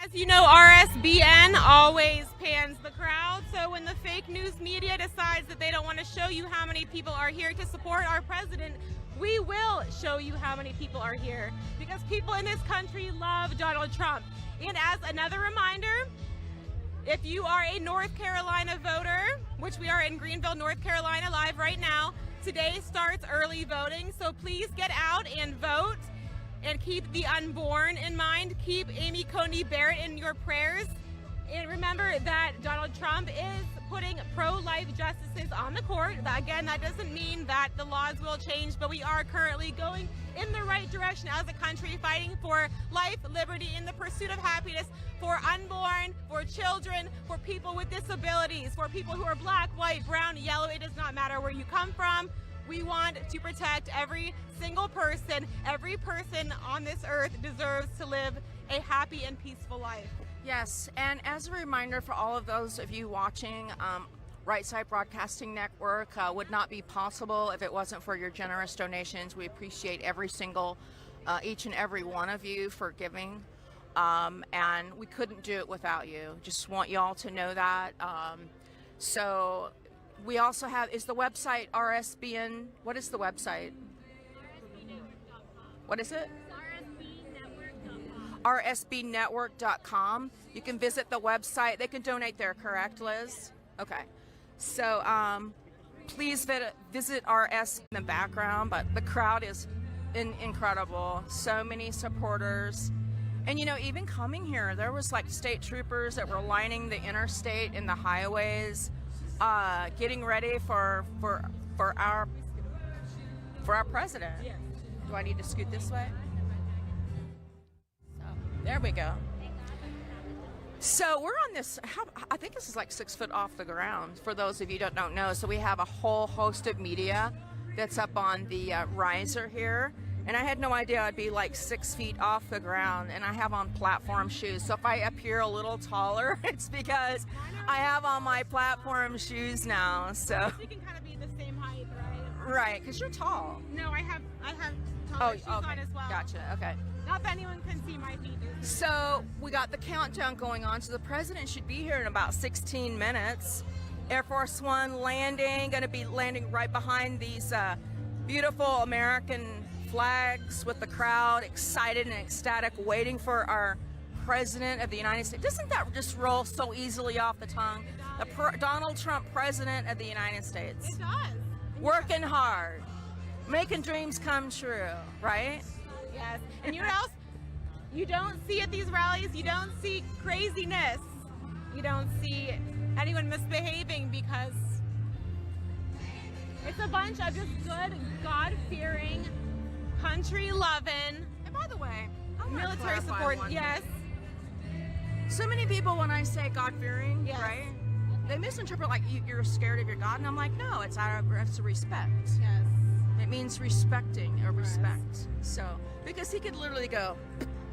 As you know, RSBN always pans the crowd, so when the fake news media decides that they don't want to show you how many people are here to support our president, we will show you how many people are here, because people in this country love Donald Trump. And as another reminder, if you are a North Carolina voter, which we are in Greenville, North Carolina live right now, today starts early voting, so please get out and vote. And keep the unborn in mind. Keep Amy Coney Barrett in your prayers. And remember that Donald Trump is putting pro-life justices on the court. Again, that doesn't mean that the laws will change, but we are currently going in the right direction as a country, fighting for life, liberty, in the pursuit of happiness for unborn, for children, for people with disabilities, for people who are black, white, brown, yellow. It does not matter where you come from. We want to protect every single person. Every person on this earth deserves to live a happy and peaceful life. Yes, and as a reminder for all of those of you watching, Right Side Broadcasting Network would not be possible if it wasn't for your generous donations. We appreciate every single, each and every one of you for giving, and we couldn't do it without you. Just want y'all to know that. So we also have, is the website RSBN, what is the website? What is it? rsbnetwork.com. You can visit the website. They can donate there, correct, Liz? Okay. So please visit RS in the background, but the crowd is incredible. So many supporters. And you know, even coming here, there was like state troopers that were lining the interstate and the highways, getting ready for our president. Yes. Do I need to scoot this way? So, there we go. So we're on this, I think this is like 6 foot off the ground, for those of you that don't know. So we have a whole host of media that's up on the riser here. And I had no idea I'd be like 6 feet off the ground, and I have on platform shoes. So if I appear a little taller, it's because I have on my platform shoes now. So You can kind of be the same height, right? right, because you're tall. No, I have taller shoes on as well. Gotcha. Okay. Not that anyone can see my feet. So we got the countdown going on. So the president should be here in about 16 minutes. Air Force One landing, going to be landing right behind these beautiful American flags, with the crowd excited and ecstatic, waiting for our president of the United States. Doesn't that just roll so easily off the tongue? Donald Trump, president of the United States. It does. Working hard, making dreams come true, right? Yes. And you know what else? You don't see at these rallies, you don't see craziness. You don't see anyone misbehaving, because it's a bunch of just good, God-fearing, country-loving, And by the way, I wanna military clarify support. one Yes. thing. So many people, when I say God-fearing, Yes. right? They misinterpret like you're scared of your God, and I'm like, no, it's a respect. Yes. It means respecting or respect. So, because he could literally go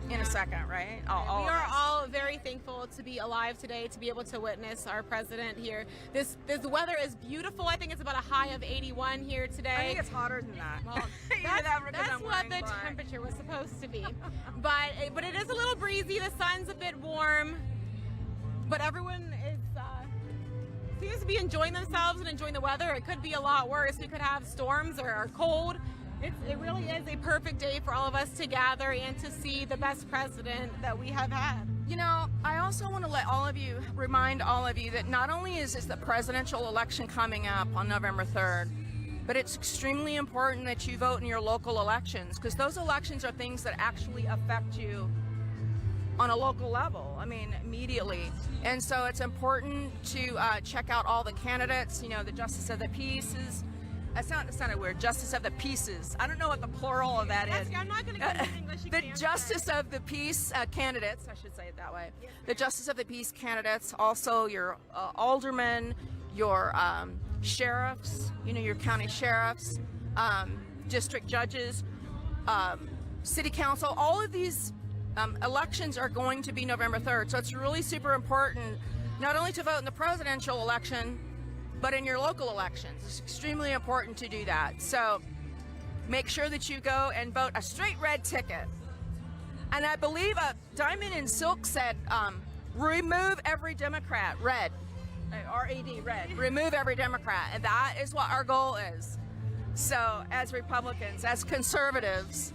in a second, right? All We of are us. all very thankful to be alive today, to be able to witness our president here. This weather is beautiful. I think it's about a high of 81 here today. I think it's hotter than that. Well, Either that or because that's I'm what wearing the black. temperature was supposed to be. but it is a little breezy. The sun's a bit warm, but everyone is seems to be enjoying themselves and enjoying the weather. It could be a lot worse. We could have storms or cold. It really is a perfect day for all of us to gather and to see the best president that we have had. You know, I also want to remind all of you that not only is this the presidential election coming up on November 3rd, but it's extremely important that you vote in your local elections, because those elections are things that actually affect you on a local level, I mean, immediately. And so it's important to check out all the candidates, you know, the Justice of the Peace is, it sounded weird, Justice of the Pieces. I don't know what the plural of that is. I'm not going to go into English. The Justice of the Peace candidates, I should say it that way. Yes. The Justice of the Peace candidates, also your aldermen, your sheriffs, you know, your county sheriffs, district judges, city council, all of these elections are going to be November 3rd. So it's really super important not only to vote in the presidential election, but in your local elections. It's extremely important to do that. So make sure that you go and vote a straight red ticket. And I believe Diamond and Silk said, remove every Democrat, red. R-E-D, red. Remove every Democrat. And that is what our goal is. So, as Republicans, as conservatives.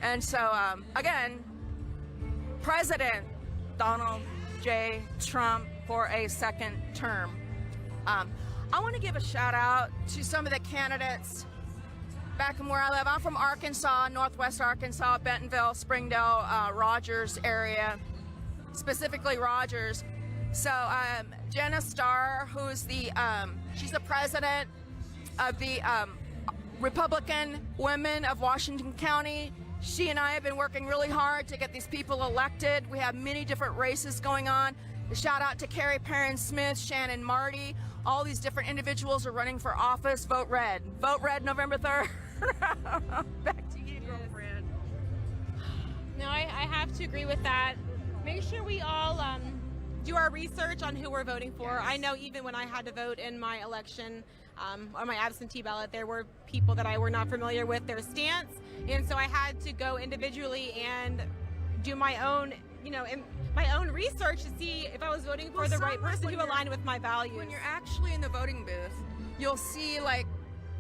And so, again, President Donald J. Trump for a second term. I want to give a shout out to some of the candidates back from where I live. I'm from Arkansas, Northwest Arkansas, Bentonville, Springdale, Rogers area, specifically Rogers. So Jenna Starr, who's she's the president of the Republican Women of Washington County. She and I have been working really hard to get these people elected. We have many different races going on. A shout out to Carrie Perrin Smith, Shannon Marty. All these different individuals are running for office. Vote red. Vote red November 3rd. Back to you, girlfriend. No, I have to agree with that. Make sure we all do our research on who we're voting for. Yes. I know even when I had to vote in my election, on my absentee ballot, there were people that I were not familiar with their stance, and so I had to go individually and do my own, my own research to see if I was voting for the right person who aligned with my values. When you're actually in the voting booth, you'll see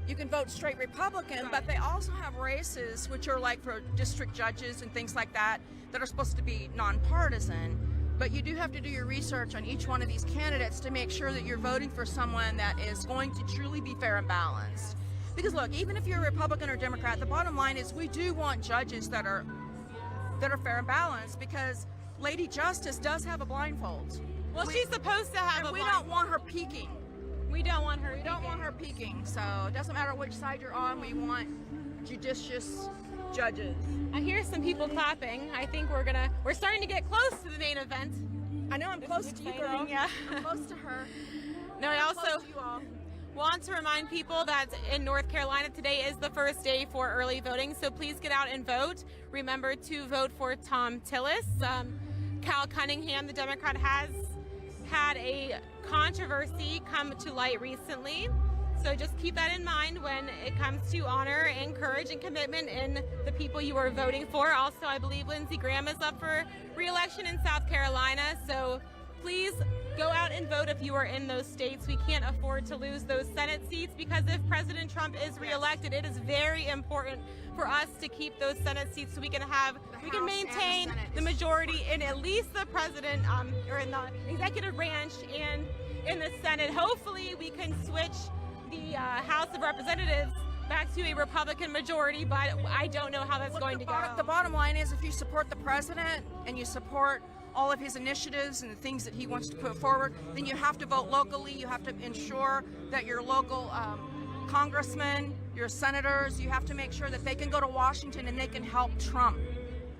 you can vote straight Republican, right. But they also have races which are like for district judges and things like that are supposed to be nonpartisan. But you do have to do your research on each one of these candidates to make sure that you're voting for someone that is going to truly be fair and balanced. Because look, even if you're a Republican or Democrat, the bottom line is we do want judges that are fair and balanced, because Lady Justice does have a blindfold. Well, she's supposed to have a we blindfold. don't want her peeking. We don't want her. We don't want her peeking. So it doesn't matter which side you're on. We want judicious judges. I hear some people clapping. I think we're starting to get close to the main event. I know I'm close to you, girl. Yeah. I'm close to her. No, I also close to you all. want to remind people that in North Carolina today is the first day for early voting, so please get out and vote. Remember to vote for Tom Tillis. Cal Cunningham, the Democrat, has had a controversy come to light recently. So just keep that in mind when it comes to honor and courage and commitment in the people you are voting for. Also, I believe Lindsey Graham is up for re-election in South Carolina. So please go out and vote if you are in those states. We can't afford to lose those Senate seats, because if President Trump is re-elected, it is very important for us to keep those Senate seats so we can maintain the majority in at least the president or in the executive branch and in the Senate. Hopefully we can switch the House of Representatives back to a Republican majority, but I don't know how that's going to go. The bottom line is, if you support the president and you support all of his initiatives and the things that he wants to put forward, then you have to vote locally. You have to ensure that your local congressmen, your senators, you have to make sure that they can go to Washington and they can help Trump.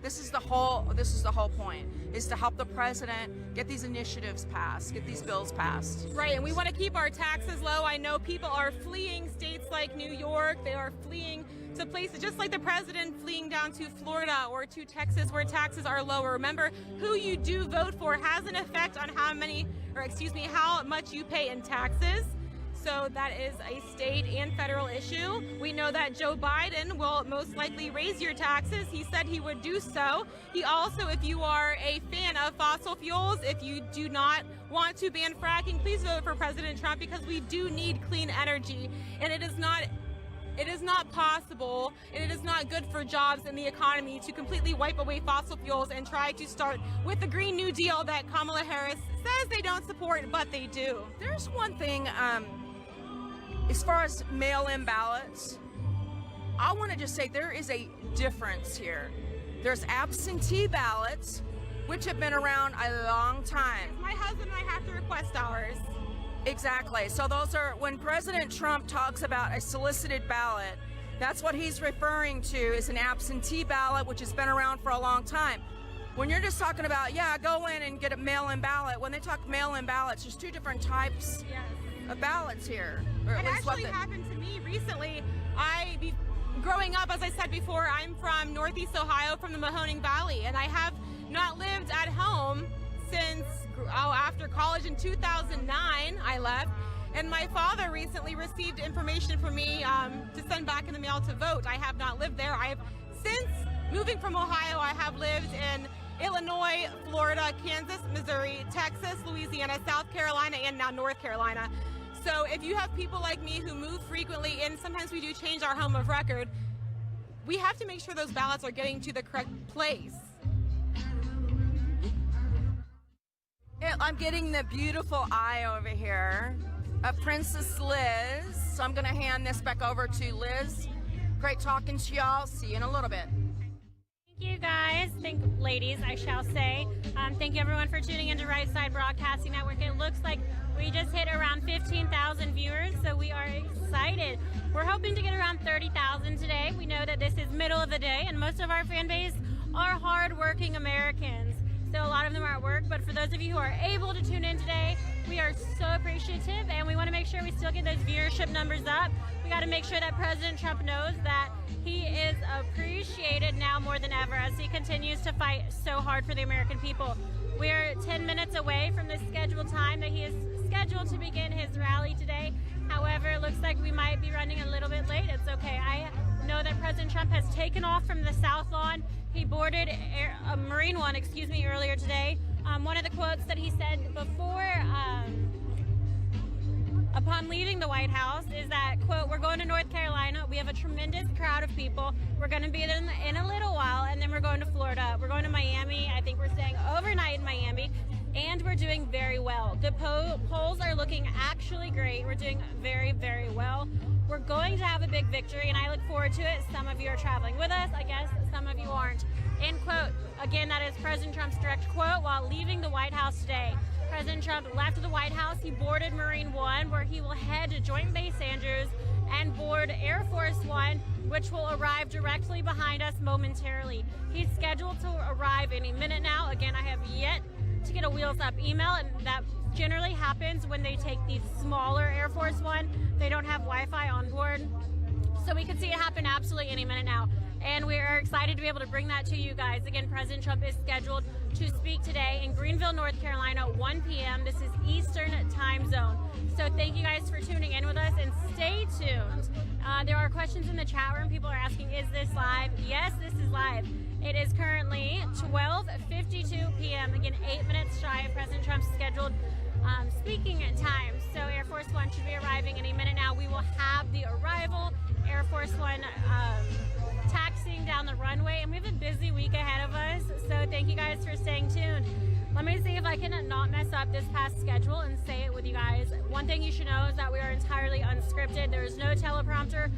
This is the whole point, is to help the president get these initiatives passed, get these bills passed. Right, and we want to keep our taxes low. I know people are fleeing states like New York. They are fleeing to places just like the president fleeing down to Florida or to Texas where taxes are lower. Remember, who you do vote for has an effect on how much you pay in taxes. So that is a state and federal issue. We know that Joe Biden will most likely raise your taxes. He said he would do so. He also, if you are a fan of fossil fuels, if you do not want to ban fracking, please vote for President Trump, because we do need clean energy. And it is not possible, and it is not good for jobs and the economy to completely wipe away fossil fuels and try to start with the Green New Deal that Kamala Harris says they don't support, but they do. There's one thing, as far as mail-in ballots, I want to just say there is a difference here. There's absentee ballots, which have been around a long time. My husband and I have to request ours. Exactly. So those are, when President Trump talks about a solicited ballot, that's what he's referring to, is an absentee ballot, which has been around for a long time. When you're just talking about, go in and get a mail-in ballot, when they talk mail-in ballots, there's two different types of ballots here. It actually happened to me recently. Growing up, as I said before, I'm from Northeast Ohio, from the Mahoning Valley, and I have not lived at home since after college in 2009. I left, and my father recently received information from me to send back in the mail to vote. I have not lived there. I have since moving from Ohio, I have lived in Illinois, Florida, Kansas, Missouri, Texas, Louisiana, South Carolina, and now North Carolina. So if you have people like me who move frequently, and sometimes we do change our home of record, we have to make sure those ballots are getting to the correct place. I'm getting the beautiful eye over here of Princess Liz. So I'm going to hand this back over to Liz. Great talking to y'all. See you in a little bit. Thank you guys, ladies, I shall say. Thank you everyone for tuning into Right Side Broadcasting Network. It looks like we just hit around 15,000 viewers, so we are excited. We're hoping to get around 30,000 today. We know that this is middle of the day, and most of our fan base are hard-working Americans. So a lot of them are at work, but for those of you who are able to tune in today, we are so appreciative, and we want to make sure we still get those viewership numbers up. We got to make sure that President Trump knows that he is appreciated now more than ever as he continues to fight so hard for the American people. We're 10 minutes away from the scheduled time that he is scheduled to begin his rally today. However, it looks like we might be running a little bit late. It's okay. I know that President Trump has taken off from the South Lawn. He boarded a Marine One, earlier today. One of the quotes that he said before, upon leaving the White House, is that, quote, "We're going to North Carolina. We have a tremendous crowd of people. We're going to be there in a little while, and then we're going to Florida. We're going to Miami. I think we're staying overnight in Miami, and we're doing very well. The polls are looking actually great. We're doing very, very well. We're going to have a big victory, and I look forward to it. Some of you are traveling with us. I guess some of you aren't." End quote. Again, that is President Trump's direct quote while leaving the White House today. President Trump left the White House. He boarded Marine One, where he will head to Joint Base Andrews and board Air Force One, which will arrive directly behind us momentarily. He's scheduled to arrive any minute now. Again, I have yet to get a wheels up email, and that generally happens when they take the smaller Air Force One. They don't have Wi-Fi on board. So we could see it happen absolutely any minute now. And we are excited to be able to bring that to you guys. Again, President Trump is scheduled to speak today in Greenville, North Carolina, 1 p.m. This is Eastern time zone. So thank you guys for tuning in with us, and stay tuned. There are questions in the chat room. People are asking, is this live? Yes, this is live. It is currently 12:52 p.m. Again, 8 minutes shy of President Trump's scheduled speaking time. So Air Force One should be arriving any minute now. We will have the arrival. Air Force One taxiing down the runway, and we have a busy week ahead of us, so thank you guys for staying tuned. Let me see if I can not mess up this past schedule and say it with you guys. One thing you should know is that we are entirely unscripted. There is no teleprompter,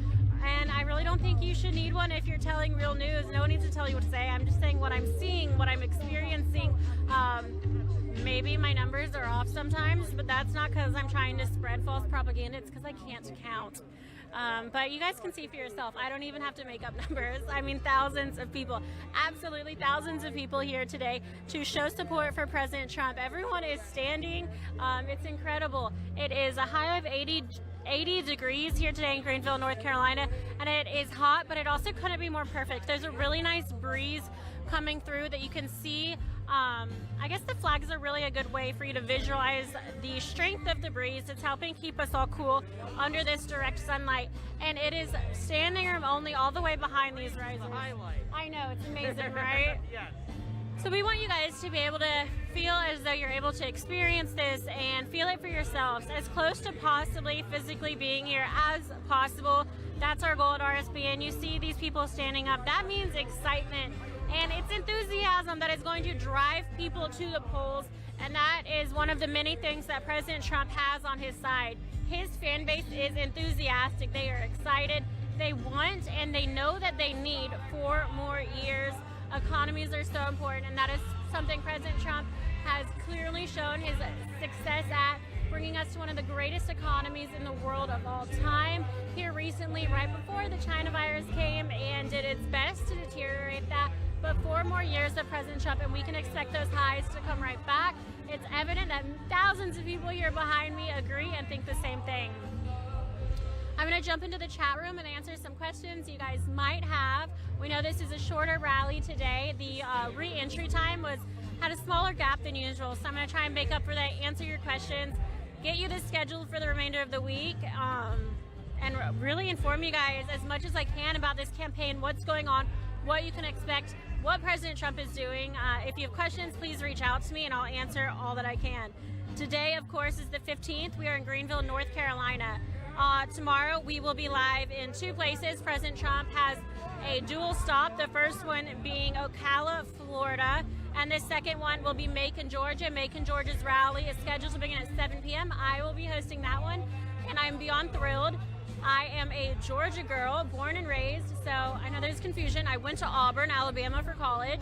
and I really don't think you should need one if you're telling real news. No one needs to tell you what to say. I'm just saying what I'm seeing, what I'm experiencing. Maybe my numbers are off sometimes, but that's not because I'm trying to spread false propaganda. It's because I can't count. But you guys can see for yourself. I don't even have to make up numbers. I mean, thousands of people, absolutely thousands of people here today to show support for President Trump. Everyone is standing. It's incredible. It is a high of 80 degrees here today in Greenville, North Carolina, and it is hot, but it also couldn't be more perfect. There's a really nice breeze coming through that you can see. I guess the flags are really a good way for you to visualize the strength of the breeze. It's helping keep us all cool under this direct sunlight, and it is standing room only all the way behind these risers. I know, it's amazing, right? Yes. So we want you guys to be able to feel as though you're able to experience this and feel it for yourselves, as close to possibly physically being here as possible. That's our goal at RSBN. You see these people standing up. That means excitement. And it's enthusiasm that is going to drive people to the polls, and that is one of the many things that President Trump has on his side. His fan base is enthusiastic. They are excited. They want and they know that they need 4 more years. Economies are so important, and that is something President Trump has clearly shown his success at, bringing us to one of the greatest economies in the world of all time. Here recently, right before the China virus came, and did its best to deteriorate that. But 4 more years of President Trump, and we can expect those highs to come right back. It's evident that thousands of people here behind me agree and think the same thing. I'm going to jump into the chat room and answer some questions you guys might have. We know this is a shorter rally today. The re-entry time had a smaller gap than usual, so I'm going to try and make up for that, answer your questions, get you the schedule for the remainder of the week, and really inform you guys as much as I can about this campaign, what's going on, what you can expect, what President Trump is doing. If you have questions, please reach out to me and I'll answer all that I can. Today, of course, is the 15th. We are in Greenville, North Carolina. Tomorrow, we will be live in 2 places. President Trump has a dual stop, the first one being Ocala, Florida, and the second one will be Macon, Georgia. Macon, Georgia's rally is scheduled to begin at 7 p.m. I will be hosting that one, and I'm beyond thrilled. I am a Georgia girl, born and raised, so I know there's confusion. I went to Auburn, Alabama for college,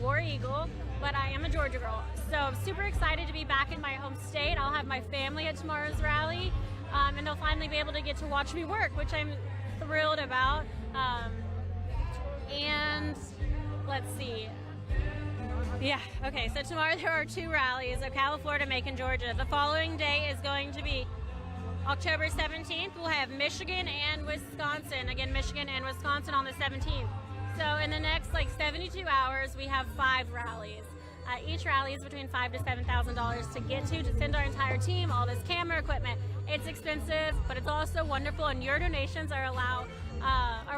War Eagle, but I am a Georgia girl. So I'm super excited to be back in my home state. I'll have my family at tomorrow's rally, and they'll finally be able to get to watch me work, which I'm thrilled about. And let's see. Yeah, okay, so tomorrow there are 2 rallies, Ocala, Florida, Macon, Georgia. The following day is going to be October 17th. We'll have Michigan and Wisconsin. Again, Michigan and Wisconsin on the 17th. So in the next 72 hours, we have 5 rallies. Each rally is between $5,000 to $7,000 to get to send our entire team, all this camera equipment. It's expensive, but it's also wonderful, and your donations are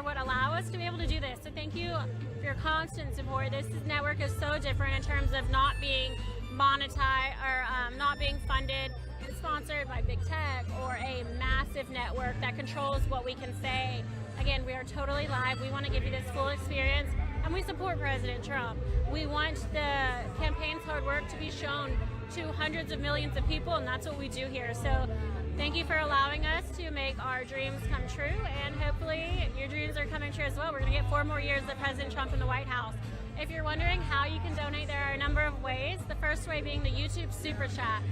what allow us to be able to do this. So thank you for your constant support. This network is so different in terms of not being monetized or not being funded and sponsored by big tech or a massive network that controls what we can say. Again, we are totally live. We want to give you this full experience, and we support President Trump. We want the campaign's hard work to be shown to hundreds of millions of people, and that's what we do here. So thank you for allowing us to make our dreams come true, and hopefully your dreams are coming true as well. We're going to get 4 more years of President Trump in the White House. If you're wondering how you can donate, there are a number of ways. The first way being the YouTube Super Chat.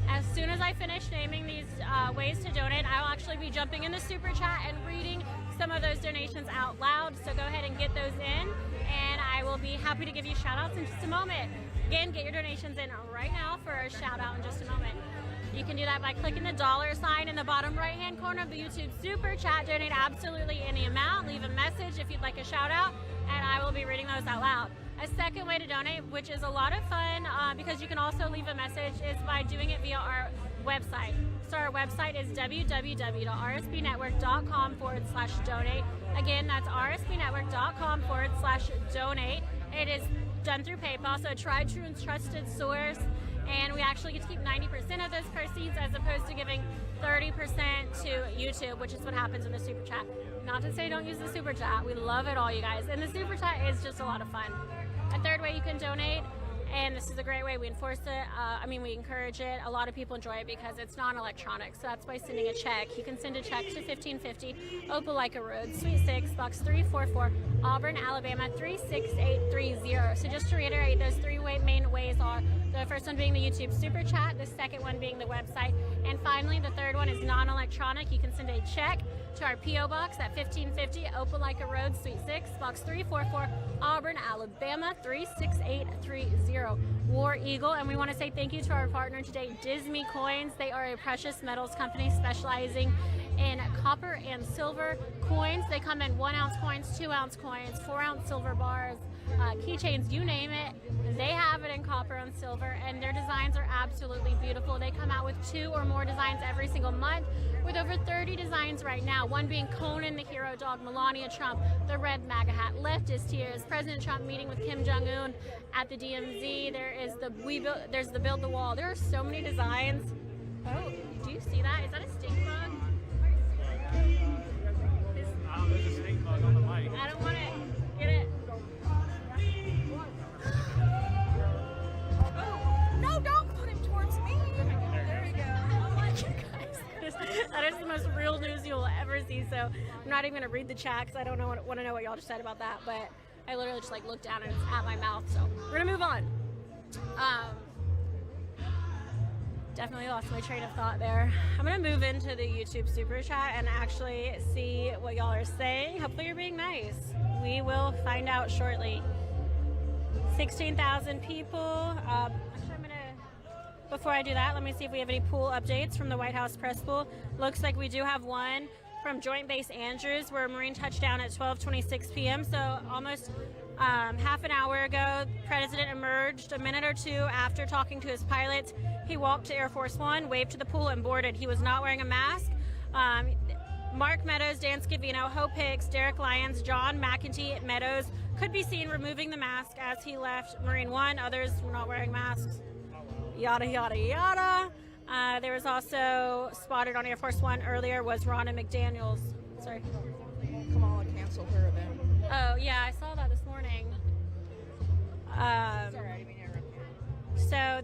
As soon as I finish naming these ways to donate, I will actually be jumping in the Super Chat and reading some of those donations out loud. So go ahead and get those in, and I will be happy to give you shout outs in just a moment. Again, get your donations in right now for a shout out in just a moment. You can do that by clicking the $ in the bottom right-hand corner of the YouTube Super Chat. Donate absolutely any amount. Leave a message if you'd like a shout-out, and I will be reading those out loud. A second way to donate, which is a lot of fun because you can also leave a message, is by doing it via our website. So our website is www.rsbnetwork.com/donate. Again, that's rsbnetwork.com/donate. It is done through PayPal, so a tried, true, and trusted source. And we actually get to keep 90% of those proceeds as opposed to giving 30% to YouTube, which is what happens in the Super Chat. Not to say don't use the Super Chat. We love it all, you guys. And the Super Chat is just a lot of fun. A third way you can donate, and this is a great way, we enforce it, we encourage it. A lot of people enjoy it because it's non-electronic, so that's by sending a check. You can send a check to 1550 Opelika Road, Suite 6, Box 344, Auburn, Alabama 36830. So just to reiterate, those 3 main ways are the first one being the YouTube Super Chat, the second one being the website, and finally the third one is non-electronic. You can send a check to our P.O. Box at 1550 Opelika Road, Suite 6, Box 344, Auburn, Alabama 36830. War Eagle. And we want to say thank you to our partner today, Disney Coins. They are a precious metals company specializing in copper and silver coins. They come in 1-ounce coins, 2-ounce coins, 4-ounce silver bars, keychains, you name it. They have it in copper and silver, and their designs are absolutely beautiful. They come out with 2 or more designs every single month, with over 30 designs right now. One being Conan the Hero Dog, Melania Trump, the red MAGA hat, leftist tears, President Trump meeting with Kim Jong-un at the DMZ. There's the Build the Wall. There are so many designs. Oh, do you see that? Is that a stink bug? There's a stink bug on the mic. I don't want to get it. No, don't put him towards me. There we go. Oh my guys, that is the most real news you will ever see. So I'm not even gonna read the chat because I don't want to know what y'all just said about that. But I literally just looked down and it's at my mouth. So we're gonna move on. Definitely lost my train of thought there. I'm gonna move into the YouTube Super Chat and actually see what y'all are saying. Hopefully you're being nice. We will find out shortly. 16,000 people. Before I do that, let me see if we have any pool updates from the White House press pool. Looks like we do have one from Joint Base Andrews, where a Marine touched down at 12:26 p.m. So almost half an hour ago, the President emerged a minute or 2 after talking to his pilots. He walked to Air Force One, waved to the pool, and boarded. He was not wearing a mask. Mark Meadows, Dan Scavino, Hope Hicks, Derek Lyons, John McEntee Meadows could be seen removing the mask as he left Marine One. Others were not wearing masks. Yada, yada, yada. There was also spotted on Air Force One earlier was Ronna McDaniels. Sorry. Kamala canceled her event. Oh, yeah, I saw that this morning. So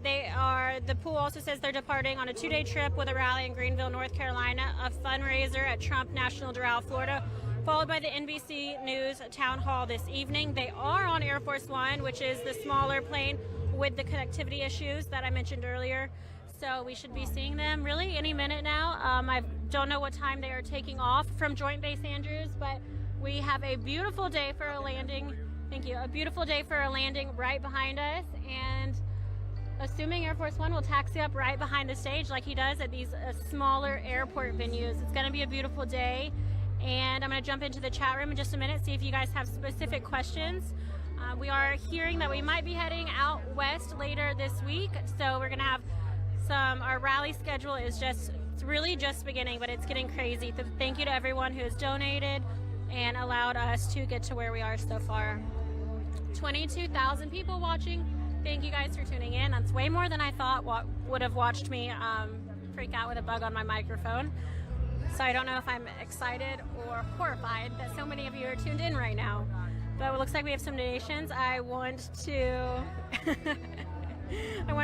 the pool also says they're departing on a 2-day trip with a rally in Greenville, North Carolina, a fundraiser at Trump National Doral, Florida, followed by the NBC News town hall this evening. They are on Air Force One, which is the smaller plane with the connectivity issues that I mentioned earlier. So we should be seeing them really any minute now. I don't know what time they are taking off from Joint Base Andrews, but we have a beautiful day for a landing. Thank you. A beautiful day for a landing right behind us, and assuming Air Force One will taxi up right behind the stage like he does at these smaller airport venues. It's going to be a beautiful day, and I'm going to jump into the chat room in just a minute, see if you guys have specific questions. We are hearing that we might be heading out west later this week, so we're going to have our rally schedule is really just beginning, but it's getting crazy. Thank you to everyone who has donated and allowed us to get to where we are so far. 22,000 people watching. Thank you guys for tuning in. That's way more than I thought would have watched me freak out with a bug on my microphone. So I don't know if I'm excited or horrified that so many of you are tuned in right now. But it looks like we have some donations. I want to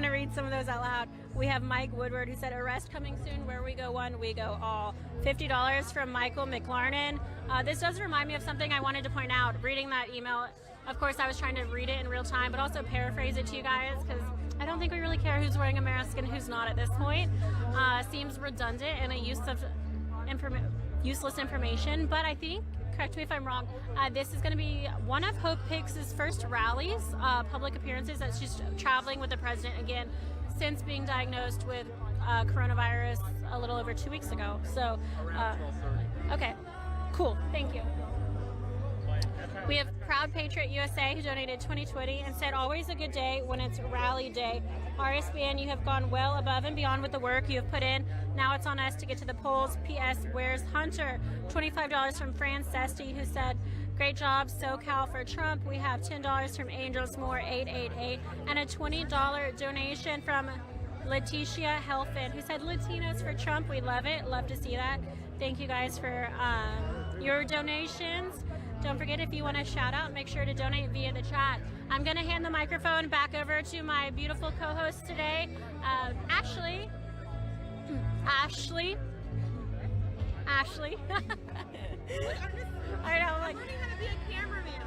read some of those out loud. We have Mike Woodward who said, arrest coming soon, where we go one, we go all. $50 from Michael McLarnon. This does remind me of something I wanted to point out. Reading that email, of course I was trying to read it in real time, but also paraphrase it to you guys, because I don't think we really care who's wearing a mask and who's not at this point. Seems redundant and a use of useless information, but I think, correct me if I'm wrong, this is going to be one of Hope Hicks' first rallies, public appearances, that she's traveling with the president again since being diagnosed with coronavirus a little over 2 weeks ago. So, okay, cool, thank you. We have Proud Patriot USA who donated $20.20 and said, always a good day when it's rally day. RSBN, you have gone well above and beyond with the work you have put in. Now it's on us to get to the polls. P.S. Where's Hunter? $25 from Fran Sesti who said, great job, SoCal for Trump. We have $10 from Angels More 888 and a $20 donation from Leticia Helfin who said, Latinos for Trump. We love it. Love to see that. Thank you guys for your donations. Don't forget, if you want to shout out, make sure to donate via the chat. I'm going to hand the microphone back over to my beautiful co-host today, Ashley. Ashley. I know, like, learning how to be a cameraman.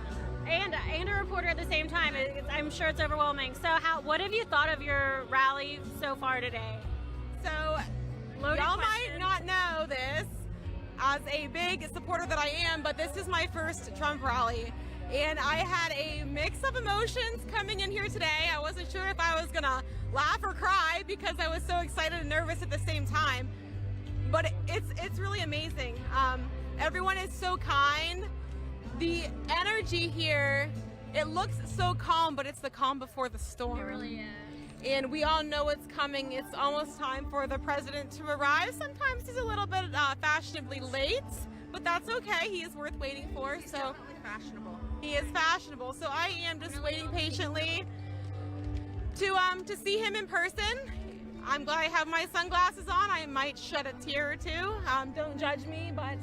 And a reporter at the same time. I'm sure it's overwhelming. So, what have you thought of your rally so far today? So, y'all might not know this as a big supporter that I am, but this is my first Trump rally. And I had a mix of emotions coming in here today. I wasn't sure if I was gonna laugh or cry because I was so excited and nervous at the same time. But it's really amazing. Everyone is so kind. The energy here, it looks so calm, but it's the calm before the storm. It really is. And we all know it's coming. It's almost time for the president to arrive. Sometimes he's a little bit fashionably late, but that's okay. He is worth waiting for. He's definitely fashionable. He is fashionable. So I am just waiting patiently to see him in person. I'm glad I have my sunglasses on. I might shed a tear or two. Don't judge me, but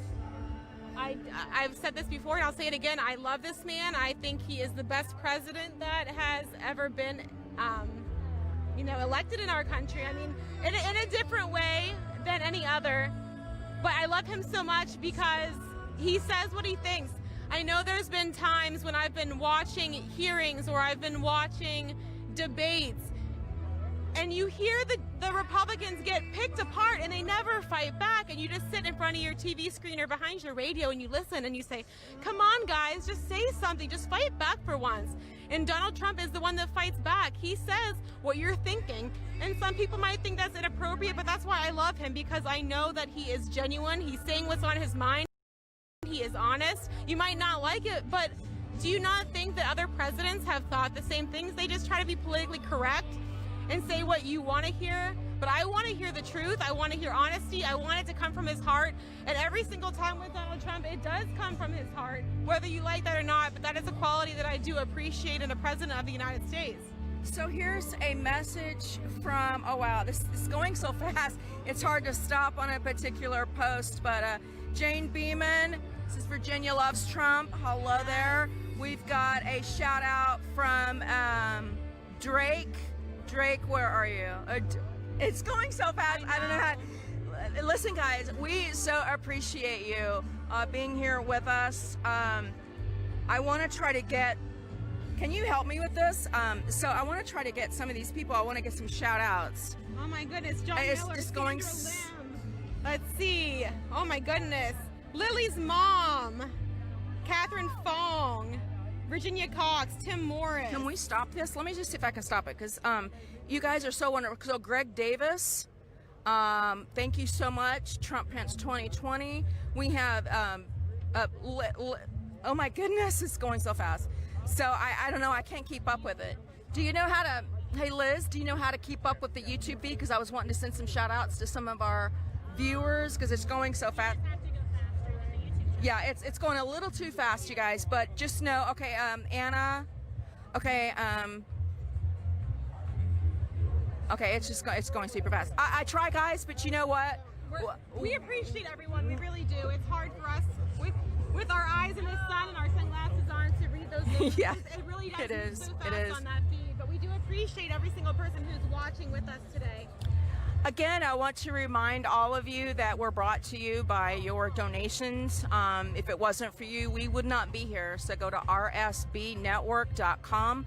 I've said this before and I'll say it again. I love this man. I think he is the best president that has ever been elected in our country. I mean, in a different way than any other, but I love him so much because he says what he thinks. I know there's been times when I've been watching hearings or I've been watching debates and you hear the Republicans get picked apart and they never fight back, and you just sit in front of your TV screen or behind your radio and you listen and you say, come on guys, just say something, just fight back for once. And Donald Trump is the one that fights back. He says what you're thinking, and some people might think that's inappropriate, but that's why I love him, because I know that he is genuine. He's saying what's on his mind. He is honest. You might not like it, but do you not think that other presidents have thought the same things? They just try to be politically correct. and say what you want to hear, but I want to hear the truth. I want to hear honesty. I want it to come from his heart. And every single time with Donald Trump, it does come from his heart, whether you like that or not, but that is a quality that I do appreciate in a president of the United States. So here's a message from, oh wow, this is going so fast. It's hard to stop on a particular post, but Jane Beeman, this is Virginia Loves Trump. Hello there. We've got a shout out from Drake. Drake, where are you? It's going so fast. I don't know how. Listen, guys, we so appreciate you being here with us. I want to try to get. Can you help me with this? So I want to try to get some of these people. I want to get some shout outs. Oh my goodness, John It's Miller, just going Sandra Lim. Let's see. Oh my goodness. Lily's mom, Catherine Fong, Virginia Cox, Tim Morris. Can we stop this? Let me just see if I can stop it, because you guys are so wonderful. So Greg Davis, thank you so much. Trump Pence 2020. We have, oh my goodness, it's going so fast. So I don't know, I can't keep up with it. Do you know how to, hey Liz, do you know how to keep up with the YouTube feed? Because I was wanting to send some shout outs to some of our viewers, because it's going so fast. Yeah, it's going a little too fast, you guys, but just know, okay, Anna, okay, okay, it's going super fast. I try, guys, but you know what? We appreciate everyone, we really do. It's hard for us with our eyes in the sun and our sunglasses on to read those names. Yeah, it really does it is. move so It fast is. on that feed, but we do appreciate every single person who's watching with us today. Again, I want to remind all of you that we're brought to you by your donations. If it wasn't for you, we would not be here. So go to rsbnetwork.com.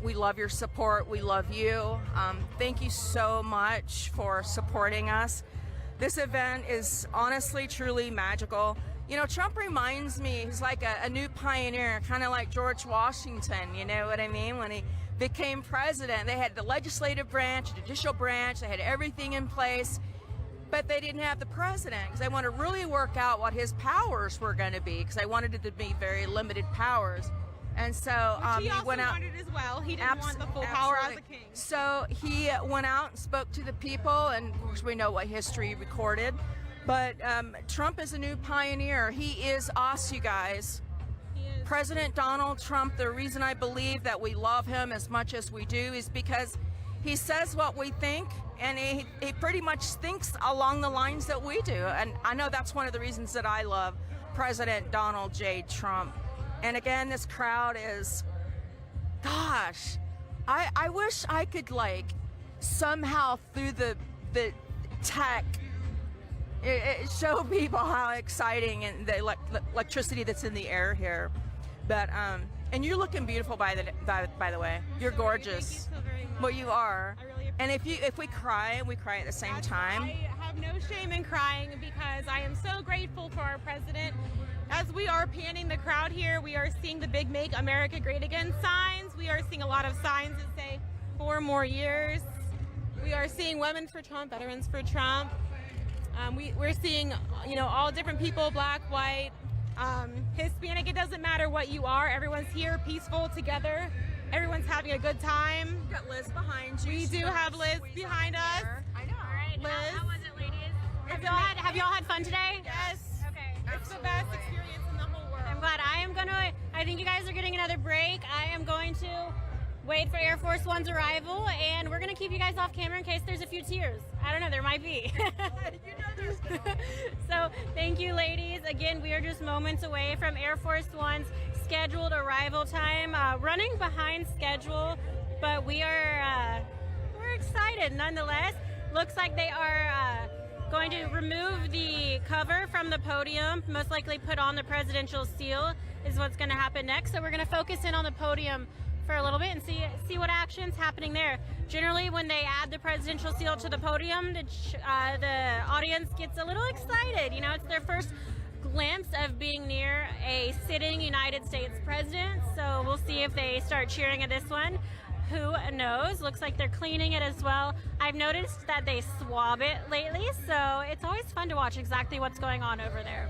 We love your support. We love you. Thank you so much for supporting us. This event is honestly, truly magical. You know, Trump reminds me, he's like a new pioneer, kind of like George Washington, you know what I mean? When he became president, they had the legislative branch, the judicial branch, they had everything in place, but they didn't have the president because they want to really work out what his powers were going to be, because they wanted it to be very limited powers. And so he he also went out. wanted as well. He didn't want the full power as a king. So he went out and spoke to the people, and of course we know what history recorded. But Trump is a new pioneer. He is us, you guys. He is. President Donald Trump, the reason I believe that we love him as much as we do is because he says what we think, and he pretty much thinks along the lines that we do. And I know that's one of the reasons that I love President Donald J. Trump. And again, this crowd is, gosh, I wish I could, like, somehow through the tech show people how exciting and the electricity that's in the air here. But and you're looking beautiful by the way. You're gorgeous. Thank you so very much. Well, you are. I really appreciate And if we cry, we cry at the same time. I have no shame in crying because I am so grateful for our president. As we are panning the crowd here, we are seeing the big Make America Great Again signs. We are seeing a lot of signs that say 4 more years. We are seeing Women for Trump, Veterans for Trump. We're seeing, you know, all different people, black, white, Hispanic. It doesn't matter what you are. Everyone's here, peaceful, together. Everyone's having a good time. We've got Liz behind you. We do have Liz behind us. I know. All right, Liz? how was it, ladies? Have y'all had fun today? Yes. Okay. It's the best experience in the whole world. I'm glad. I think you guys are getting another break. I am going to wait for Air Force One's arrival, and we're going to keep you guys off camera in case there's a few tears. I don't know, there might be. You know there's So thank you, ladies. Again, we are just moments away from Air Force One's scheduled arrival time, running behind schedule, but we're excited nonetheless. Looks like they are going to remove the cover from the podium, most likely put on the presidential seal is what's going to happen next. So we're going to focus in on the podium for a little bit and see what action's happening there. Generally, when they add the presidential seal to the podium, the audience gets a little excited. You know, it's their first glimpse of being near a sitting United States president. So we'll see if they start cheering at this one. Who knows? Looks like they're cleaning it as well. I've noticed that they swab it lately, so it's always fun to watch exactly what's going on over there.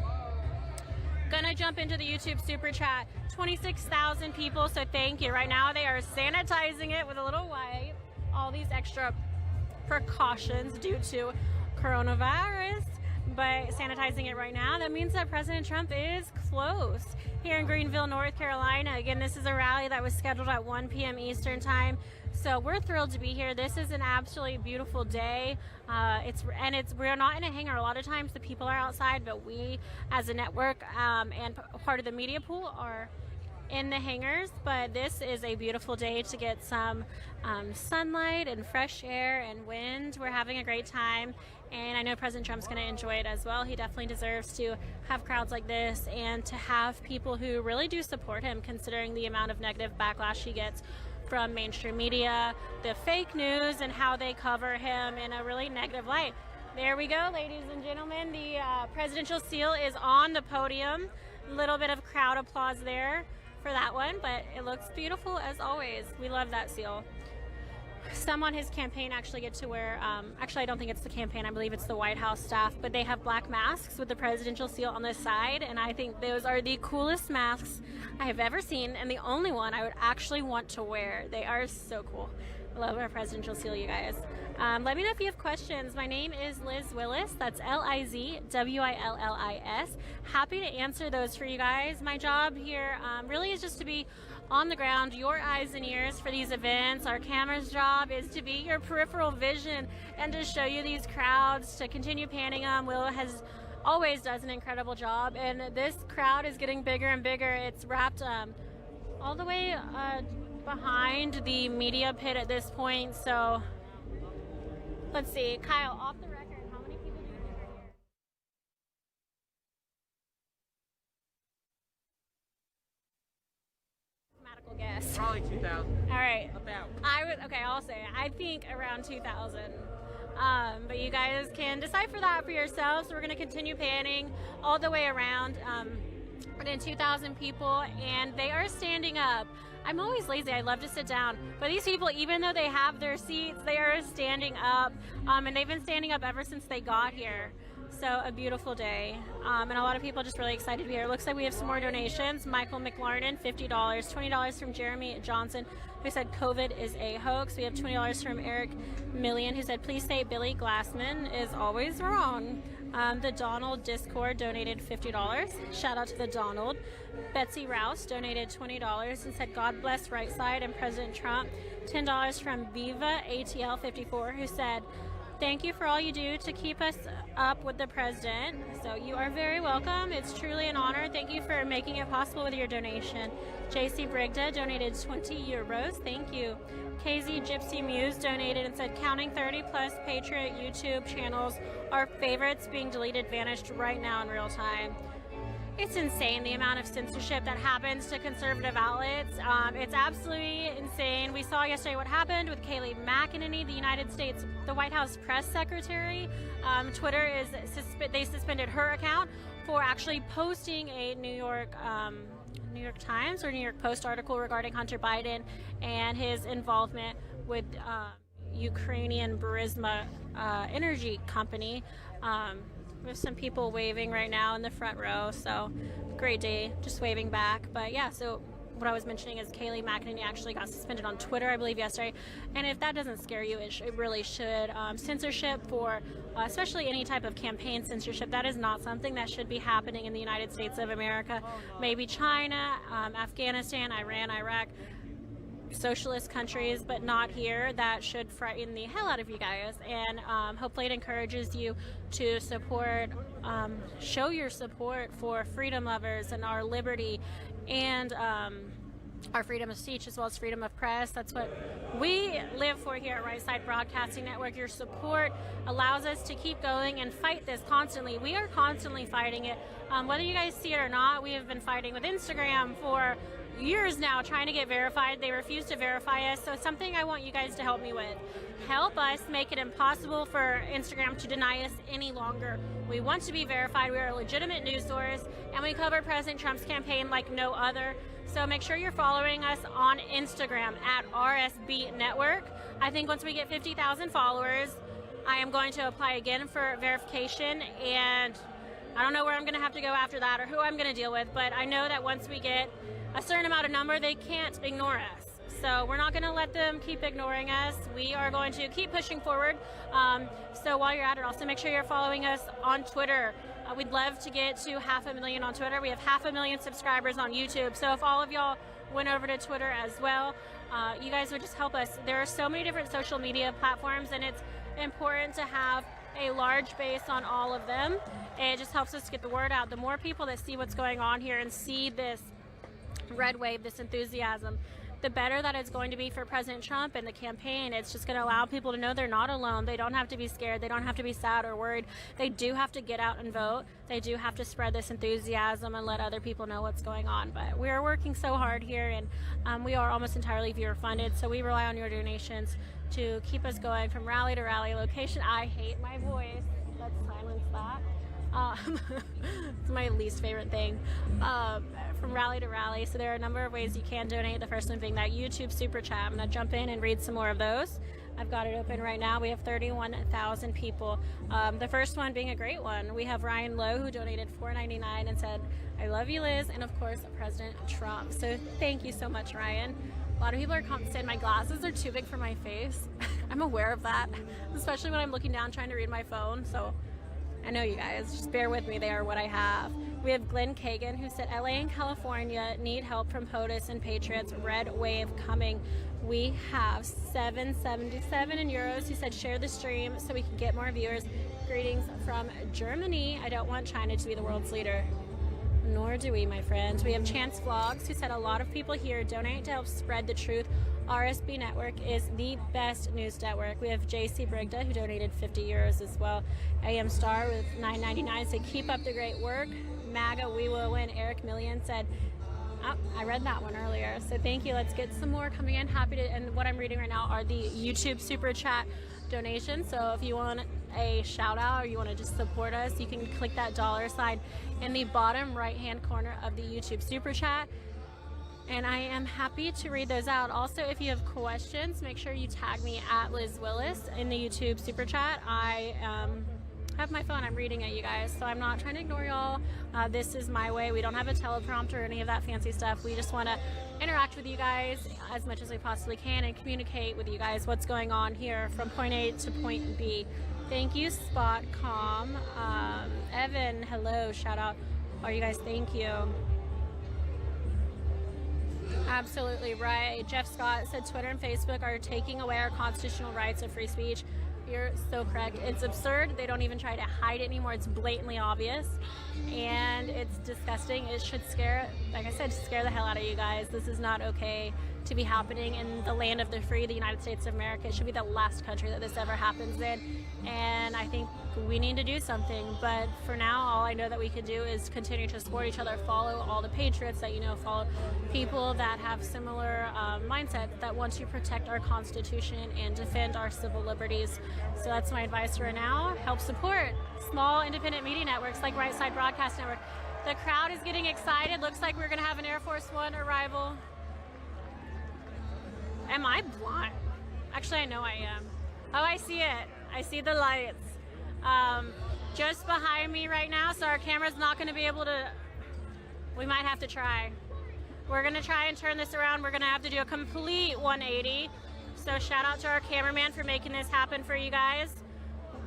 Gonna jump into the YouTube super chat. 26,000 people, so thank you. Right now they are sanitizing it with a little wipe. All all these extra precautions due to coronavirus, but sanitizing it right now, that means that President Trump is close here in Greenville, North Carolina. Again, this is a rally that was scheduled at 1 p.m. Eastern time. So we're thrilled to be here. This is an absolutely beautiful day. We're not in a hangar. A lot of times the people are outside, but we as a network and part of the media pool are in the hangars. But this is a beautiful day to get some sunlight and fresh air and wind. We're having a great time, and I know President Trump's going to enjoy it as well. He definitely deserves to have crowds like this and to have people who really do support him, considering the amount of negative backlash he gets from mainstream media, the fake news, and how they cover him in a really negative light. There we go, ladies and gentlemen. The presidential seal is on the podium. A little bit of crowd applause there for that one, but it looks beautiful as always. We love that seal. Some on his campaign actually get to wear, actually I don't think it's the campaign, I believe it's the White House staff, but they have black masks with the presidential seal on the side, and I think those are the coolest masks I have ever seen, and the only one I would actually want to wear. They are so cool. I love our presidential seal, you guys. Let me know if you have questions. My name is Liz Willis. That's Lizwillis. Happy to answer those for you guys. My job here really is just to be on the ground, your eyes and ears for these events. Our camera's job is to be your peripheral vision and to show you these crowds, to continue panning them. Will always does an incredible job, and this crowd is getting bigger and bigger. It's wrapped all the way behind the media pit at this point. So let's see, Kyle, off the record, how many people do you think are here? Mathematical guess. Probably 2,000. All right. About. I'll say I think around 2,000. But you guys can decipher that for yourselves. So we're going to continue panning all the way around. But in 2,000 people, and they are standing up. I'm always lazy. I love to sit down. But these people, even though they have their seats, they are standing up. And they've been standing up ever since they got here. So a beautiful day. And a lot of people just really excited to be here. It looks like we have some more donations. Michael McLarnon, $50. $20 from Jeremy Johnson, who said COVID is a hoax. We have $20 from Eric Million, who said, please say Billy Glassman is always wrong. The Donald Discord donated $50. Shout out to the Donald. Betsy Rouse donated $20 and said, God bless Right Side and President Trump. $10 from Viva ATL 54, who said, thank you for all you do to keep us up with the president. So you are very welcome. It's truly an honor. Thank you for making it possible with your donation. JC Brigda donated 20 euros. Thank you. KZ Gypsy Muse donated and said, counting 30 plus Patriot YouTube channels. Our favorites being deleted vanished right now in real time. It's insane the amount of censorship that happens to conservative outlets. It's absolutely insane. We saw yesterday what happened with Kayleigh McEnany, the United States, the White House press secretary. Twitter they suspended her account for actually posting a New York Times or New York Post article regarding Hunter Biden and his involvement with Ukrainian Burisma energy company. There's some people waving right now in the front row, so great day, just waving back. But yeah, so what I was mentioning is Kayleigh McEnany actually got suspended on Twitter, I believe, yesterday. And if that doesn't scare you, it really should. Censorship for, especially any type of campaign censorship, that is not something that should be happening in the United States of America. Maybe China, Afghanistan, Iran, Iraq, socialist countries, but not here. That should frighten the hell out of you guys, and hopefully it encourages you to support, show your support for freedom lovers and our liberty and our freedom of speech as well as freedom of press. That's what we live for here at Right Side Broadcasting Network. Your support allows us to keep going and fight this constantly. We are constantly fighting it. Whether you guys see it or not, we have been fighting with Instagram for years now, trying to get verified. They refuse to verify us, so it's something I want you guys to help me with. Help us make it impossible for Instagram to deny us any longer. We want to be verified. We are a legitimate news source, and we cover President Trump's campaign like no other. So make sure you're following us on Instagram at RSB Network. I think once we get 50,000 followers, I am going to apply again for verification, and I don't know where I'm going to have to go after that or who I'm going to deal with, but I know that once we get a certain amount of number, they can't ignore us. So we're not going to let them keep ignoring us. We are going to keep pushing forward. So while you're at it, also make sure you're following us on Twitter. We'd love to get to 500,000 on Twitter. We have 500,000 subscribers on YouTube. So if all of y'all went over to Twitter as well, you guys would just help us. There are so many different social media platforms, and it's important to have a large base on all of them. It just helps us get the word out. The more people that see what's going on here and see this red wave, this enthusiasm, the better that it's going to be for President Trump and the campaign. It's just going to allow people to know they're not alone. They don't have to be scared. They don't have to be sad or worried. They do have to get out and vote. They do have to spread this enthusiasm and let other people know what's going on. But we are working so hard here, and we are almost entirely viewer funded, so we rely on your donations to keep us going from rally to rally location. I hate my voice. Let's silence that. It's my least favorite thing. From rally to rally. So there are a number of ways you can donate. The first one being that YouTube super chat. I'm going to jump in and read some more of those. I've got it open right now. We have 31,000 people. The first one being a great one. We have Ryan Lowe, who donated $4.99 and said, "I love you, Liz," and of course President Trump. So thank you so much, Ryan. A lot of people are saying my glasses are too big for my face. I'm aware of that, especially when I'm looking down trying to read my phone. So I know you guys, just bear with me, they are what I have. We have Glenn Kagan, who said, "LA and California need help from POTUS and Patriots, red wave coming." We have 777 in euros, who said, "Share the stream so we can get more viewers. Greetings from Germany. I don't want China to be the world's leader." Nor do we, my friends. We have Chance Vlogs, who said, "A lot of people here donate to help spread the truth. RSB Network is the best news network." We have JC Brigda, who donated 50 euros as well. AM Star with $9.99 said, "Keep up the great work." MAGA, we will win. Eric Million said, oh, I read that one earlier, so thank you. Let's get some more coming in. Happy to, and what I'm reading right now are the YouTube super chat donations. So if you want a shout out or you want to just support us, you can click that $sign in the bottom right hand corner of the YouTube super chat, and I am happy to read those out. Also, if you have questions, make sure you tag me at Liz Willis in the YouTube super chat. I have my phone, I'm reading it, you guys, so I'm not trying to ignore y'all. This is my way. We don't have a teleprompter or any of that fancy stuff. We just want to interact with you guys as much as we possibly can and communicate with you guys what's going on here from point A to point B. Thank you, Spotcom. Evan, hello, shout out. Oh, you guys, thank you. Absolutely right. Jeff Scott said Twitter and Facebook are taking away our constitutional rights of free speech. You're so correct. It's absurd. They don't even try to hide it anymore. It's blatantly obvious, and it's disgusting. It should scare, like I said, scare the hell out of you guys. This is not okay to be happening in the land of the free, the United States of America. It should be the last country that this ever happens in, and I think we need to do something. But for now, all I know that we can do is continue to support each other, follow all the patriots that you know, follow people that have similar mindsets that want to protect our Constitution and defend our civil liberties. So that's my advice right now. Help support small independent media networks like Right Side Broadcast Network. The crowd is getting excited. Looks like we're going to have an Air Force One arrival. Am I blind? Actually, I know I am. Oh, I see it. I see the lights. Just behind me right now, so our camera's not going to be able to, we might have to try. We're going to try and turn this around. We're going to have to do a complete 180. So shout out to our cameraman for making this happen for you guys.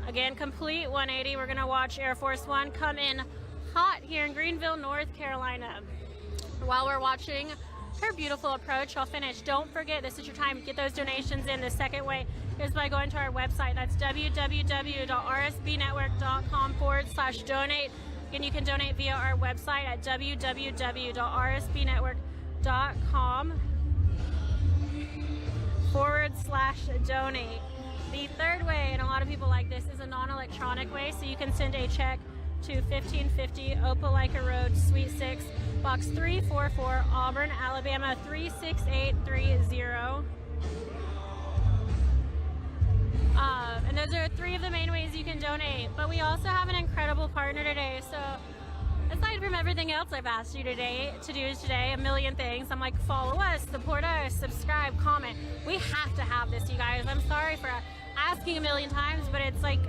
Again, complete 180. We're going to watch Air Force One come in hot here in Greenville, North Carolina. While we're watching her beautiful approach, I'll finish. Don't forget, this is your time to get those donations in. The second way is by going to our website. That's www.rsbnetwork.com/donate. Again, you can donate via our website at www.rsbnetwork.com/donate. The third way, and a lot of people like this, is a non-electronic way, so you can send a check to 1550 Opelika Road, Suite 6, Box 344, Auburn, Alabama 36830. And those are three of the main ways you can donate. But we also have an incredible partner today. So aside from everything else I've asked you today to do today, a million things, I'm like, follow us, support us, subscribe, comment. We have to have this, you guys. I'm sorry for asking a million times, but it's like,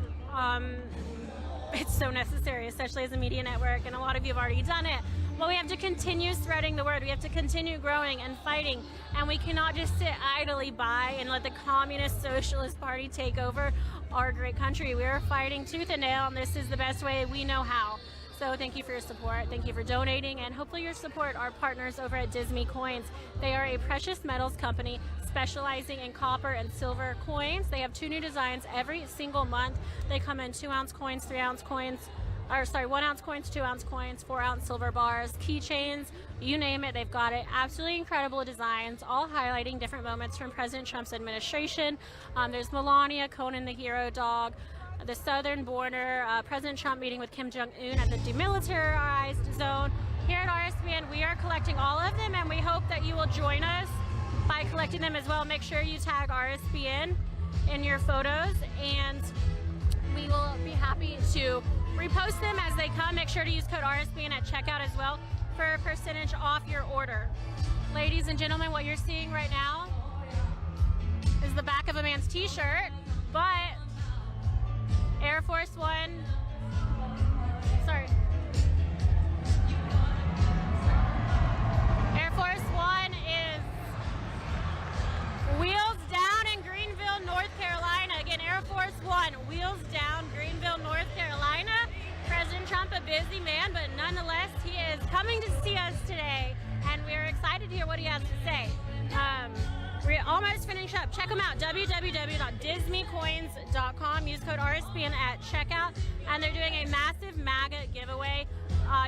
it's so necessary, especially as a media network, and a lot of you have already done it. Well, we have to continue spreading the word. We have to continue growing and fighting, and we cannot just sit idly by and let the Communist Socialist Party take over our great country. We are fighting tooth and nail, and this is the best way we know how. So thank you for your support. Thank you for donating, and hopefully your support our partners over at Disney Coins. They are a precious metals company specializing in copper and silver coins. They have 2 new designs every single month. They come in 2-ounce coins, 3-ounce coins, 1-ounce coins, 2-ounce coins, 4-ounce silver bars, keychains, you name it, they've got it. Absolutely incredible designs, all highlighting different moments from President Trump's administration. There's Melania, Conan the Hero Dog, the southern border, President Trump meeting with Kim Jong-un at the demilitarized zone. Here at RSBN, we are collecting all of them, and we hope that you will join us by collecting them as well. Make sure you tag RSBN in your photos, and we will be happy to repost them as they come. Make sure to use code RSBN at checkout as well for a percentage off your order. Ladies and gentlemen, what you're seeing right now is the back of a man's t-shirt, but Air Force One, Air Force One is wheels down in Greenville, North Carolina. Again, Air Force One, wheels down, Greenville, North Carolina. President Trump, a busy man, but nonetheless, he is coming to see us today, and we're excited to hear what he has to say. We're almost finished up. Check them out, www.disneycoins.com. Use code RSBN at checkout, and they're doing a massive MAGA giveaway.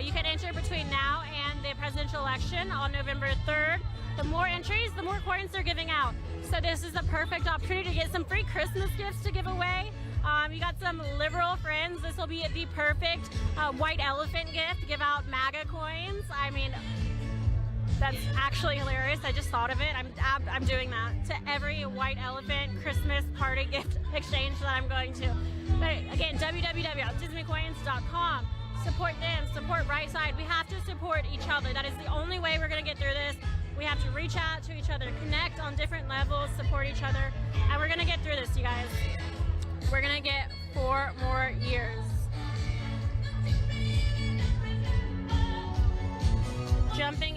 You can enter between now and the presidential election on November 3rd. The more entries, the more coins they're giving out. So this is a perfect opportunity to get some free Christmas gifts to give away. You got some liberal friends. This will be the perfect white elephant gift to give out MAGA coins. I mean, that's actually hilarious. I just thought of it. I'm doing that to every white elephant Christmas party gift exchange that I'm going to. But again, www.disneycoins.com. Support them, support Right Side. We have to support each other. That is the only way we're going to get through this. We have to reach out to each other, connect on different levels, support each other, and we're going to get through this, you guys. We're going to get 4 more years. Jumping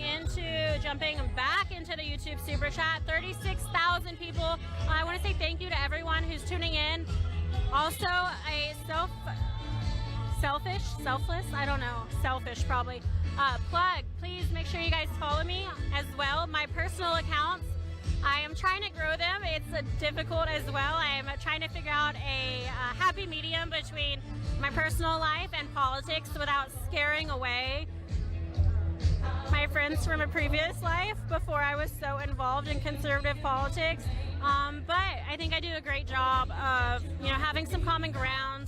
back into the YouTube Super Chat, 36,000 people. I want to say thank you to everyone who's tuning in. Also, a selfish probably, plug. Please make sure you guys follow me as well. My personal accounts, I am trying to grow them. It's difficult as well. I am trying to figure out a happy medium between my personal life and politics without scaring away my friends from a previous life before I was so involved in conservative politics. But I think I do a great job of, having some common ground,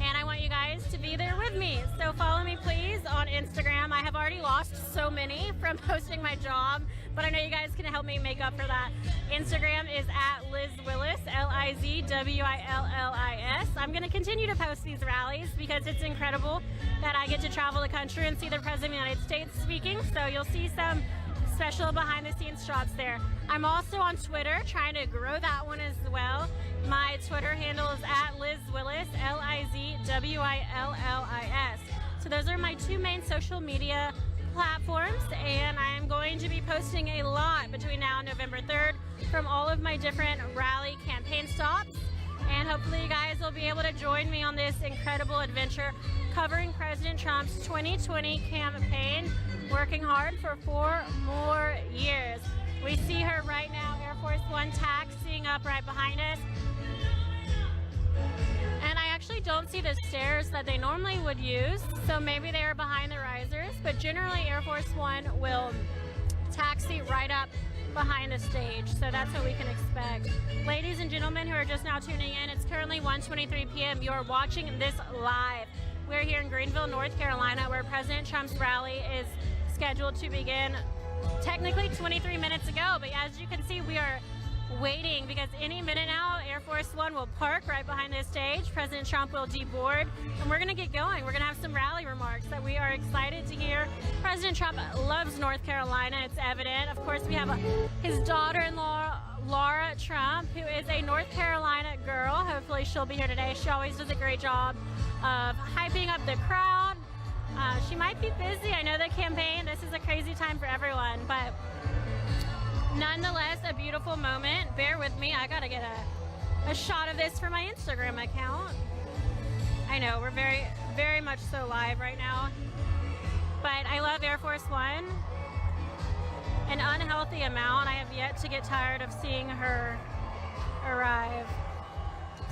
and I want you guys to be there with me. So follow me, please, on Instagram. I have already lost so many from posting my job, but I know you guys can help me make up for that. Instagram is at Liz Willis, LIZWILLIS. I'm going to continue to post these rallies because it's incredible that I get to travel the country and see the President of the United States speaking. So you'll see some special behind-the-scenes shots there. I'm also on Twitter, trying to grow that one as well. My Twitter handle is at Liz Willis, LIZWILLIS. So those are my 2 main social media platforms, and I am going to be posting a lot between now and November 3rd from all of my different rally campaign stops, and hopefully you guys will be able to join me on this incredible adventure covering President Trump's 2020 campaign, working hard for 4 more years. We see her right now, Air Force One taxiing up right behind us. And I actually don't see the stairs that they normally would use, so maybe they are behind the risers, but generally Air Force One will taxi right up behind the stage, so that's what we can expect. Ladies and gentlemen who are just now tuning in, it's currently 1:23 p.m. You're watching this live. We're here in Greenville, North Carolina, where President Trump's rally is scheduled to begin technically 23 minutes ago, but as you can see, we are waiting because any minute now Air Force One will park right behind this stage. President Trump will deboard, and we're going to get going. We're going to have some rally remarks that we are excited to hear. President Trump loves North Carolina, it's evident. Of course, we have his daughter-in-law, Laura Trump, who is a North Carolina girl. Hopefully she'll be here today. She always does a great job of hyping up the crowd She might be busy. I know the campaign, this is a crazy time for everyone, but nonetheless, a beautiful moment. Bear with me. I gotta get a shot of this for my Instagram account. I know, we're very, very much so live right now. But I love Air Force One. An unhealthy amount. I have yet to get tired of seeing her arrive.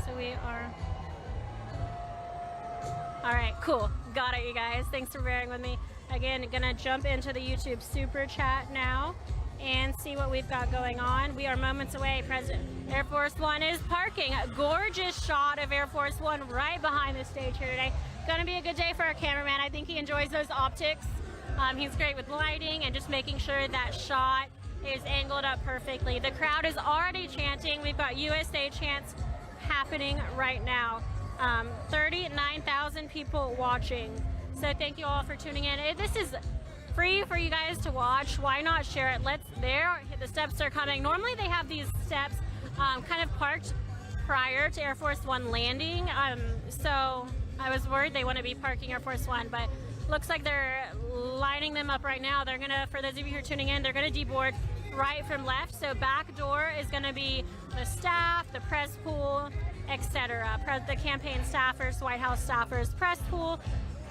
So we are... All right, cool. Got it, you guys. Thanks for bearing with me. Again, gonna jump into the YouTube super chat now and see what we've got going on. We are moments away. President Air Force One is parking. A gorgeous shot of Air Force One right behind the stage here today. Gonna be a good day for our cameraman. I think he enjoys those optics. He's great with lighting and just making sure that shot is angled up perfectly. The crowd is already chanting. We've got USA chants happening right now. 39,000 people watching. So thank you all for tuning in. This is free for you guys to watch. Why not share it? The steps are coming. Normally they have these steps kind of parked prior to Air Force One landing. So I was worried they wouldn't be parking Air Force One, but looks like they're lining them up right now. They're gonna, for those of you who are tuning in, they're gonna deboard right from left. So back door is gonna be the staff, the press pool, etc. The campaign staffers, White House staffers, press pool.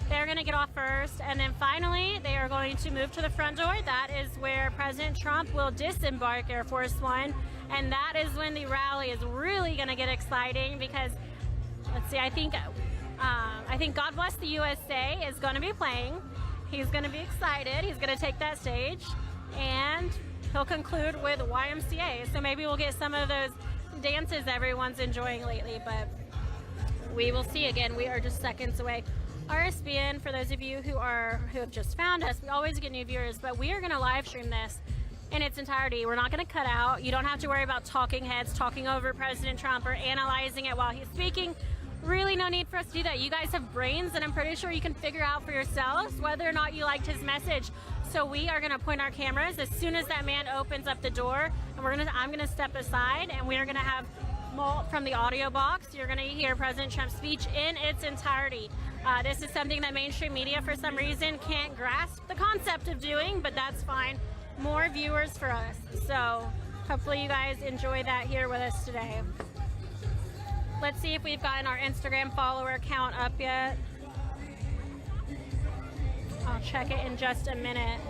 They're going to get off first, and then finally they are going to move to the front door. That is where President Trump will disembark Air Force One, and that is when the rally is really going to get exciting because, let's see, I think God Bless the USA is going to be playing. He's going to be excited. He's going to take that stage, and he'll conclude with YMCA. So maybe we'll get some of those dances everyone's enjoying lately, but we will see. Again, we are just seconds away. RSBN, for those of you who have just found us, we always get new viewers, but we are going to live stream this in its entirety. We're not going to cut out. You don't have to worry about talking heads talking over President Trump or analyzing it while he's speaking. Really no need for us to do that. You guys have brains, and I'm pretty sure you can figure out for yourselves whether or not you liked his message. So we are going to point our cameras as soon as that man opens up the door, and I'm going to step aside, and we are going to have from the audio box, you're going to hear President Trump's speech in its entirety. This is something that mainstream media, for some reason, can't grasp the concept of doing, but that's fine. More viewers for us. So hopefully you guys enjoy that here with us today. Let's see if we've gotten our Instagram follower count up yet. I'll check it in just a minute.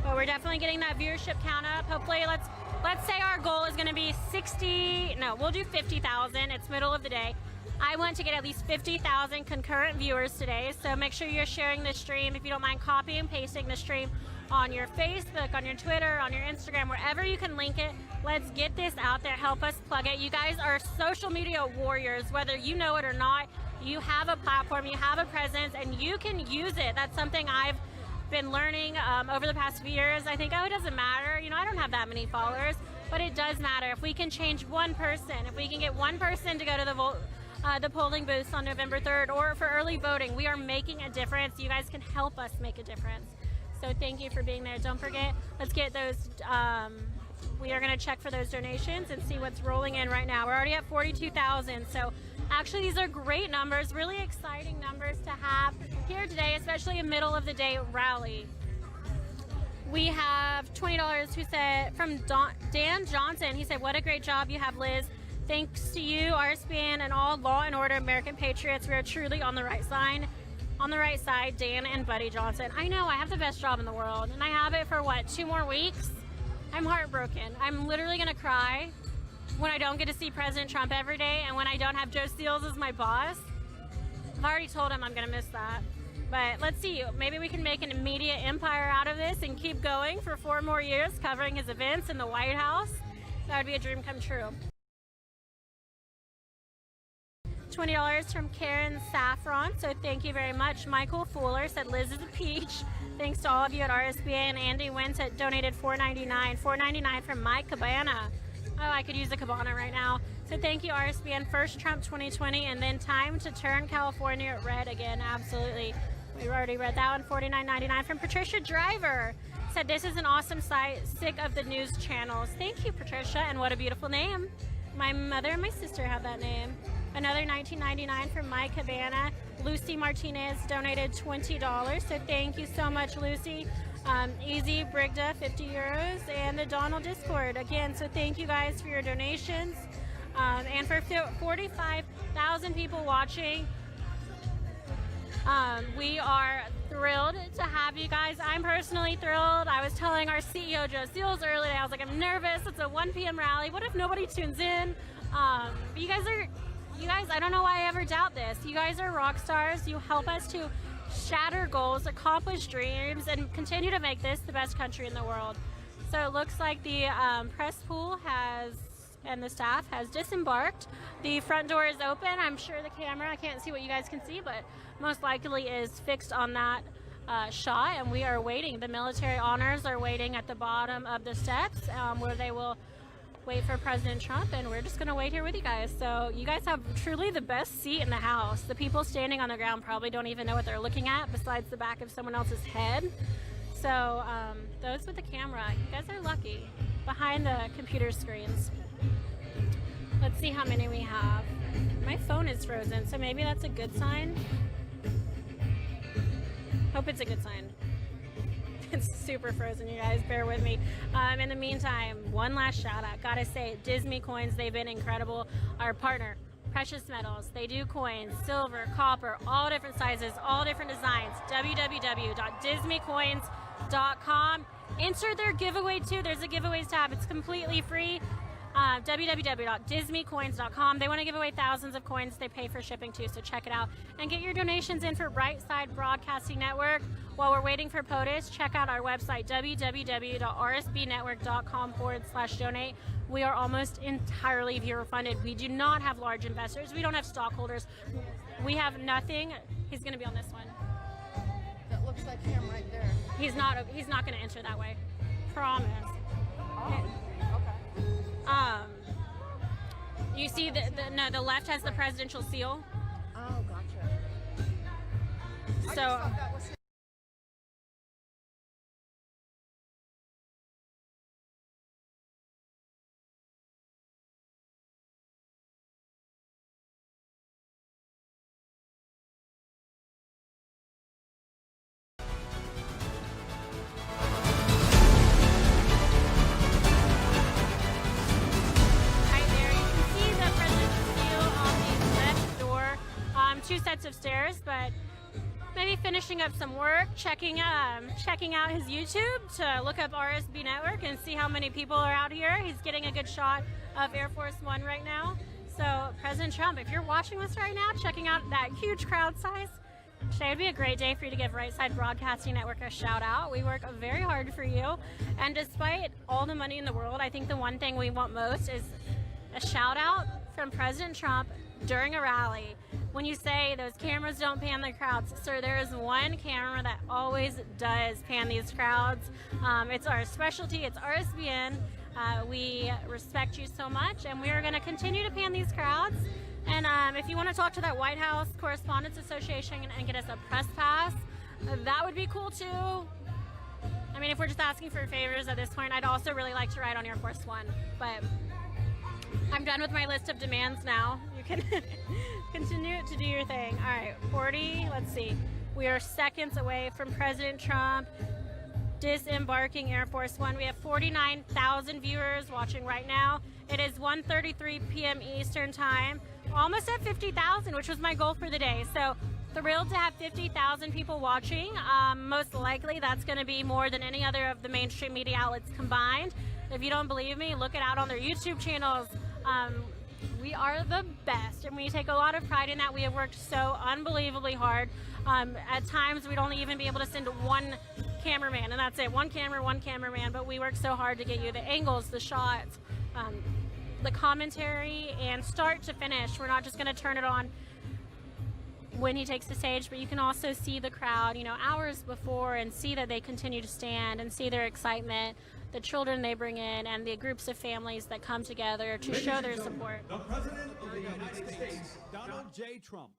But we're definitely getting that viewership count up. Hopefully, let's say our goal is going to be 60, no, we'll do 50,000. It's middle of the day. I want to get at least 50,000 concurrent viewers today, so make sure you're sharing the stream. If you don't mind copy and pasting the stream on your Facebook, on your Twitter, on your Instagram, wherever you can link it. Let's get this out there. Help us plug it. You guys are social media warriors, whether you know it or not. You have a platform, you have a presence, and you can use it. That's something I've been learning over the past few years. I think, oh, it doesn't matter. You know, I don't have that many followers, but it does matter. If we can change one person, if we can get one person to go to the polling booths on November 3rd or for early voting, we are making a difference. You guys can help us make a difference. So thank you for being there. Don't forget, let's get those, we are going to check for those donations and see what's rolling in right now. We're already at 42,000. So actually, these are great numbers, really exciting numbers to have here today, especially a middle of the day rally. We have $20 who said, from Dan Johnson, he said, what a great job you have, Liz. Thanks to you, RSBN, and all law and order American patriots, we are truly on the right side. On the right side, Dan and Buddy Johnson. I know, I have the best job in the world, and I have it for, what, 2 more weeks? I'm heartbroken. I'm literally going to cry when I don't get to see President Trump every day and when I don't have Joe Steele as my boss. I've already told him I'm going to miss that. But let's see, maybe we can make an media empire out of this and keep going for 4 more years covering his events in the White House. That would be a dream come true. $20 from Karen Saffron, so thank you very much. Michael Fuller said Liz is a peach. Thanks to all of you at RSBA, and Andy Wentz donated $4.99. $4.99 from Mike Cabana. Oh, I could use a Cabana right now. So thank you, RSBN. First Trump 2020, and then time to turn California red again. Absolutely. We already read that one. $49.99 from Patricia Driver. Said this is an awesome site. Sick of the news channels. Thank you, Patricia, and what a beautiful name. My mother and my sister have that name. Another $19.99 from My Cabana. Lucy Martinez donated $20. So thank you so much, Lucy. Easy Brigda, 50 euros. And the Donald Discord, again, so thank you guys for your donations. And for 45,000 people watching, we are thrilled to have you guys. I'm personally thrilled. I was telling our CEO, Joe Seals, earlier, I was like, I'm nervous. It's a 1 p.m. rally. What if nobody tunes in? You guys, I don't know why I ever doubt this. You guys are rock stars. You help us to shatter goals, accomplish dreams, and continue to make this the best country in the world. So it looks like the press pool and the staff has disembarked. The front door is open. I'm sure the camera, I can't see what you guys can see, but most likely is fixed on that shot, and we are waiting. The military honors are waiting at the bottom of the steps where they will wait for President Trump, and we're just going to wait here with you guys. So you guys have truly the best seat in the House. The people standing on the ground probably don't even know what they're looking at besides the back of someone else's head. So those with the camera, you guys are lucky. Behind the computer screens. Let's see how many we have. My phone is frozen, so maybe that's a good sign. Hope it's a good sign. It's super frozen, you guys, bear with me. In the meantime, one last shout out. Gotta say, Disney Coins, they've been incredible. Our partner, Precious Metals, they do coins, silver, copper, all different sizes, all different designs. www.disneycoins.com. Enter their giveaway too. There's a giveaways tab. It's completely free. www.disneycoins.com. They want to give away thousands of coins. They pay for shipping too, so check it out. And get your donations in for Brightside Broadcasting Network. While we're waiting for POTUS, check out our website, www.rsbnetwork.com/donate. We are almost entirely viewer funded. We do not have large investors. We don't have stockholders. We have nothing. He's going to be on this one. That looks like him right there. He's not going to enter that way. Promise. Oh, okay. You see the left has the presidential seal. Oh, gotcha. I just So thought that was him. Two sets of stairs, but maybe finishing up some work, checking out his YouTube to look up RSB Network and see how many people are out here. He's getting a good shot of Air Force One right now. So President Trump, if you're watching this right now, checking out that huge crowd size, today would be a great day for you to give Right Side Broadcasting Network a shout out. We work very hard for you, and despite all the money in the world, I think the one thing we want most is a shout out from President Trump during a rally. When you say those cameras don't pan the crowds, sir, there is one camera that always does pan these crowds. It's our specialty. It's RSBN. We respect you so much, and we are going to continue to pan these crowds. And if you want to talk to that White House Correspondents Association and get us a press pass, that would be cool too. I mean, if we're just asking for favors at this point, I'd also really like to ride on Air Force One, but I'm done with my list of demands now. You can continue to do your thing. All right, 40, let's see. We are seconds away from President Trump disembarking Air Force One. We have 49,000 viewers watching right now. It is 1:33 p.m. Eastern Time. Almost at 50,000, which was my goal for the day. So thrilled to have 50,000 people watching. Most likely that's going to be more than any other of the mainstream media outlets combined. If you don't believe me, look it out on their YouTube channels. We are the best, and we take a lot of pride in that. We have worked so unbelievably hard. At times, we'd only even be able to send one cameraman, and that's it. One camera, one cameraman, but we work so hard to get you the angles, the shots, the commentary, and start to finish. We're not just going to turn it on when he takes the stage, but you can also see the crowd, you know, hours before, and see that they continue to stand and see their excitement, the children they bring in, and the groups of families that come together to show their support. The President of the United States, Donald J. Trump.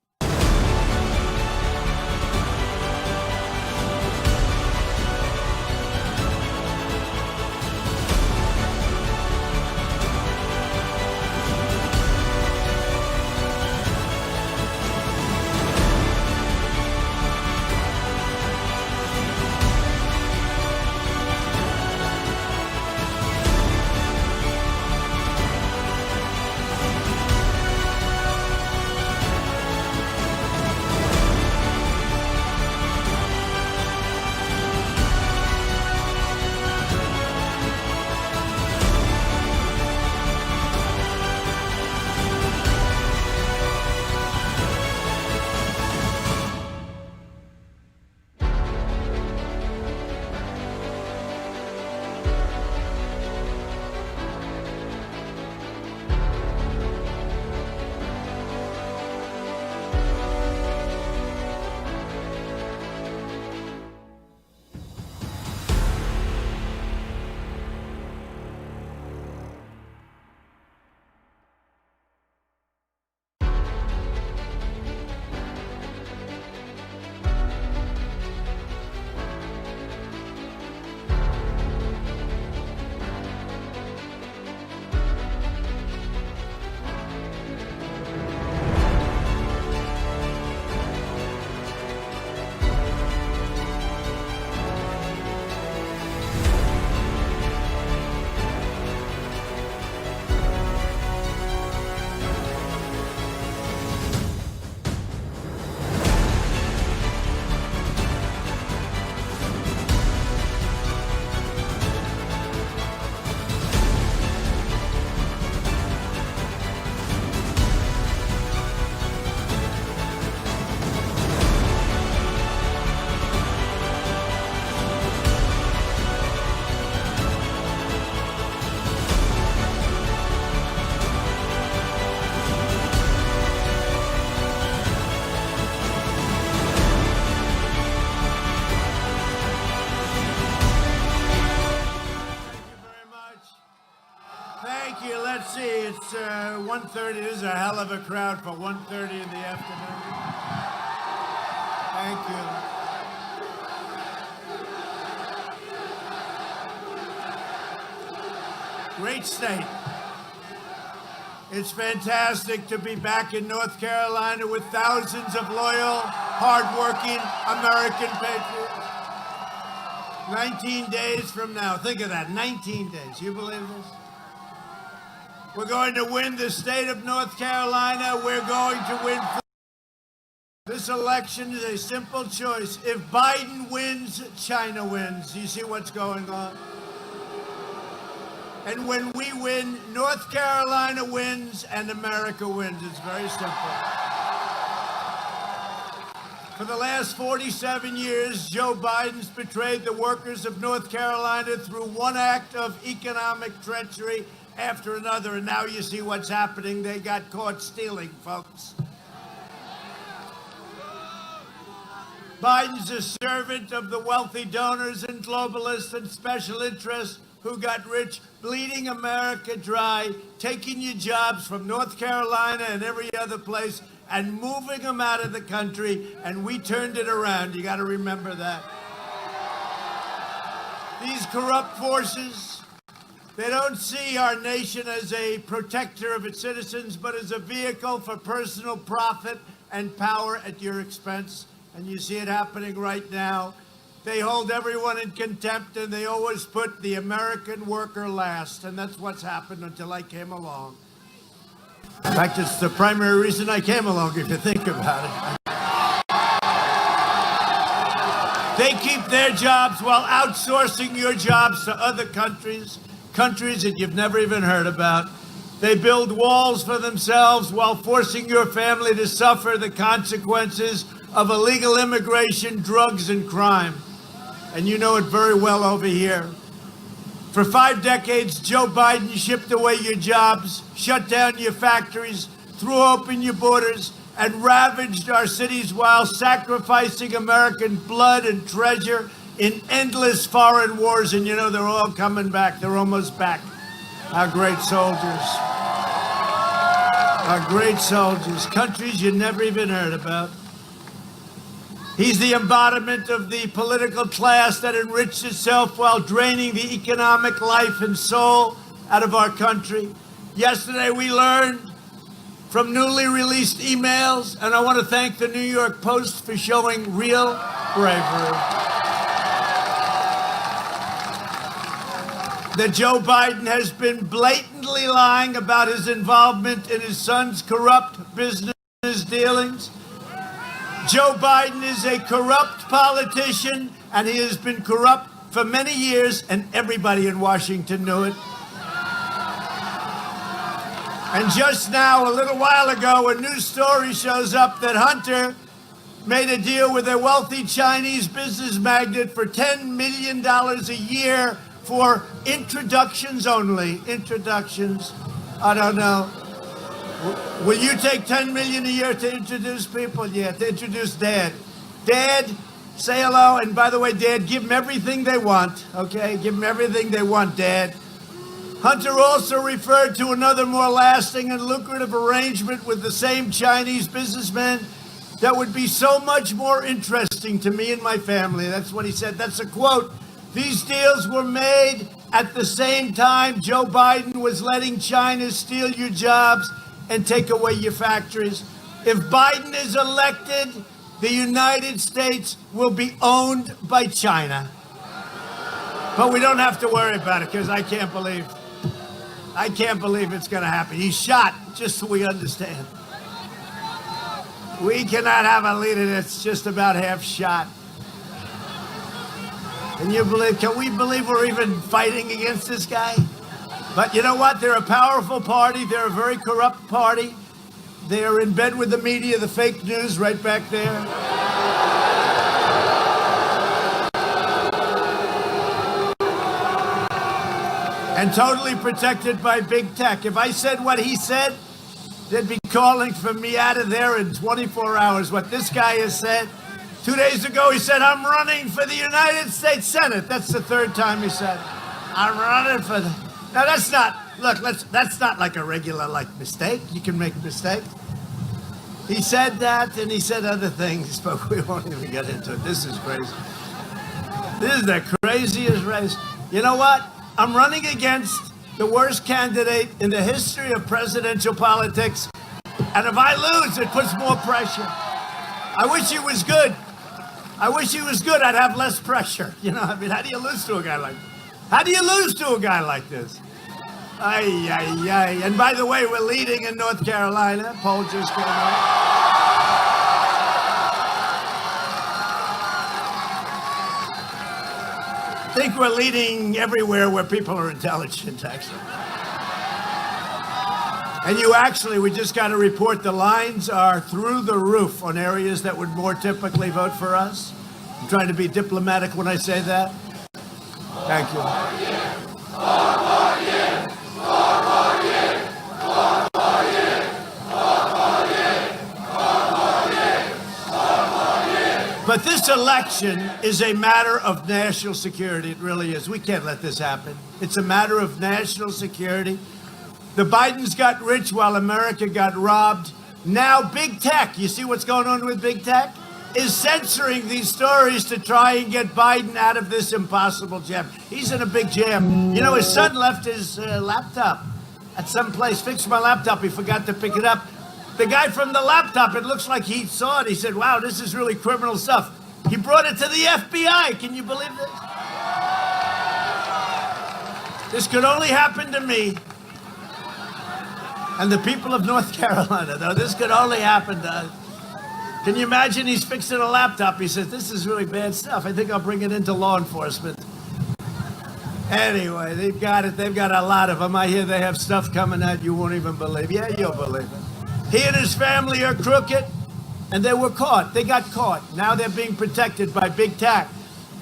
It's 1:30. This is a hell of a crowd for 1:30 in the afternoon. Thank you. Great state. It's fantastic to be back in North Carolina with thousands of loyal, hardworking American patriots. 19 days from now. Think of that, 19 days. You believe this? We're going to win the state of North Carolina. We're going to win. This election is a simple choice. If Biden wins, China wins. You see what's going on? And when we win, North Carolina wins and America wins. It's very simple. For the last 47 years, Joe Biden's betrayed the workers of North Carolina through one act of economic treachery after another. And now you see what's happening. They got caught stealing, folks. Biden's a servant of the wealthy donors and globalists and special interests who got rich, bleeding America dry, taking your jobs from North Carolina and every other place and moving them out of the country, and we turned it around. You got to remember that. These corrupt forces, they don't see our nation as a protector of its citizens, but as a vehicle for personal profit and power at your expense. And you see it happening right now. They hold everyone in contempt, and they always put the American worker last. And that's what's happened until I came along. In fact, it's the primary reason I came along, if you think about it. They keep their jobs while outsourcing your jobs to other countries, countries that you've never even heard about. They build walls for themselves while forcing your family to suffer the consequences of illegal immigration, drugs, and crime. And you know it very well over here. For 5 decades, Joe Biden shipped away your jobs, shut down your factories, threw open your borders, and ravaged our cities while sacrificing American blood and treasure in endless foreign wars. And you know, they're all coming back. They're almost back. Our great soldiers. Our great soldiers. Countries you never even heard about. He's the embodiment of the political class that enriched itself while draining the economic life and soul out of our country. Yesterday, we learned from newly released emails, and I want to thank the New York Post for showing real bravery, that Joe Biden has been blatantly lying about his involvement in his son's corrupt business dealings. Joe Biden is a corrupt politician, and he has been corrupt for many years, and everybody in Washington knew it. And just now, a little while ago, a news story shows up that Hunter made a deal with a wealthy Chinese business magnate for $10 million a year for introductions only. Introductions. I don't know. Will you take $10 million a year to introduce people? Yeah, to introduce Dad. Dad, say hello. And by the way, Dad, give them everything they want, okay? Give them everything they want, Dad. Hunter also referred to another more lasting and lucrative arrangement with the same Chinese businessman that would be so much more interesting to me and my family. That's what he said. That's a quote. These deals were made at the same time Joe Biden was letting China steal your jobs and take away your factories. If Biden is elected, the United States will be owned by China. But we don't have to worry about it, because I can't believe it's going to happen. He's shot, just so we understand. We cannot have a leader that's just about half shot. Can we believe we're even fighting against this guy? But you know what? They're a powerful party. They're a very corrupt party. They're in bed with the media, the fake news right back there. And totally protected by big tech. If I said what he said, they'd be calling for me out of there in 24 hours. What this guy has said. 2 days ago, he said, I'm running for the United States Senate. That's the third time he said it. I'm running for the... Now that's not, look, that's not like a regular mistake. You can make mistakes. He said that and he said other things, but we won't even get into it. This is crazy. This is the craziest race. You know what? I'm running against the worst candidate in the history of presidential politics. And if I lose, it puts more pressure. I wish he was good. I wish he was good. I'd have less pressure. You know, I mean, how do you lose to a guy like this? How do you lose to a guy like this? Ay, ay, ay. And by the way, we're leading in North Carolina. Poll just came out. I think we're leading everywhere where people are intelligent, actually. And we just got to report the lines are through the roof on areas that would more typically vote for us. I'm trying to be diplomatic when I say that. Thank you. But this election is a matter of national security. It really is. We can't let this happen. It's a matter of national security. The Bidens got rich while America got robbed. Now big tech, you see what's going on with big tech? Is censoring these stories to try and get Biden out of this impossible jam. He's in a big jam. You know, his son left his laptop at some place, fixed my laptop. He forgot to pick it up. The guy from the laptop, it looks like he saw it. He said, wow, this is really criminal stuff. He brought it to the FBI. Can you believe this? This could only happen to me and the people of North Carolina, though. This could only happen to us. Can you imagine he's fixing a laptop? He says, this is really bad stuff. I think I'll bring it into law enforcement. Anyway, they've got it. They've got a lot of them. I hear they have stuff coming out you won't even believe. Yeah, you'll believe it. He and his family are crooked, and they were caught. They got caught. Now they're being protected by big tech.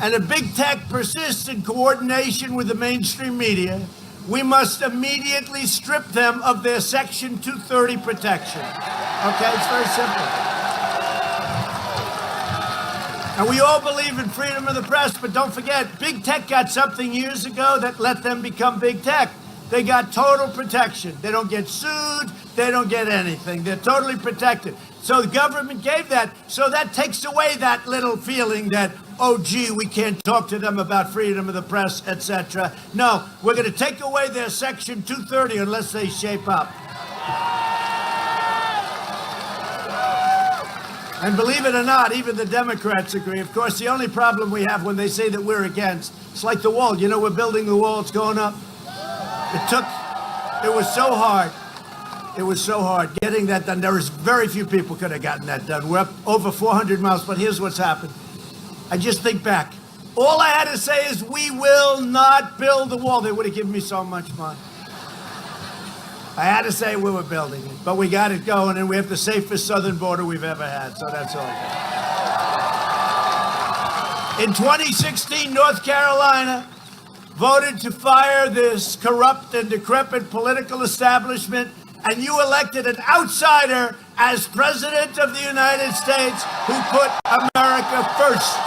And if big tech persists in coordination with the mainstream media, we must immediately strip them of their Section 230 protection. Okay, it's very simple. And we all believe in freedom of the press, but don't forget, big tech got something years ago that let them become big tech. They got total protection. They don't get sued. They don't get anything. They're totally protected. So the government gave that. So that takes away that little feeling that, oh, gee, we can't talk to them about freedom of the press, etc. No, we're going to take away their Section 230 unless they shape up. And believe it or not, even the Democrats agree. Of course, the only problem we have when they say that we're against, it's like the wall. You know, we're building the wall. It's going up. It was so hard. It was so hard getting that done. There was very few people could have gotten that done. We're up over 400 miles, but here's what's happened. I just think back. All I had to say is we will not build the wall. They would have given me so much money. I had to say we were building it, but we got it going, and we have the safest southern border we've ever had, so that's all. In 2016, North Carolina voted to fire this corrupt and decrepit political establishment, and you elected an outsider as president of the United States who put America first.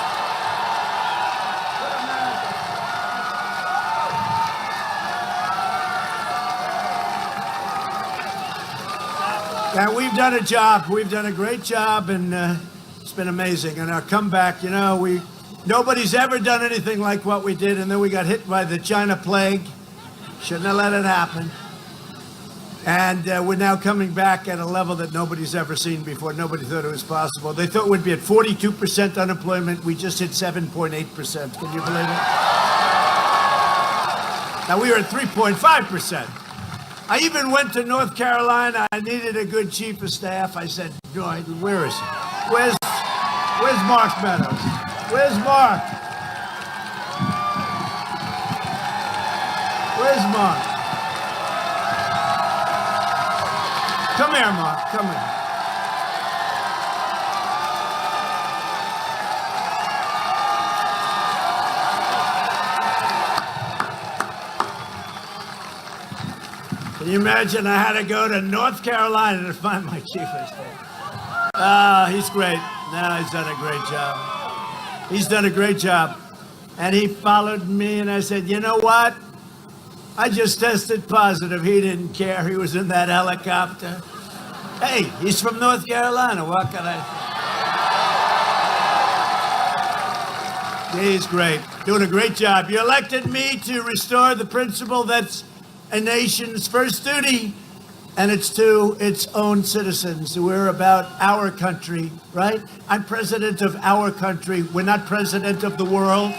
And we've done a job. We've done a great job, and it's been amazing. And our comeback, you know, nobody's ever done anything like what we did, and then we got hit by the China plague. Shouldn't have let it happen. And we're now coming back at a level that nobody's ever seen before. Nobody thought it was possible. They thought we'd be at 42% unemployment. We just hit 7.8%. Can you believe it? Now, we were at 3.5%. I even went to North Carolina. I needed a good chief of staff. I said, where is he? Where's Mark Meadows? Where's Mark? Where's Mark? Come here, Mark. Come here. Can you imagine I had to go to North Carolina to find my chief of staff? He's great. No, he's done a great job. He's done a great job. And he followed me, and I said, you know what? I just tested positive. He didn't care. He was in that helicopter. Hey, he's from North Carolina. What can I say? He's great. Doing a great job. You elected me to restore the principle that's a nation's first duty, and it's to its own citizens. We're about our country, right? I'm president of our country. We're not president of the world.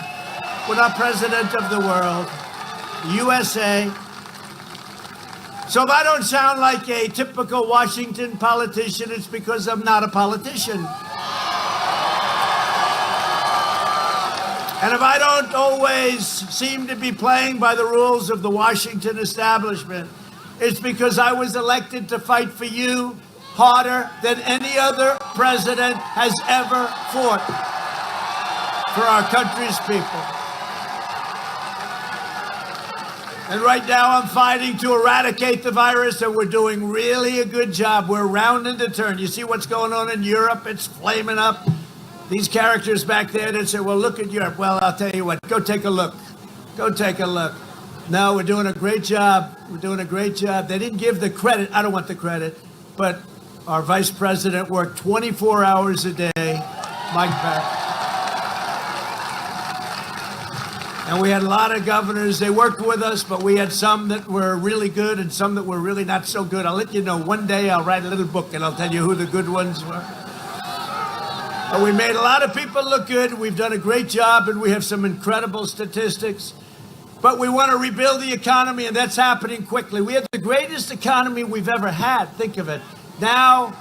We're not president of the world. USA. So if I don't sound like a typical Washington politician, it's because I'm not a politician. And if I don't always seem to be playing by the rules of the Washington establishment, it's because I was elected to fight for you harder than any other president has ever fought for our country's people. And right now I'm fighting to eradicate the virus, and we're doing really a good job. We're rounding the turn. You see what's going on in Europe? It's flaming up. These characters back there that say, well, look at Europe. Well, I'll tell you what, go take a look. Go take a look. No, we're doing a great job. We're doing a great job. They didn't give the credit. I don't want the credit. But our vice president worked 24 hours a day. Mike Pence. And we had a lot of governors. They worked with us, but we had some that were really good and some that were really not so good. I'll let you know. One day I'll write a little book and I'll tell you who the good ones were. But we made a lot of people look good. We've done a great job, and we have some incredible statistics. But we want to rebuild the economy, and that's happening quickly. We have the greatest economy we've ever had. Think of it. Now,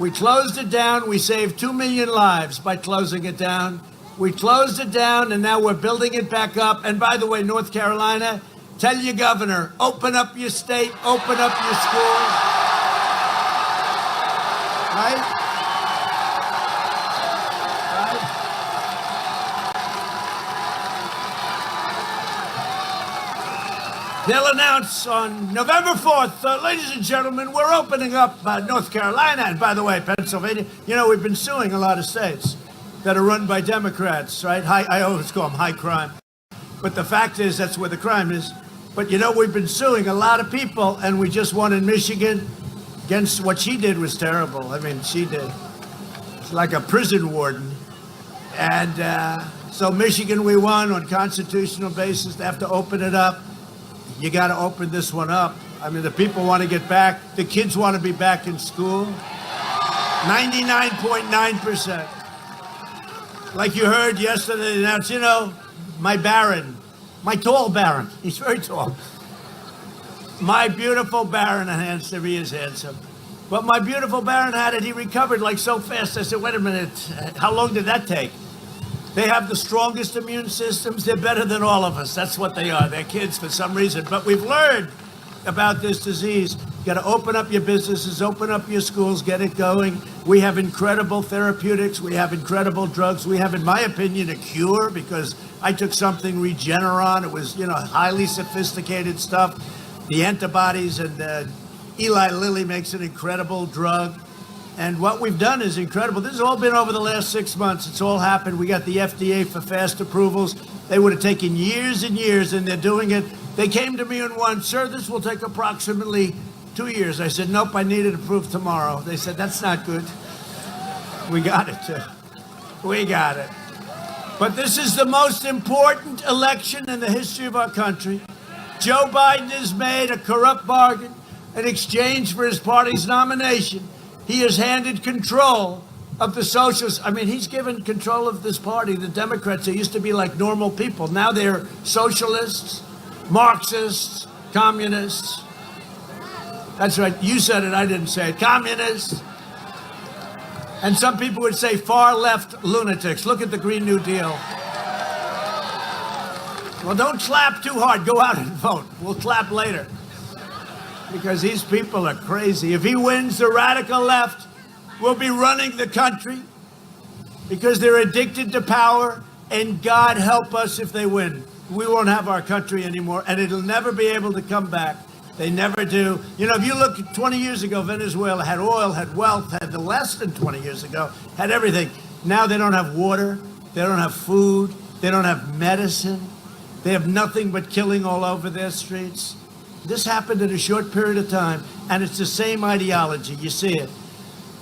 we closed it down. We saved 2 million lives by closing it down. We closed it down, and now we're building it back up. And by the way, North Carolina, tell your governor, open up your state, open up your schools. Right? They'll announce on November 4th, ladies and gentlemen, we're opening up North Carolina. And by the way, Pennsylvania, you know, we've been suing a lot of states that are run by Democrats, right? I always call them high crime. But the fact is, that's where the crime is. But, you know, we've been suing a lot of people, and we just won in Michigan against what she did was terrible. I mean, she did. It's like a prison warden. And so Michigan, we won on constitutional basis. They have to open it up. You got to open this one up. I mean, the people want to get back. The kids want to be back in school. 99.9%. Like you heard yesterday, they announced, you know, my Baron, my tall Baron. He's very tall. My beautiful Baron, and handsome, he is handsome. But my beautiful Baron had it. He recovered like so fast. I said, wait a minute. How long did that take? They have the strongest immune systems. They're better than all of us. That's what they are. They're kids for some reason. But we've learned about this disease. You got to open up your businesses, open up your schools, get it going. We have incredible therapeutics. We have incredible drugs. We have, in my opinion, a cure, because I took something Regeneron. It was, you know, highly sophisticated stuff. The antibodies, and Eli Lilly makes an incredible drug. And what we've done is incredible. This has all been over the last 6 months. It's all happened. We got the FDA for fast approvals. They would have taken years and years, and they're doing it. They came to me and went, sir, this will take approximately 2 years. I said, nope, I need it approved tomorrow. They said, that's not good. We got it. We got it. But this is the most important election in the history of our country. Joe Biden has made a corrupt bargain in exchange for his party's nomination. He has handed control of the socialists. I mean, he's given control of this party. The Democrats, they used to be like normal people. Now they're socialists, Marxists, communists. That's right. You said it. I didn't say it. Communists. And some people would say far left lunatics. Look at the Green New Deal. Well, don't clap too hard. Go out and vote. We'll clap later. Because these people are crazy. If he wins, the radical left will be running the country because they're addicted to power, and God help us if they win. We won't have our country anymore, and it'll never be able to come back. They never do. You know, if you look at 20 years ago, Venezuela had oil, had wealth, had the less than 20 years ago, had everything. Now they don't have water, they don't have food, they don't have medicine. They have nothing but killing all over their streets. This happened in a short period of time, and it's the same ideology. You see it.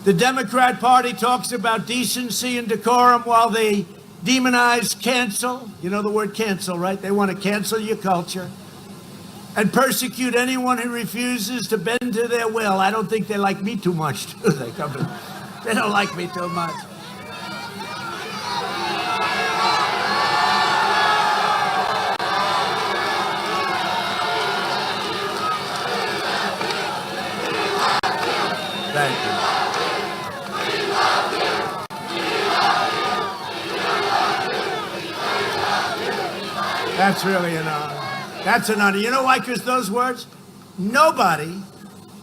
The Democrat Party talks about decency and decorum while they demonize cancel. You know the word cancel, right? They want to cancel your culture and persecute anyone who refuses to bend to their will. I don't think they like me too much, do they? They don't like me too much. Thank you. That's really an honor. That's an honor. You know why? Because those words, nobody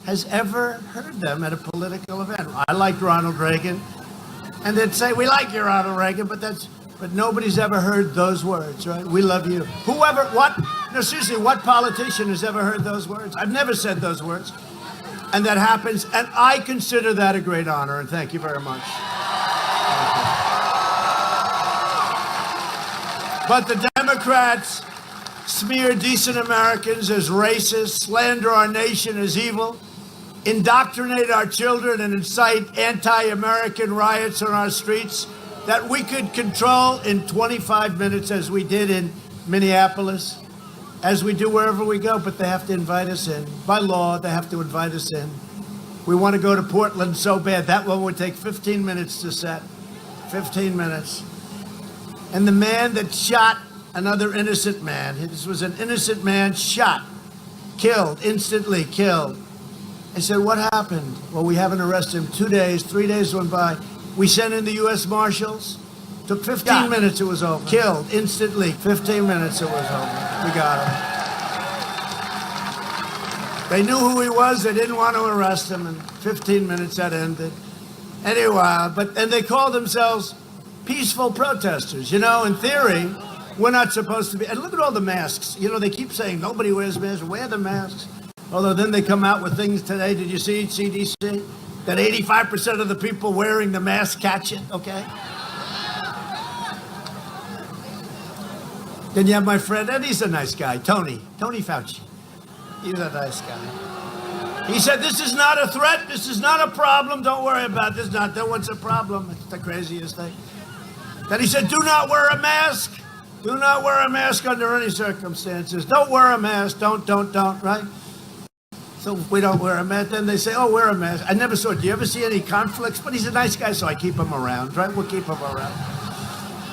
has ever heard them at a political event. I liked Ronald Reagan, and they'd say, we like you, Ronald Reagan, but nobody's ever heard those words, right? We love you. Whoever, what? No, seriously, what politician has ever heard those words? I've never said those words. And that happens, and I consider that a great honor, and thank you very much. But the Democrats smear decent Americans as racist, slander our nation as evil, indoctrinate our children, and incite anti-American riots on our streets that we could control in 25 minutes, as we did in Minneapolis, as we do wherever we go. But they have to invite us in. By law, they have to invite us in. We want to go to Portland so bad. That one would take 15 minutes to set. 15 minutes. And the man that shot another innocent man, this was an innocent man, shot, killed, instantly killed. I said, what happened? Well, we haven't arrested him. 2 days, 3 days went by. We sent in the U.S. Marshals. Took 15 minutes, it was over. Killed, instantly. 15 minutes, it was over. We got him. They knew who he was. They didn't want to arrest him. In 15 minutes, that ended. Anyway, and they called themselves peaceful protesters. You know, in theory, we're not supposed to be. And look at all the masks. You know, they keep saying nobody wears masks. Wear the masks. Although then they come out with things today. Did you see CDC? That 85% of the people wearing the mask catch it, okay? Then you have my friend, and he's a nice guy, Tony Fauci. He's a nice guy. He said, this is not a threat. This is not a problem. Don't worry about this. Not that one's a problem. It's the craziest thing. Then he said, do not wear a mask. Do not wear a mask under any circumstances. Don't wear a mask. Don't, right? So if we don't wear a mask, then they say, oh, wear a mask. I never saw it. Do you ever see any conflicts? But he's a nice guy, so I keep him around, right? We'll keep him around.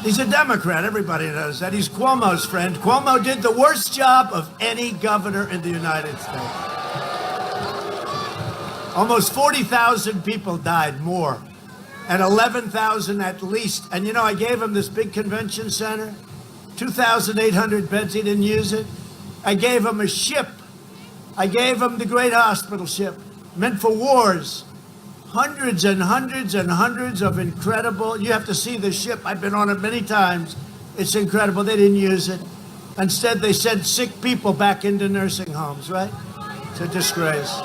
He's a Democrat. Everybody knows that. He's Cuomo's friend. Cuomo did the worst job of any governor in the United States. Almost 40,000 people died, more. And 11,000 at least. And, you know, I gave him this big convention center, 2,800 beds. He didn't use it. I gave him a ship. I gave him the great hospital ship, meant for wars. Hundreds and hundreds and hundreds of incredible, you have to see the ship. I've been on it many times. It's incredible. They didn't use it. Instead, they sent sick people back into nursing homes, right? It's a disgrace.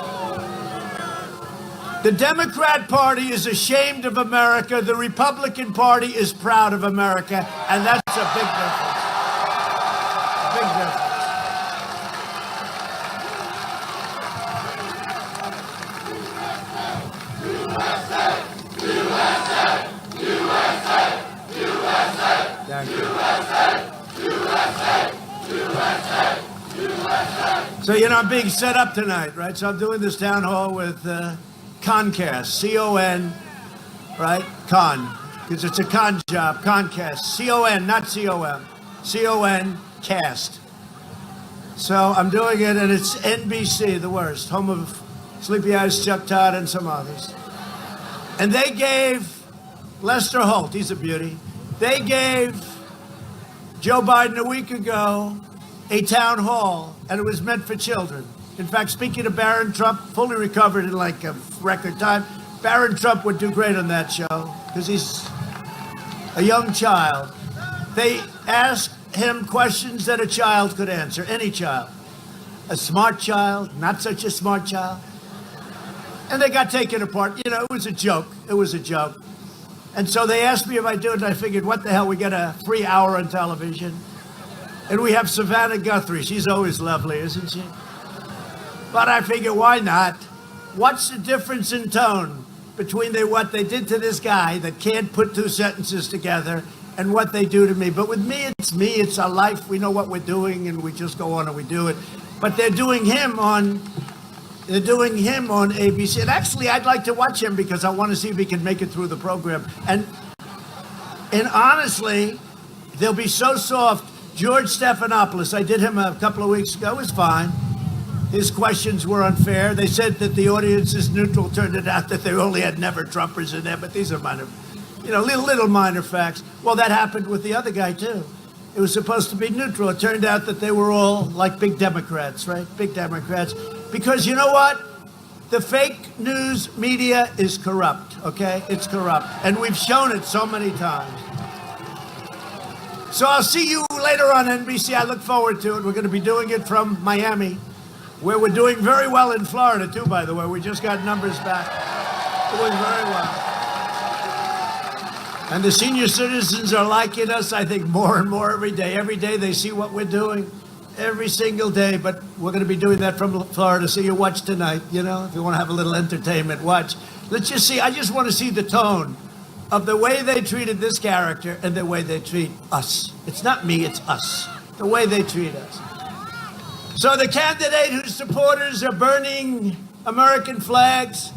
The Democrat Party is ashamed of America. The Republican Party is proud of America. And that's a big difference. Big difference. Thank you. So, you know, I'm being set up tonight, right? So I'm doing this town hall with Concast, C-O-N, right? Con, because it's a con job, Concast, C-O-N, not C-O-M, C-O-N, cast. So I'm doing it, and it's NBC, the worst, home of Sleepy Eyes Chuck Todd and some others. And they gave Lester Holt, he's a beauty, they gave Joe Biden a week ago a town hall, and it was meant for children. In fact, speaking of Barron Trump, fully recovered in like a record time, Barron Trump would do great on that show because he's a young child. They asked him questions that a child could answer, any child. A smart child, not such a smart child. And they got taken apart. You know, it was a joke. It was a joke. And so they asked me if I do it, and I figured, what the hell, we get a free hour on television. And we have Savannah Guthrie. She's always lovely, isn't she? But I figure, why not? What's the difference in tone between what they did to this guy that can't put two sentences together and what they do to me? But with me, it's our life. We know what we're doing, and we just go on and we do it. But they're doing him on ABC. And actually, I'd like to watch him because I want to see if he can make it through the program. And honestly, they'll be so soft. George Stephanopoulos, I did him a couple of weeks ago, was fine. His questions were unfair. They said that the audience is neutral. Turned it out that they only had never-Trumpers in there, but these are minor, little minor facts. Well, that happened with the other guy, too. It was supposed to be neutral. It turned out that they were all like big Democrats, right? Big Democrats. Because you know what? The fake news media is corrupt, okay? It's corrupt. And we've shown it so many times. So I'll see you later on NBC. I look forward to it. We're going to be doing it from Miami, where we're doing very well in Florida, too, by the way. We just got numbers back. Doing very well. And the senior citizens are liking us, I think, more and more every day. Every day they see what we're doing, every single day. But we're going to be doing that from Florida, so you watch tonight, if you want to have a little entertainment, watch. Let's just see. I just want to see the tone of the way they treated this character and the way they treat us. It's not me, it's us. The way they treat us. So the candidate whose supporters are burning American flags,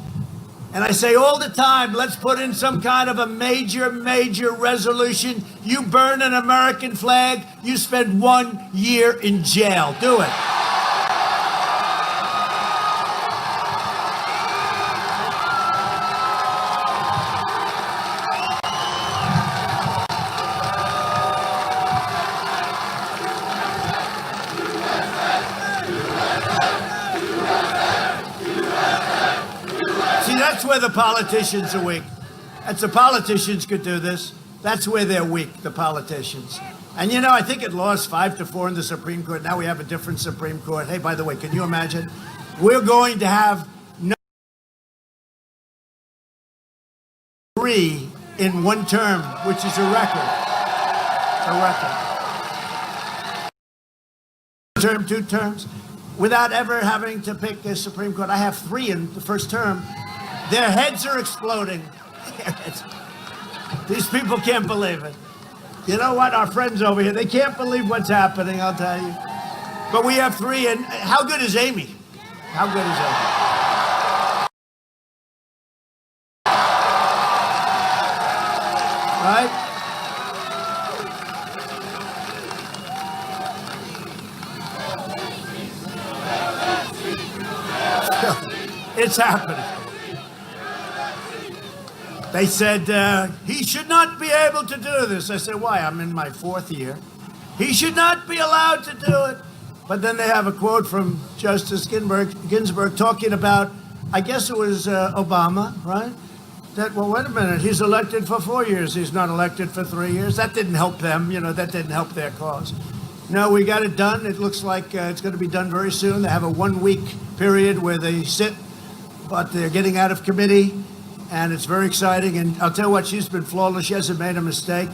and I say all the time, let's put in some kind of a major resolution. You burn an American flag, you spend 1 year in jail. Do it. That's where the politicians are weak. That's the politicians could do this. That's where they're weak, the politicians. And I think it lost 5-4 in the Supreme Court. Now we have a different Supreme Court. Hey, by the way, can you imagine? We're going to have 3 in one term, which is a record. A record. Term, 2 terms, without ever having to pick a Supreme Court. I have 3 in the first term. Their heads are exploding. These people can't believe it. You know what? Our friends over here, they can't believe what's happening, I'll tell you. But we have 3, and how good is Amy? How good is Amy? Right? It's happening. They said, he should not be able to do this. I said, why? I'm in my 4th year. He should not be allowed to do it. But then they have a quote from Justice Ginsburg talking about, I guess it was Obama, right? That, well, wait a minute, he's elected for 4 years. He's not elected for 3 years. That didn't help them. That didn't help their cause. No, we got it done. It looks like it's going to be done very soon. They have a 1-week period where they sit, but they're getting out of committee. And it's very exciting. And I'll tell you what, she's been flawless. She hasn't made a mistake.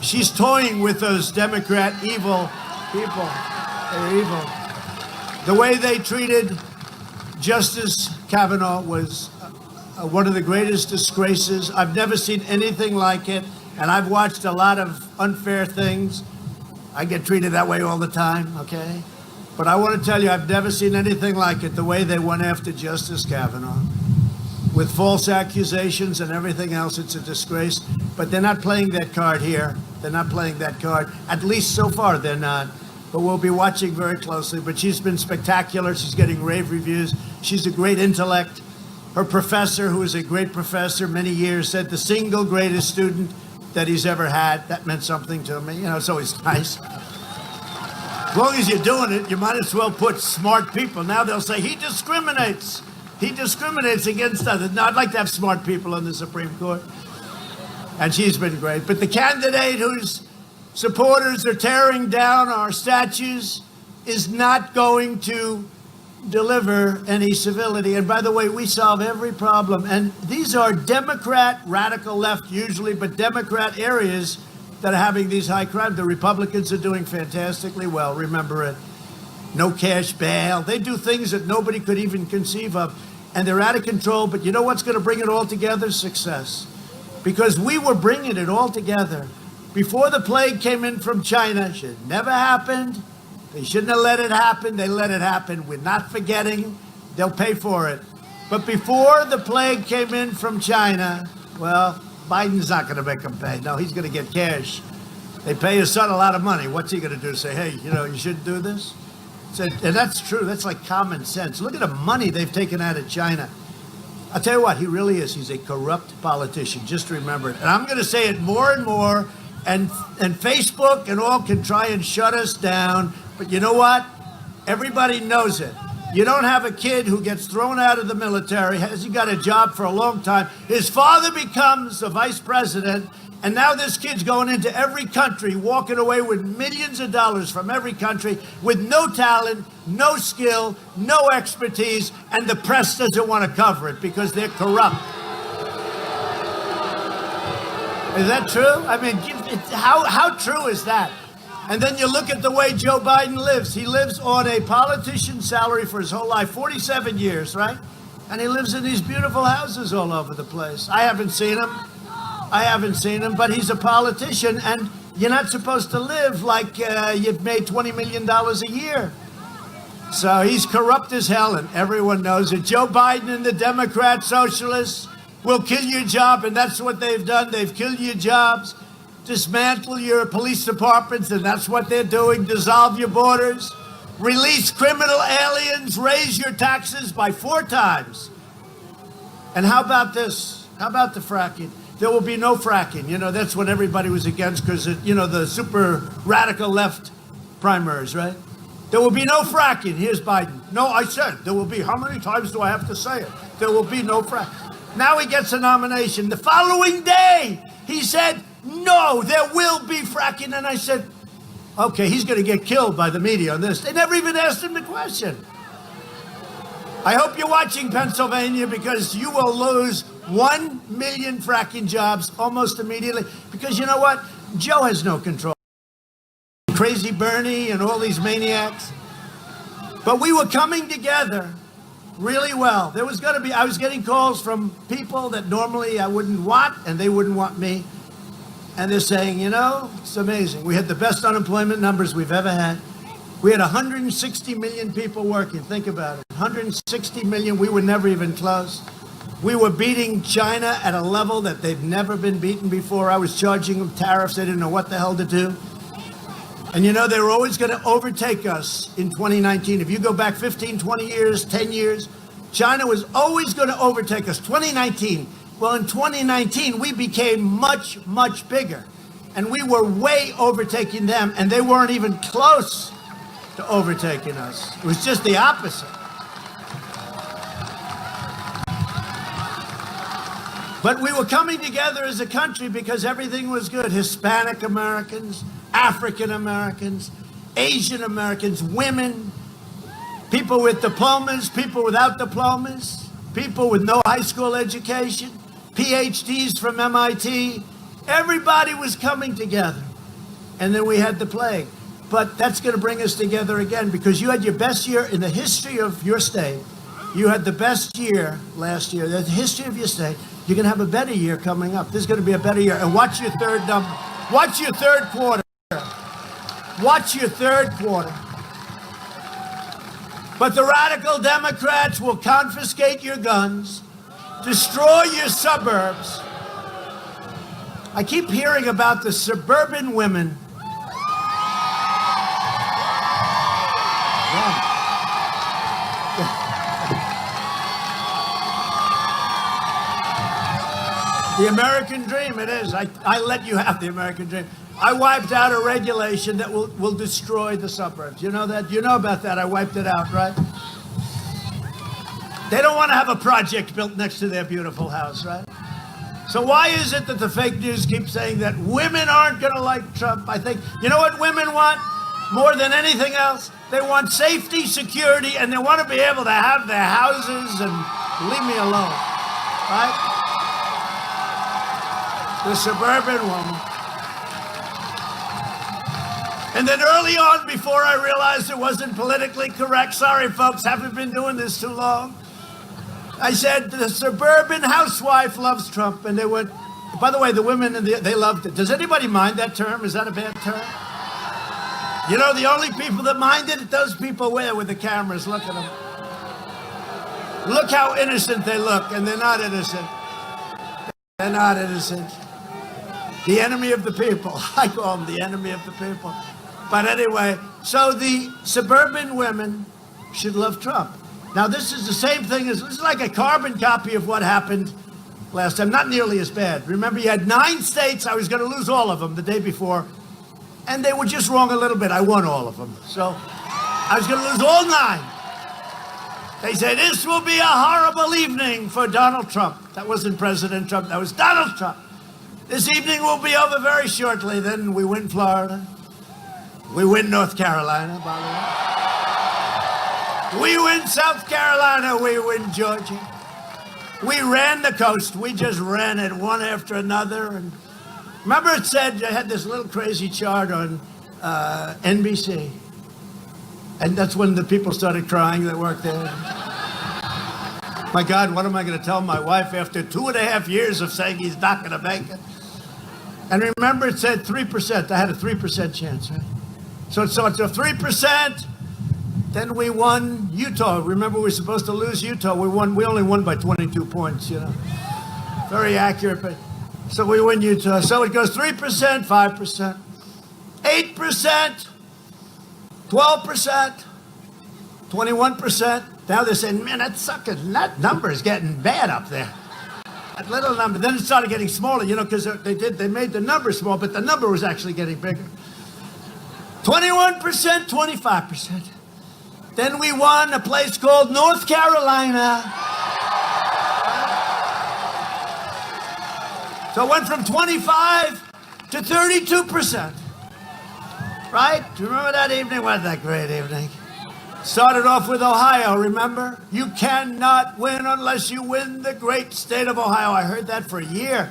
She's toying with those Democrat evil people. They're evil. The way they treated Justice Kavanaugh was one of the greatest disgraces. I've never seen anything like it. And I've watched a lot of unfair things. I get treated that way all the time, okay? But I want to tell you, I've never seen anything like it, the way they went after Justice Kavanaugh. With false accusations and everything else, it's a disgrace. But they're not playing that card here. They're not playing that card. At least so far, they're not. But we'll be watching very closely. But she's been spectacular. She's getting rave reviews. She's a great intellect. Her professor, who is a great professor many years, said the single greatest student that he's ever had. That meant something to me. It's always nice. As long as you're doing it, you might as well put smart people. Now they'll say, he discriminates. He discriminates against others. Now, I'd like to have smart people on the Supreme Court. And she's been great. But the candidate whose supporters are tearing down our statues is not going to deliver any civility. And by the way, we solve every problem. And these are Democrat, radical left usually, but Democrat areas that are having these high crimes. The Republicans are doing fantastically well. Remember it. No cash bail. They do things that nobody could even conceive of. And they're out of control. But you know what's going to bring it all together? Success. Because we were bringing it all together. Before the plague came in from China, it should have never happened. They shouldn't have let it happen. They let it happen. We're not forgetting. They'll pay for it. But before the plague came in from China, well, Biden's not going to make them pay. No, he's going to get cash. They pay his son a lot of money. What's he going to do? Say, hey, you shouldn't do this? And that's true. That's like common sense. Look at the money they've taken out of China. I'll tell you what, he really is. He's a corrupt politician. Just remember it. And I'm going to say it more and more. And Facebook and all can try and shut us down. But you know what? Everybody knows it. You don't have a kid who gets thrown out of the military, hasn't got a job for a long time. His father becomes the vice president, and now this kid's going into every country, walking away with millions of dollars from every country with no talent, no skill, no expertise, and the press doesn't want to cover it because they're corrupt. Is that true? I mean, how true is that? And then you look at the way Joe Biden lives. He lives on a politician's salary for his whole life, 47 years, right? And he lives in these beautiful houses all over the place. I haven't seen him, but he's a politician, and you're not supposed to live like you've made $20 million a year. So he's corrupt as hell, and everyone knows it. Joe Biden and the Democrat socialists will kill your job, and that's what they've done. They've killed your jobs. Dismantle your police departments, and that's what they're doing. Dissolve your borders, release criminal aliens, raise your taxes by 4 times. And how about this? How about the fracking? There will be no fracking. That's what everybody was against because, the super radical left primaries, right? There will be no fracking. Here's Biden. No, I said there will be. How many times do I have to say it? There will be no fracking. Now he gets a nomination. The following day, he said, no, there will be fracking. And I said, okay, he's going to get killed by the media on this. They never even asked him the question. I hope you're watching Pennsylvania because you will lose 1 million fracking jobs almost immediately. Because you know what? Joe has no control. Crazy Bernie and all these maniacs. But we were coming together really well. I was getting calls from people that normally I wouldn't want, and they wouldn't want me. And they're saying, it's amazing. We had the best unemployment numbers we've ever had. We had 160 million people working. Think about it. 160 million. We were never even close. We were beating China at a level that they've never been beaten before. I was charging them tariffs. They didn't know what the hell to do. And they were always going to overtake us in 2019. If you go back 15, 20 years, 10 years, China was always going to overtake us. 2019. Well, in 2019, we became much, much bigger. And we were way overtaking them, and they weren't even close to overtaking us. It was just the opposite. But we were coming together as a country because everything was good. Hispanic Americans, African Americans, Asian Americans, women, people with diplomas, people without diplomas, people with no high school education, PhDs from MIT. Everybody was coming together. And then we had the plague. But that's going to bring us together again because you had your best year in the history of your state. You had the best year last year. The history of your state. You're going to have a better year coming up. This is going to be a better year. And watch your third quarter. Watch your third quarter. But the radical Democrats will confiscate your guns, destroy your suburbs. I keep hearing about the suburban women. The American dream, it is. I let you have the American dream. I wiped out a regulation that will destroy the suburbs. You know that? You know about that. I wiped it out, right? They don't want to have a project built next to their beautiful house, right? So why is it that the fake news keeps saying that women aren't going to like Trump? I think, you know what women want more than anything else? They want safety, security, and they want to be able to have their houses and leave me alone, right? The suburban woman. And then early on, before I realized it wasn't politically correct, sorry folks, haven't been doing this too long, I said, the suburban housewife loves Trump. And they went, by the way, the women, they loved it. Does anybody mind that term? Is that a bad term? You know, the only people that minded it, those people with the cameras. Look at them. Look how innocent they look, and they're not innocent. They're not innocent. The enemy of the people. I call them the enemy of the people. But anyway, so the suburban women should love Trump. Now, this is the same thing this is like a carbon copy of what happened last time. Not nearly as bad. Remember, you had 9 states. I was going to lose all of them the day before. And they were just wrong a little bit. I won all of them. So I was going to lose all 9. They say, this will be a horrible evening for Donald Trump. That wasn't President Trump. That was Donald Trump. This evening will be over very shortly. Then we win Florida. We win North Carolina, by the way. We win South Carolina. We win Georgia. We ran the coast. We just ran it one after another. And remember it said, I had this little crazy chart on NBC. And that's when the people started crying that worked there. My God, what am I going to tell my wife after 2.5 years of saying he's not going to make it? And remember, it said 3%. I had a 3% chance, right? So it's a 3%. Then we won Utah. Remember, we were supposed to lose Utah. We only won by 22 points, you know. Very accurate, but so we win Utah. So it goes 3%, 5%, 8%. 12%, 21%. Now they're saying, man, that number is getting bad up there. That little number. Then it started getting smaller, you know, because they made the number small, but the number was actually getting bigger. 21%, 25%. Then we won a place called North Carolina. So it went from 25 to 32%. Right? Do you remember that evening? Wasn't that great evening? Started off with Ohio, remember? You cannot win unless you win the great state of Ohio. I heard that for a year.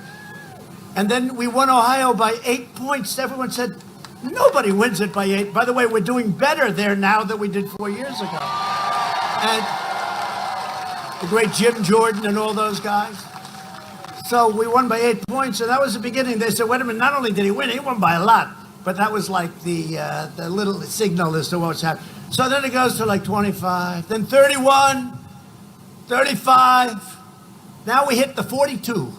And then we won Ohio by 8 points. Everyone said, nobody wins it by 8. By the way, we're doing better there now than we did 4 years ago. And the great Jim Jordan and all those guys. So we won by 8 points, and that was the beginning. They said, wait a minute, not only did he win by a lot. But that was like the little signal as to what's happening. So then it goes to like 25, then 31, 35. Now we hit the 42.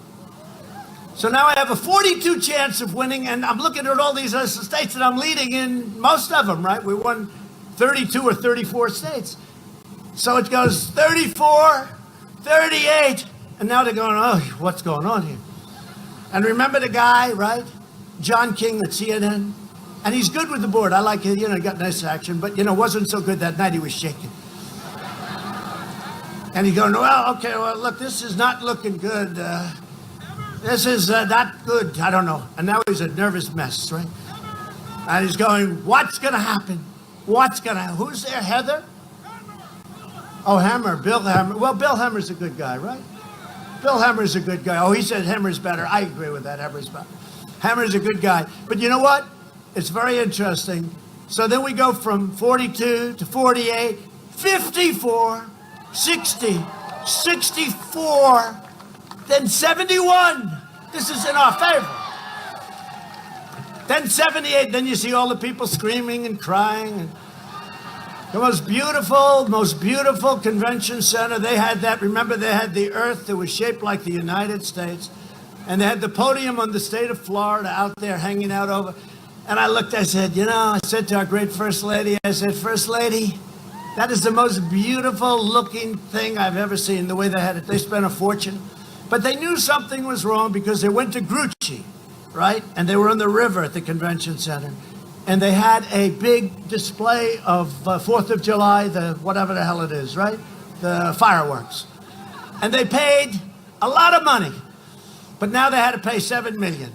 So now I have a 42 chance of winning, and I'm looking at all these other states that I'm leading in most of them, right? We won 32 or 34 states. So it goes 34, 38, and now they're going, oh, what's going on here? And remember the guy, right? John King at CNN, and he's good with the board. I like it, you know, he got nice action, but, you know, wasn't so good that night. He was shaking. And he's going, well, okay, well, look, this is not looking good. This is not good. I don't know. And now he's a nervous mess, right? And he's going, what's going to happen? Who's there, Heather? Oh, Hammer, Bill Hammer. Well, Bill Hammer's a good guy, right? Bill Hammer's a good guy. Oh, he said Hammer's better. I agree with that. Hammer's better. Hammer's a good guy. But you know what? It's very interesting. So then we go from 42 to 48, 54, 60, 64, then 71. This is in our favor. Then 78. Then you see all the people screaming and crying. And the most beautiful convention center. They had that. Remember, they had the earth that was shaped like the United States. And they had the podium on the state of Florida out there hanging out over. And I looked, I said, you know, I said to our great First Lady, I said, First Lady, that is the most beautiful looking thing I've ever seen, the way they had it. They spent a fortune. But they knew something was wrong because they went to Grucci, right? And they were on the river at the convention center. And they had a big display of 4th of July, the whatever the hell it is, right? The fireworks. And they paid a lot of money. But now they had to pay $7 million.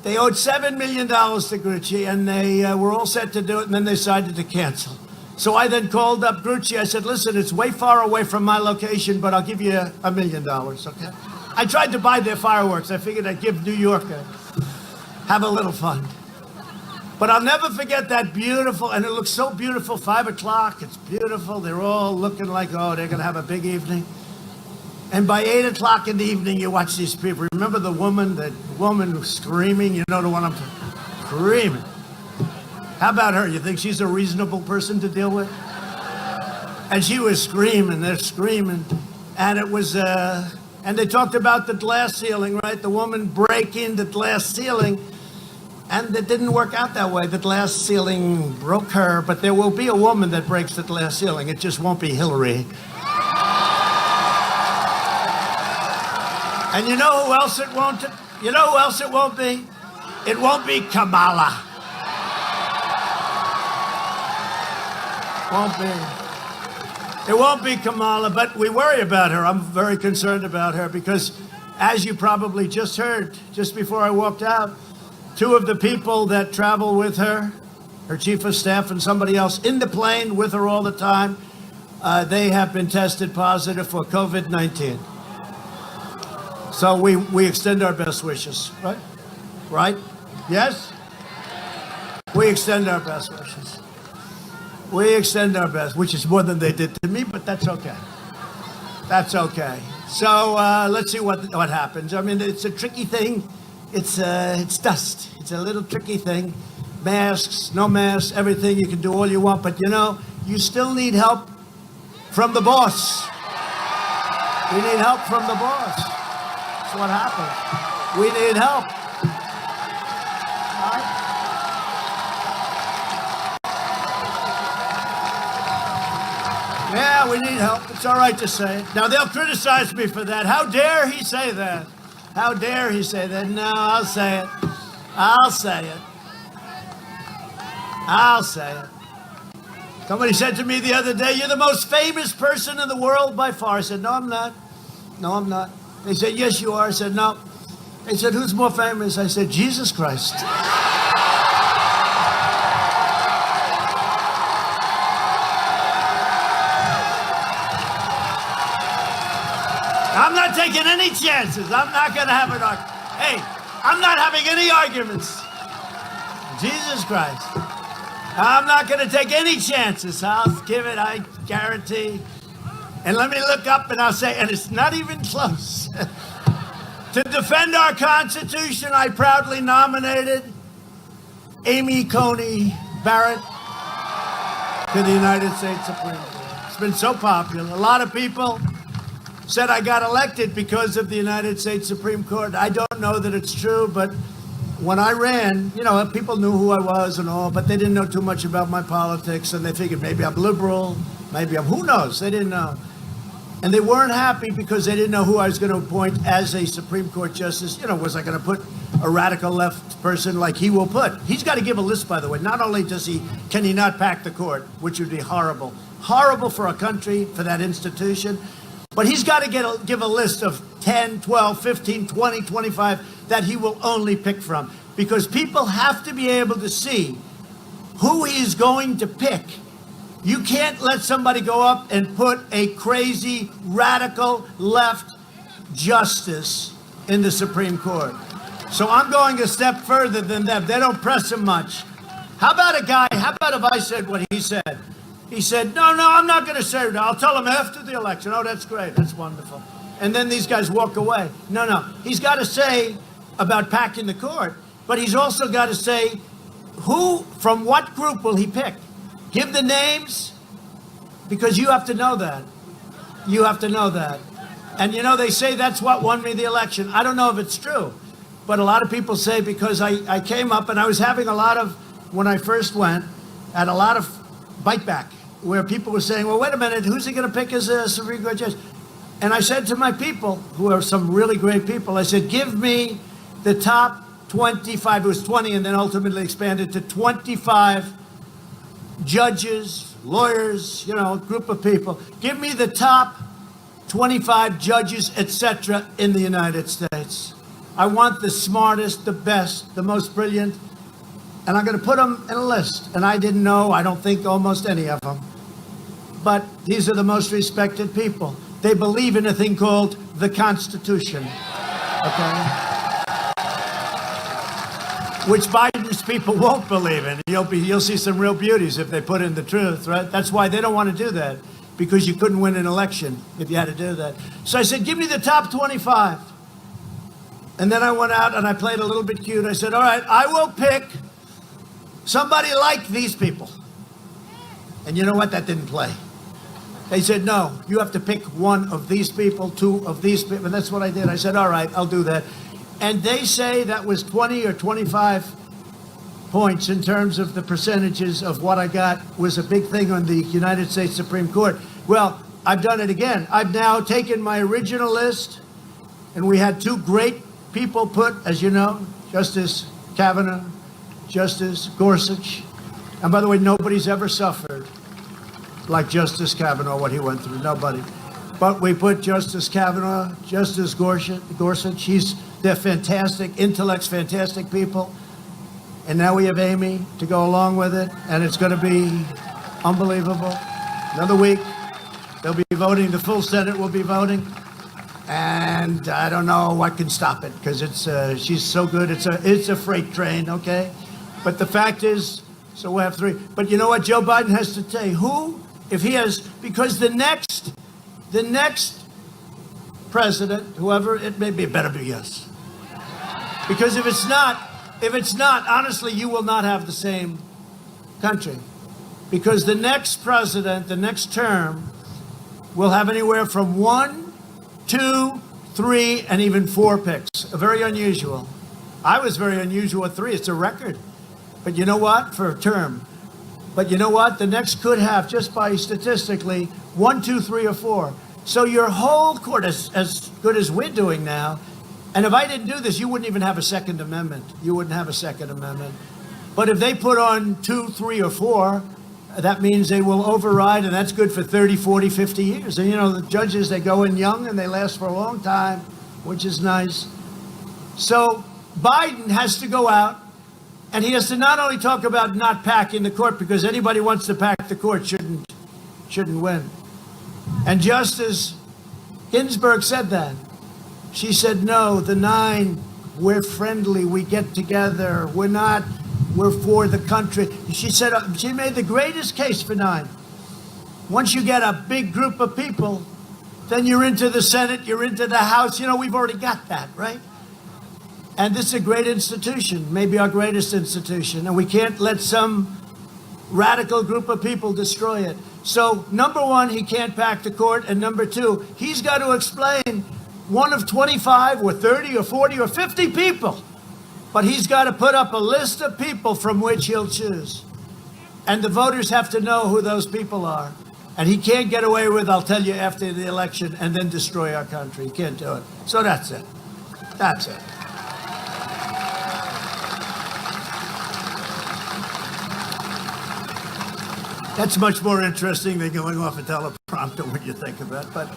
They owed $7 million to Grucci, and they were all set to do it, and then they decided to cancel. So I then called up Grucci. I said, listen, it's way far away from my location, but I'll give you $1 million, okay? I tried to buy their fireworks. I figured I'd give New York have a little fun. But I'll never forget that beautiful, and it looks so beautiful, 5 o'clock, it's beautiful. They're all looking like, oh, they're going to have a big evening. And by 8 o'clock in the evening, you watch these people. Remember the woman screaming? You know the one I'm screaming. How about her? You think she's a reasonable person to deal with? And she was screaming, they're screaming. And it was, and they talked about the glass ceiling, right? The woman breaking the glass ceiling. And it didn't work out that way. The glass ceiling broke her, but there will be a woman that breaks the glass ceiling. It just won't be Hillary. And you know who else it won't? You know who else it won't be? It won't be Kamala. Won't be. It won't be Kamala, but we worry about her. I'm very concerned about her because, as you probably just heard, just before I walked out, 2 of the people that travel with her, her chief of staff and somebody else in the plane with her all the time, they have been tested positive for COVID-19. So we extend our best wishes, right? Right? Yes? We extend our best wishes. We extend our best, which is more than they did to me, but that's okay. That's okay. So let's see what happens. I mean, it's a tricky thing. It's dust. It's a little tricky thing. Masks, no masks, everything. You can do all you want, but you know, you still need help from the boss. We need help from the boss. That's what happens. We need help. Right? Yeah, we need help. It's all right to say it. Now, they'll criticize me for that. How dare he say that? How dare he say that? No, I'll say it. I'll say it. I'll say it. Somebody said to me the other day, you're the most famous person in the world by far. I said, no, I'm not. No, I'm not. They said, yes, you are. I said, no. They said, who's more famous? I said, Jesus Christ. I'm not taking any chances. I'm not going to have an argument. Hey, I'm not having any arguments. Jesus Christ. I'm not going to take any chances. I'll give it, I guarantee. And let me look up and I'll say, and it's not even close. To defend our Constitution, I proudly nominated Amy Coney Barrett to the United States Supreme Court. It's been so popular. A lot of people said I got elected because of the United States Supreme Court. I don't know that it's true, but when I ran, you know, people knew who I was and all, but they didn't know too much about my politics, and they figured maybe I'm liberal, maybe I'm, who knows? They didn't know. And they weren't happy because they didn't know who I was going to appoint as a Supreme Court justice. You know, was I going to put a radical left person like he will put? He's got to give a list, by the way. Not only can he not pack the court, which would be horrible. Horrible for a country, for that institution. But he's got to give a list of 10, 12, 15, 20, 25 that he will only pick from. Because people have to be able to see who he is going to pick. You can't let somebody go up and put a crazy, radical left justice in the Supreme Court. So I'm going a step further than them. They don't press him much. How about if I said what he said? He said, no, I'm not going to say it. I'll tell him after the election. Oh, that's great. That's wonderful. And then these guys walk away. No. He's got to say about packing the court, but he's also got to say from what group will he pick? Give the names, because you have to know that. You have to know that. And, you know, they say that's what won me the election. I don't know if it's true, but a lot of people say because I came up and I was having a lot of, when I first went, had a lot of bite back where people were saying, well, wait a minute, who's he going to pick as a Supreme Court judge? And I said to my people, who are some really great people, I said, give me the top 25, it was 20 and then ultimately expanded to 25 judges, lawyers, you know, a group of people. Give me the top 25 judges, etc., in the United States. I want the smartest, the best, the most brilliant, and I'm going to put them in a list. And I didn't know, I don't think, almost any of them. But these are the most respected people. They believe in a thing called the Constitution. Okay? which Biden's people won't believe in. You'll see some real beauties if they put in the truth, right? That's why they don't want to do that, because you couldn't win an election if you had to do that. So I said, give me the top 25. And then I went out and I played a little bit cute. I said, all right, I will pick somebody like these people. And you know what? That didn't play. They said, no, you have to pick one of these people, two of these people. And that's what I did. I said, all right, I'll do that. And they say that was 20 or 25 points in terms of the percentages of what I got was a big thing on the United States Supreme Court. Well, I've done it again. I've now taken my original list, and we had two great people put, as you know, Justice Kavanaugh, Justice Gorsuch. And by the way, nobody's ever suffered like Justice Kavanaugh, what he went through. Nobody. But we put Justice Kavanaugh, Justice Gorsuch. They're fantastic intellects, fantastic people. And now we have Amy to go along with it, and it's going to be unbelievable. Another week, they'll be voting. The full Senate will be voting. And I don't know what can stop it, because she's so good. It's a freight train, okay? But the fact is, so we'll have three. But you know what Joe Biden has to say? Who, if he has, because the next president, whoever it may be, it better be yes. Because if it's not, honestly, you will not have the same country. Because the next president, the next term, will have anywhere from 1, 2, 3, and even 4 picks. Very unusual. I was very unusual at 3. It's a record. But you know what? For a term. But you know what? The next could have, just by statistically, 1, 2, 3, or 4. So your whole court, as good as we're doing now, and if I didn't do this, you wouldn't even have a Second Amendment. You wouldn't have a Second Amendment. But if they put on 2, 3, or 4, that means they will override, and that's good for 30, 40, 50 years. And, you know, the judges, they go in young, and they last for a long time, which is nice. So Biden has to go out, and he has to not only talk about not packing the court, because anybody who wants to pack the court shouldn't win. And Justice Ginsburg said that. She said, no, the 9, we're friendly, we get together, we're for the country. She said, she made the greatest case for 9. Once you get a big group of people, then you're into the Senate, you're into the House. You know, we've already got that, right? And this is a great institution, maybe our greatest institution, and we can't let some radical group of people destroy it. So, number 1, he can't pack the court, and number 2, he's got to explain one of 25 or 30 or 40 or 50 people. But he's got to put up a list of people from which he'll choose. And the voters have to know who those people are. And he can't get away with, I'll tell you after the election, and then destroy our country. He can't do it. So that's it. That's it. That's much more interesting than going off a teleprompter when you think of it. But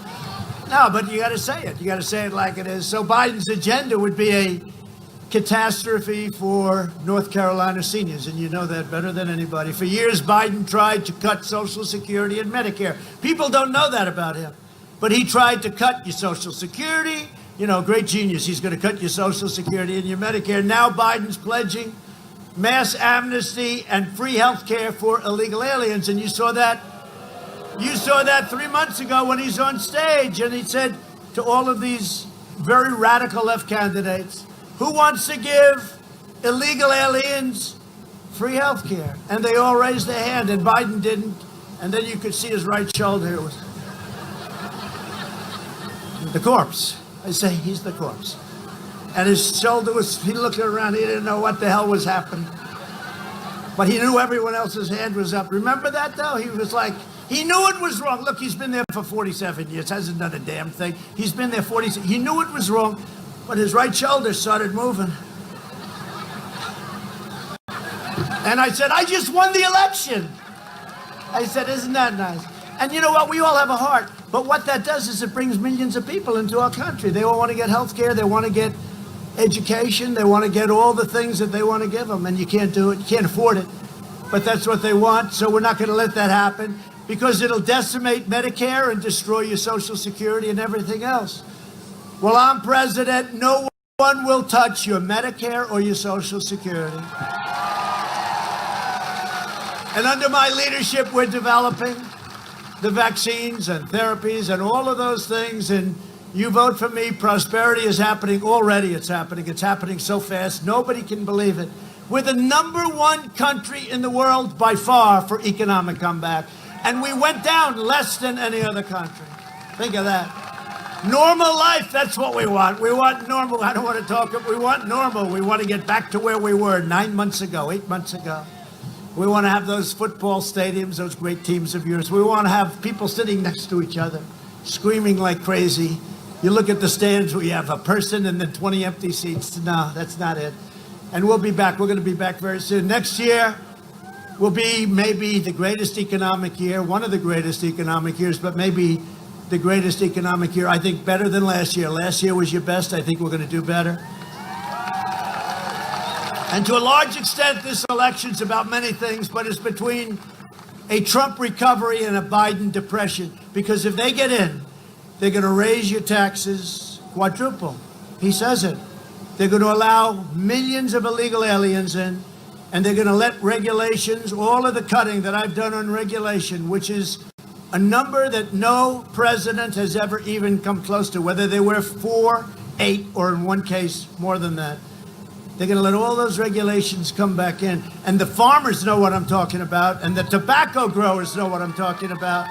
no, but you got to say it. You got to say it like it is. So Biden's agenda would be a catastrophe for North Carolina seniors, and you know that better than anybody. For years, Biden tried to cut Social Security and Medicare. People don't know that about him, but he tried to cut your Social Security. You know, great genius. He's going to cut your Social Security and your Medicare. Now Biden's pledging mass amnesty and free health care for illegal aliens, and you saw that. You saw that 3 months ago when he's on stage, and he said to all of these very radical left candidates, who wants to give illegal aliens free health care? And they all raised their hand, and Biden didn't. And then you could see his right shoulder was the corpse. I say he's the corpse. And his shoulder was, he looked around, he didn't know what the hell was happening. But he knew everyone else's hand was up. Remember that, though? He was like, he knew it was wrong. Look, he's been there for 47 years, hasn't done a damn thing. He's been there 47. He knew it was wrong, but his right shoulder started moving. And I said, I just won the election. I said, isn't that nice? And you know what? We all have a heart. But what that does is it brings millions of people into our country. They all want to get health care. They want to get education. They want to get all the things that they want to give them. And you can't do it. You can't afford it. But that's what they want. So we're not going to let that happen, because it'll decimate Medicare and destroy your Social Security and everything else. Well, I'm president. No one will touch your Medicare or your Social Security. And under my leadership, we're developing the vaccines and therapies and all of those things. And you vote for me, prosperity is happening. Already it's happening. It's happening so fast, nobody can believe it. We're the #1 country in the world by far for economic comeback. And we went down less than any other country. Think of that. Normal life, that's what we want. We want normal. I don't want to talk. We want normal. We want to get back to where we were 9 months ago, 8 months ago. We want to have those football stadiums, those great teams of yours. We want to have people sitting next to each other, screaming like crazy. You look at the stands, we have a person and then 20 empty seats. No, that's not it. And we'll be back. We're going to be back very soon. Next year will be maybe the greatest economic year, one of the greatest economic years, but maybe the greatest economic year. I think better than last year. Last year was your best. I think we're going to do better. And to a large extent, this election's about many things, but it's between a Trump recovery and a Biden depression. Because if they get in, they're going to raise your taxes quadruple. He says it. They're going to allow millions of illegal aliens in, and they're going to let regulations, all of the cutting that I've done on regulation, which is a number that no president has ever even come close to, whether they were 4, 8, or in one case, more than that. They're going to let all those regulations come back in. And the farmers know what I'm talking about, and the tobacco growers know what I'm talking about.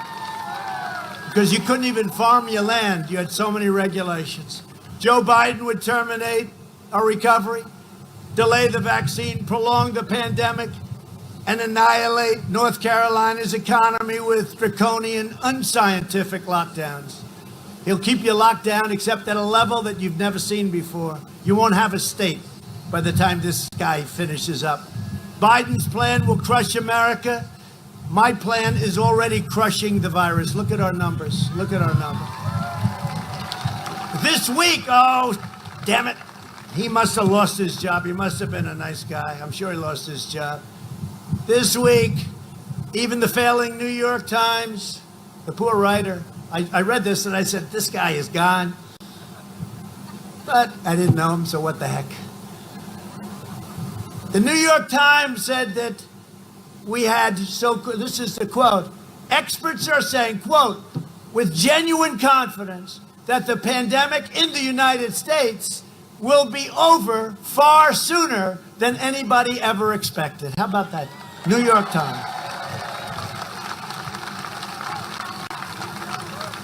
Because you couldn't even farm your land. You had so many regulations. Joe Biden would terminate our recovery, delay the vaccine, prolong the pandemic, and annihilate North Carolina's economy with draconian, unscientific lockdowns. He'll keep you locked down except at a level that you've never seen before. You won't have a state by the time this guy finishes up. Biden's plan will crush America. My plan is already crushing the virus. Look at our numbers. Look at our numbers. This week, oh, damn it. He must have lost his job. He must have been a nice guy. I'm sure he lost his job. This week, even the failing New York Times, the poor writer, I read this and I said, this guy is gone. But I didn't know him, so what the heck. The New York Times said that we had, this is the quote, experts are saying, quote, with genuine confidence that the pandemic in the United States will be over far sooner than anybody ever expected. How about that? New York Times.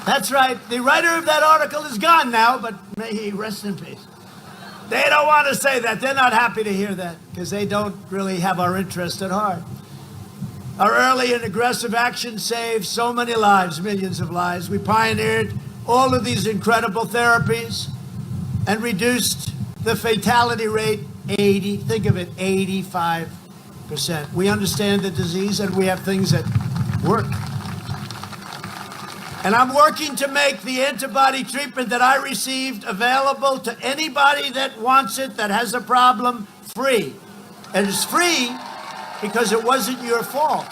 That's right. The writer of that article is gone now, but may he rest in peace. They don't want to say that. They're not happy to hear that because they don't really have our interest at heart. Our early and aggressive action saved so many lives, millions of lives. We pioneered all of these incredible therapies and reduced the fatality rate 85%. We understand the disease and we have things that work. And I'm working to make the antibody treatment that I received available to anybody that wants it, that has a problem, free. And it's free because it wasn't your fault.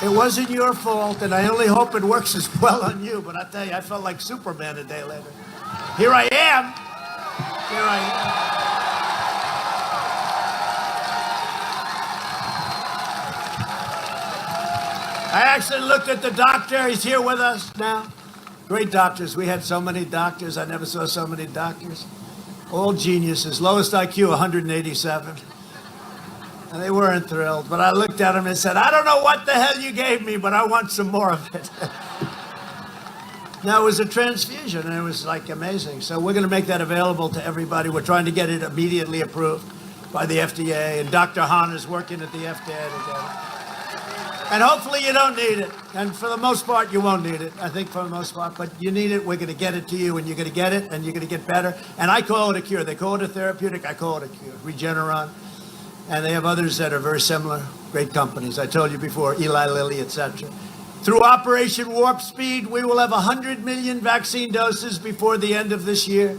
It wasn't your fault, and I only hope it works as well on you. But I tell you, I felt like Superman a day later. Here I am. Here I am. I actually looked at the doctor. He's here with us now. Great doctors. We had so many doctors. I never saw so many doctors. All geniuses. Lowest IQ, 187. And they weren't thrilled. But I looked at him and said, I don't know what the hell you gave me, but I want some more of it. Now, it was a transfusion, and it was like amazing. So we're going to make that available to everybody. We're trying to get it immediately approved by the FDA. And Dr. Hahn is working at the FDA to get it. And hopefully you don't need it. And for the most part, you won't need it. I think for the most part. But you need it. We're going to get it to you, and you're going to get it, and you're going to get better. And I call it a cure. They call it a therapeutic. I call it a cure. Regeneron. And they have others that are very similar. Great companies. I told you before, Eli Lilly, etc. Through Operation Warp Speed, we will have 100 million vaccine doses before the end of this year.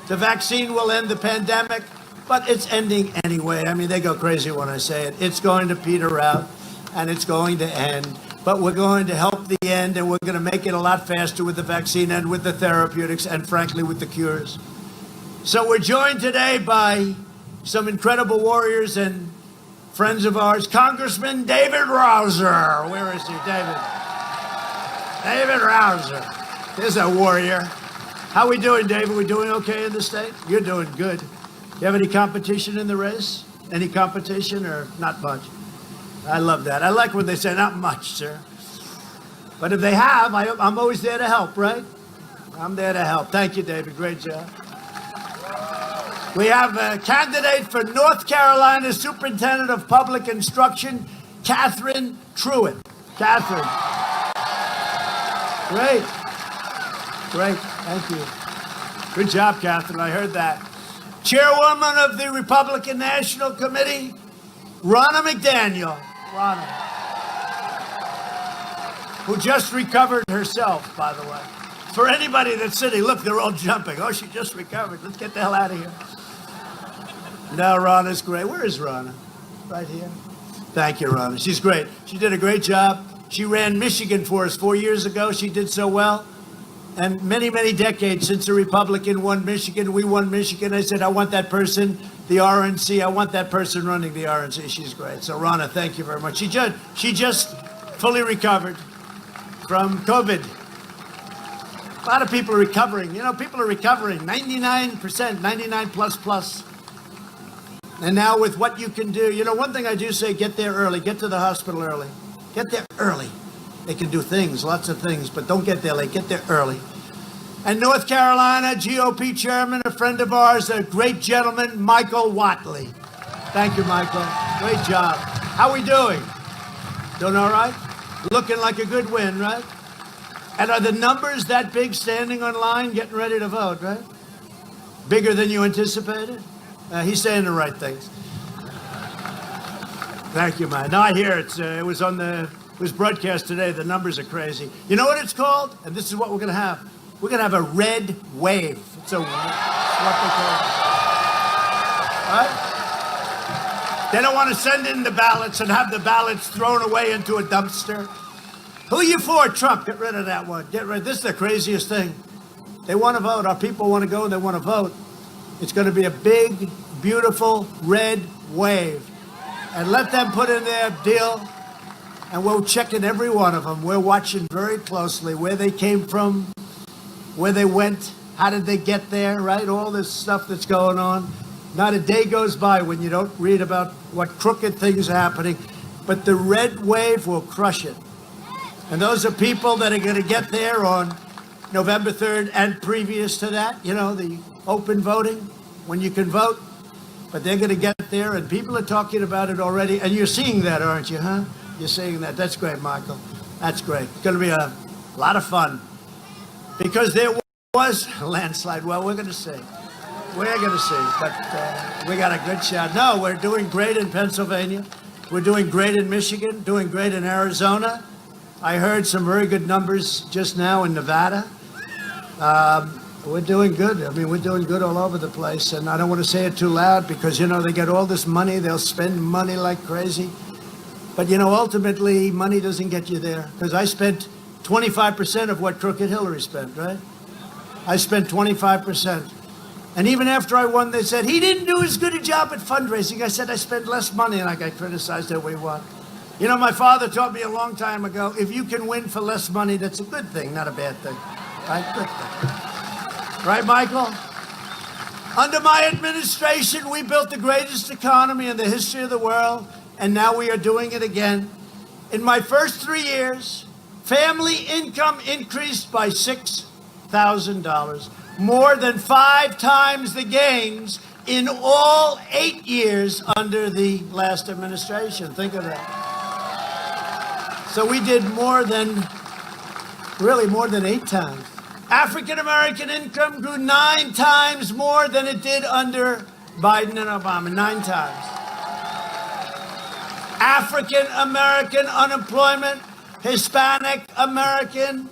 The vaccine will end the pandemic, but it's ending anyway. I mean, they go crazy when I say it. It's going to peter out. And it's going to end. but we're going to help the end, and we're going to make it a lot faster with the vaccine and with the therapeutics and, frankly, with the cures. So we're joined today by some incredible warriors and friends of ours. Congressman David Rouser. Where is he, David? David Rouser. There's a warrior. How we doing, David? We doing okay in the state? You're doing good. You have any competition in the race? Any competition or not much? I love that. I like when they say, not much, sir. But if they have, I'm always there to help, right? I'm there to help. Thank you, David. Great job. We have a candidate for North Carolina Superintendent of Public Instruction, Catherine Truitt. Catherine. Great. Great. Thank you. Good job, Catherine. I heard that. Chairwoman of the Republican National Committee, Ronna McDaniel. Ronna, who just recovered herself, by the way. For anybody that's sitting, look, they're all jumping. Oh, she just recovered. Let's get the hell out of here. No, Ronna's great. Where is Ronna? Right here. Thank you, Ronna. She's great. She did a great job. She ran Michigan for us 4 years ago. She did so well. And many, many decades since a Republican won Michigan, we won Michigan. I said, I want that person, the RNC. I want that person running the RNC. She's great. So, Ronna, thank you very much. She just fully recovered from COVID. A lot of people are recovering. You know, people are recovering. 99%, 99 plus. And now with what you can do, you know, one thing I do say, get there early. Get to the hospital early. Get there early. They can do things, lots of things, but don't get there late. Get there early. And North Carolina GOP chairman, a friend of ours, a great gentleman, Michael Whatley. Thank you, Michael. Great job. How we doing? Doing all right? Looking like a good win, right? And are the numbers that big standing on line getting ready to vote, right? Bigger than you anticipated? He's saying the right things. Thank you, man. No, I hear it. It was broadcast today. The numbers are crazy. You know what it's called? And this is what we're going to have. We're going to have a red wave. It's what they call it. Right? They don't want to send in the ballots and have the ballots thrown away into a dumpster. Who are you for, Trump? Get rid of that one. Get rid. This is the craziest thing. They want to vote. Our people want to go and they want to vote. It's going to be a big, beautiful red wave. And let them put in their deal. And we're checking every one of them. We're watching very closely where they came from, where they went, how did they get there, right? All this stuff that's going on. Not a day goes by when you don't read about what crooked things are happening. But the red wave will crush it. And those are people that are going to get there on November 3rd and previous to that, you know, the open voting, when you can vote. But they're going to get there, and people are talking about it already. And you're seeing that, aren't you, huh? You're seeing that. That's great, Michael. That's great. It's going to be a lot of fun. Because there was a landslide. Well, we're going to see. We're going to see. But we got a good shot. No, we're doing great in Pennsylvania. We're doing great in Michigan, doing great in Arizona. I heard some very good numbers just now in Nevada. We're doing good. I mean, we're doing good all over the place. And I don't want to say it too loud because, you know, they get all this money. They'll spend money like crazy. But, you know, ultimately, money doesn't get you there. Because I spent 25% of what Crooked Hillary spent, right? I spent 25%. And even after I won, they said, he didn't do as good a job at fundraising. I said, I spent less money, and I got criticized that we won. You know, my father taught me a long time ago, if you can win for less money, that's a good thing, not a bad thing. Right? Good thing. Right, Michael? Under my administration, we built the greatest economy in the history of the world. And now we are doing it again. In my first 3 years, family income increased by $6,000, more than 5 times the gains in all 8 years under the last administration. Think of that. So we did more than 8 times. African American income grew 9 times more than it did under Biden and Obama, 9 times. African American unemployment, Hispanic American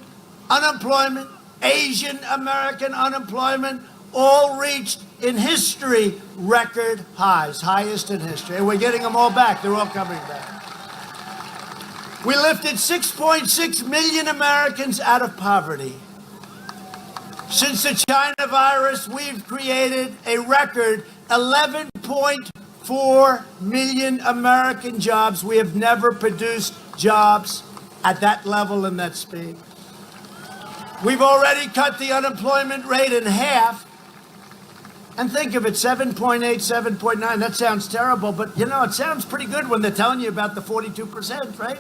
unemployment, Asian American unemployment, all reached in history record highs, highest in history. And we're getting them all back. They're all coming back. We lifted 6.6 million Americans out of poverty. Since the China virus, we've created a record 11.4 million American jobs. We have never produced jobs at that level and that speed. We've already cut the unemployment rate in half. And think of it, 7.8, 7.9, that sounds terrible, but you know, it sounds pretty good when they're telling you about the 42%, right?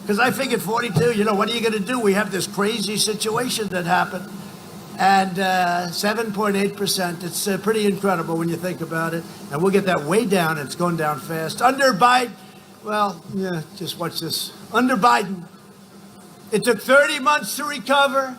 Because I figured 42, you know, what are you going to do? We have this crazy situation that happened. And 7.8%, it's pretty incredible when you think about it. And we'll get that way down, and it's going down fast. Under Biden, well, yeah, just watch this. Under Biden, it took 30 months to recover.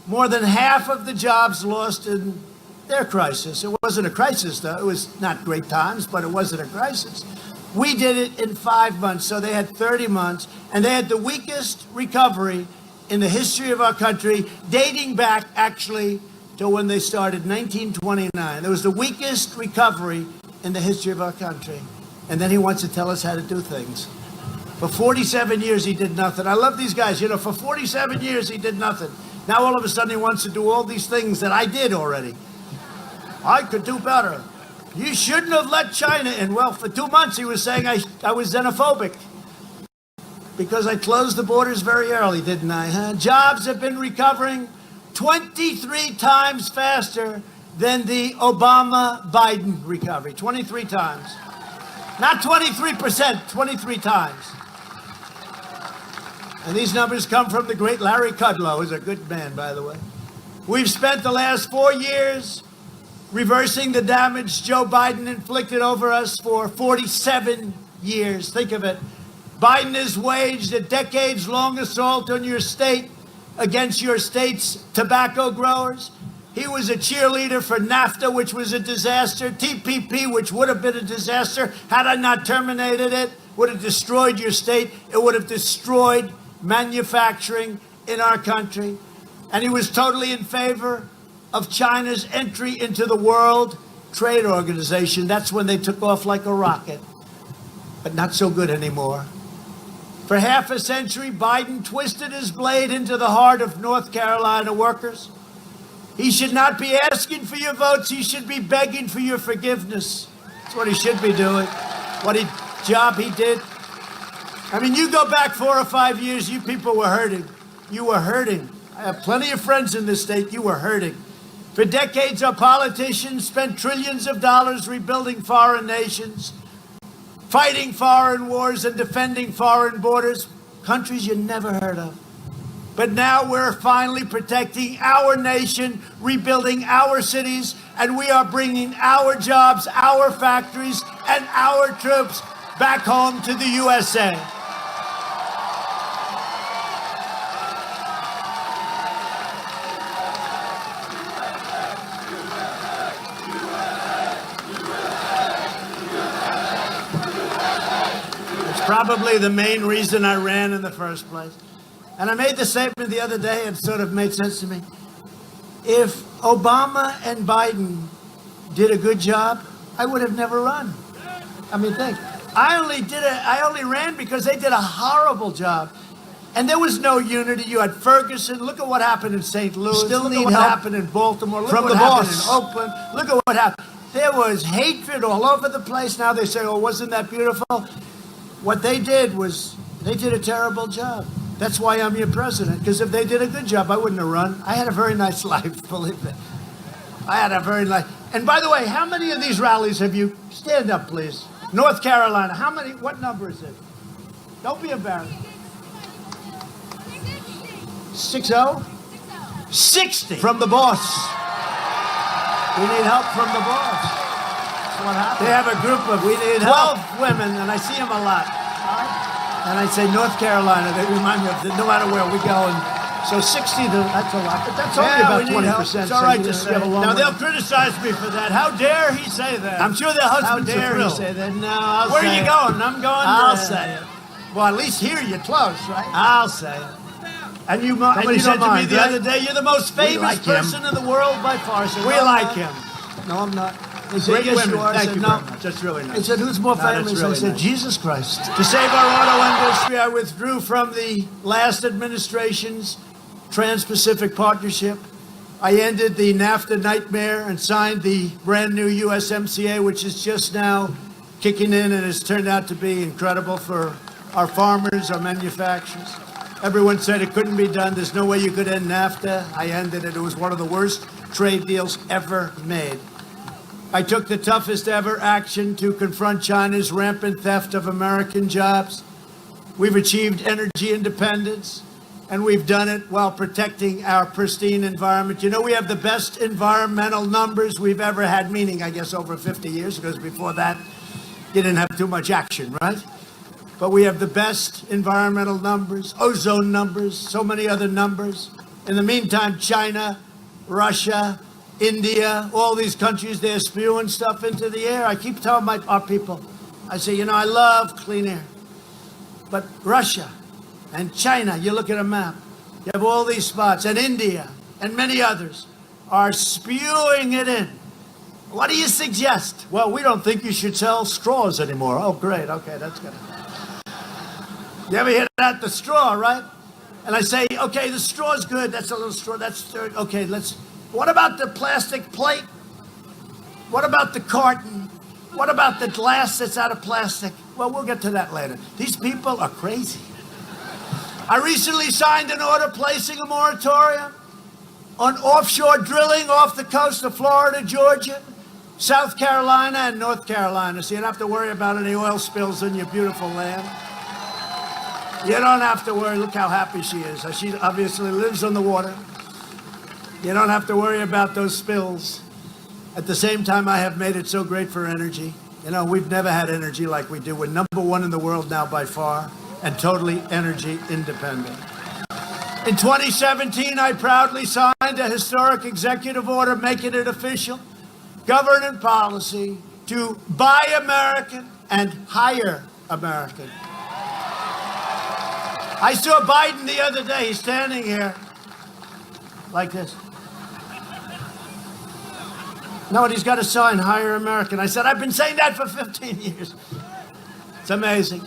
More than half of the jobs lost in their crisis. It wasn't a crisis, though. It was not great times, but it wasn't a crisis. We did it in 5 months, so they had 30 months, and they had the weakest recovery in the history of our country, dating back, actually, to when they started, 1929. It was the weakest recovery in the history of our country. And then he wants to tell us how to do things. For 47 years, he did nothing. I love these guys. You know, for 47 years, he did nothing. Now, all of a sudden, he wants to do all these things that I did already. I could do better. You shouldn't have let China in. Well, for 2 months, he was saying I was xenophobic because I closed the borders very early, didn't I? Huh? Jobs have been recovering 23 times faster than the Obama-Biden recovery. 23 times. Not 23%, 23 times. And these numbers come from the great Larry Kudlow, who's a good man, by the way. We've spent the last 4 years reversing the damage Joe Biden inflicted over us for 47 years. Think of it. Biden has waged a decades-long assault on your state against your state's tobacco growers. He was a cheerleader for NAFTA, which was a disaster. TPP, which would have been a disaster had I not terminated it, would have destroyed your state. It would have destroyed manufacturing in our country. And he was totally in favor of China's entry into the World Trade Organization. That's when they took off like a rocket, but not so good anymore. For half a century, Biden twisted his blade into the heart of North Carolina workers. He should not be asking for your votes. He should be begging for your forgiveness. That's what he should be doing. What job he did. I mean, you go back 4 or 5 years, you people were hurting. You were hurting. I have plenty of friends in this state. You were hurting. For decades, our politicians spent trillions of dollars rebuilding foreign nations, fighting foreign wars and defending foreign borders, countries you never heard of. But now we're finally protecting our nation, rebuilding our cities, and we are bringing our jobs, our factories, and our troops back home to the USA. Probably the main reason I ran in the first place. And I made the statement the other day, and sort of made sense to me. If Obama and Biden did a good job, I would have never run. I mean, think. I only ran because they did a horrible job. And there was no unity. You had Ferguson. Look at what happened in St. Louis. Look at what happened in Baltimore. Look at what happened in Oakland. Look at what happened. There was hatred all over the place. Now they say, oh, wasn't that beautiful? What they did was, they did a terrible job. That's why I'm your president, because if they did a good job, I wouldn't have run. I had a very nice life, believe me. I had a very nice, and by the way, how many of these rallies have you, stand up please, North Carolina, how many, what number is it? Don't be embarrassed. 60? 60 from the boss. We need help from the boss. What happened? They have a group of 12 women, and I see them a lot. And I say North Carolina, they remind me of no matter where we go. And so 60, that's a lot, but that's only about 20%. It's all right to say. Now, they'll criticize me for that. How dare he say that? I'm sure their husbands will. How dare he say that? No, I'll say it. Where are you going? I'm going I'll say it. Well, at least here you're close, right? I'll say it. And you said to me the other day, you're the most famous person in the world by far. So we like him. No, I'm not. They said, Great yes, women. you are. I Thank said, you no. very much. That's really nice. They said, who's more No, that's famous? really I said, nice. Jesus Christ. To save our auto industry, I withdrew from the last administration's Trans-Pacific Partnership. I ended the NAFTA nightmare and signed the brand new USMCA, which is just now kicking in and has turned out to be incredible for our farmers, our manufacturers. Everyone said it couldn't be done. There's no way you could end NAFTA. I ended it. It was one of the worst trade deals ever made. I took the toughest ever action to confront China's rampant theft of American jobs. We've achieved energy independence, and we've done it while protecting our pristine environment. You know, we have the best environmental numbers we've ever had, meaning, I guess, over 50 years, because before that, you didn't have too much action, right? But we have the best environmental numbers, ozone numbers, so many other numbers. In the meantime, China, Russia, India, all these countries, they're spewing stuff into the air. I keep telling our people, I say, you know, I love clean air. But Russia and China, you look at a map, you have all these spots, and India and many others are spewing it in. What do you suggest? Well, we don't think you should sell straws anymore. Oh, great. Okay, that's good. You ever hear that? The straw, right? And I say, okay, the straw's good. That's a little straw. That's okay. What about the plastic plate? What about the carton? What about the glass that's out of plastic? Well, we'll get to that later. These people are crazy. I recently signed an order placing a moratorium on offshore drilling off the coast of Florida, Georgia, South Carolina, and North Carolina. So you don't have to worry about any oil spills in your beautiful land. You don't have to worry. Look how happy she is. She obviously lives on the water. You don't have to worry about those spills. At the same time, I have made it so great for energy. You know, we've never had energy like we do. We're number one in the world now by far, and totally energy independent. In 2017, I proudly signed a historic executive order making it official government policy to buy American and hire American. I saw Biden the other day. He's standing here like this. No, and he's got a sign, hire American. I said, I've been saying that for 15 years. It's amazing.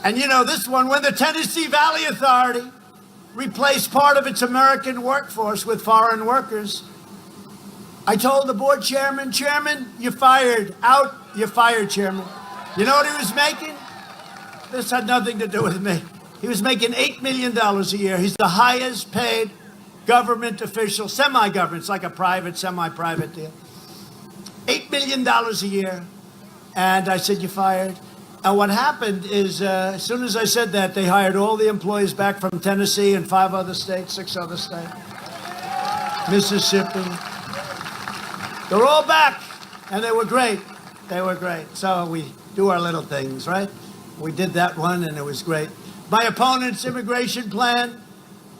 And you know, this one, when the Tennessee Valley Authority replaced part of its American workforce with foreign workers, I told the board chairman, you're fired. Out, you're fired, chairman. You know what he was making? This had nothing to do with me. He was making $8 million a year. He's the highest paid government official, semi-government. It's like a private, semi-private deal. $8 million a year. And I said, you're fired. And what happened is, as soon as I said that, they hired all the employees back from Tennessee and 5 other states, 6 other states, Mississippi. They're all back, and they were great. They were great. So we do our little things, right? We did that one, and it was great. My opponent's immigration plan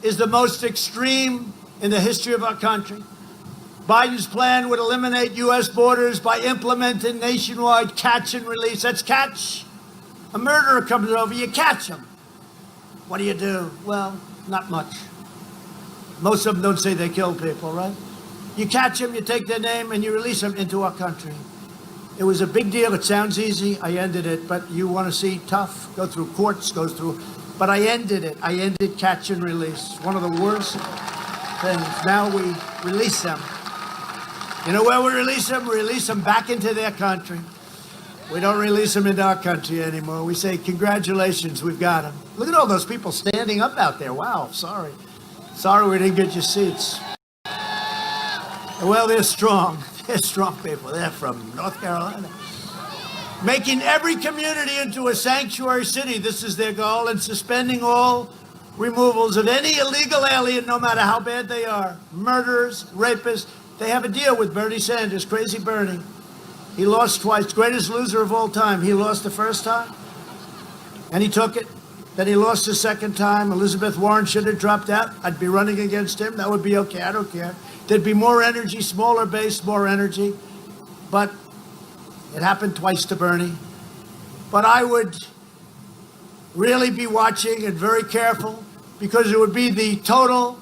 is the most extreme in the history of our country. Biden's plan would eliminate U.S. borders by implementing nationwide catch and release. That's catch. A murderer comes over, you catch him. What do you do? Well, not much. Most of them don't say they kill people, right? You catch them, you take their name, and you release them into our country. It was a big deal. It sounds easy. I ended it. But you want to see tough, go through courts, go through. But I ended it. I ended catch and release. One of the worst things. Now we release them. You know where we release them? We release them back into their country. We don't release them into our country anymore. We say, congratulations, we've got them. Look at all those people standing up out there. Wow, sorry. Sorry we didn't get your seats. Well, they're strong. They're strong people. They're from North Carolina. Making every community into a sanctuary city. This is their goal. And suspending all removals of any illegal alien, no matter how bad they are. Murderers, rapists. They have a deal with Bernie Sanders, Crazy Bernie. He lost twice, greatest loser of all time. He lost the first time, and he took it. Then he lost the second time. Elizabeth Warren should have dropped out. I'd be running against him. That would be okay. I don't care. There'd be more energy, smaller base, more energy. But it happened twice to Bernie. But I would really be watching and very careful, because it would be the total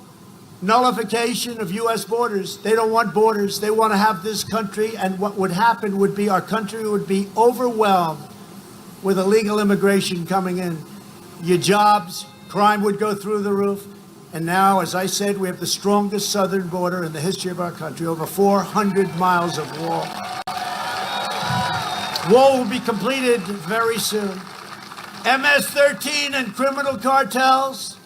nullification of U.S. borders. They don't want borders. They want to have this country, and what would happen would be our country would be overwhelmed with illegal immigration coming in. Your jobs, crime would go through the roof. And now, as I said, we have the strongest southern border in the history of our country, over 400 miles of wall. Wall will be completed very soon. MS-13 and criminal cartels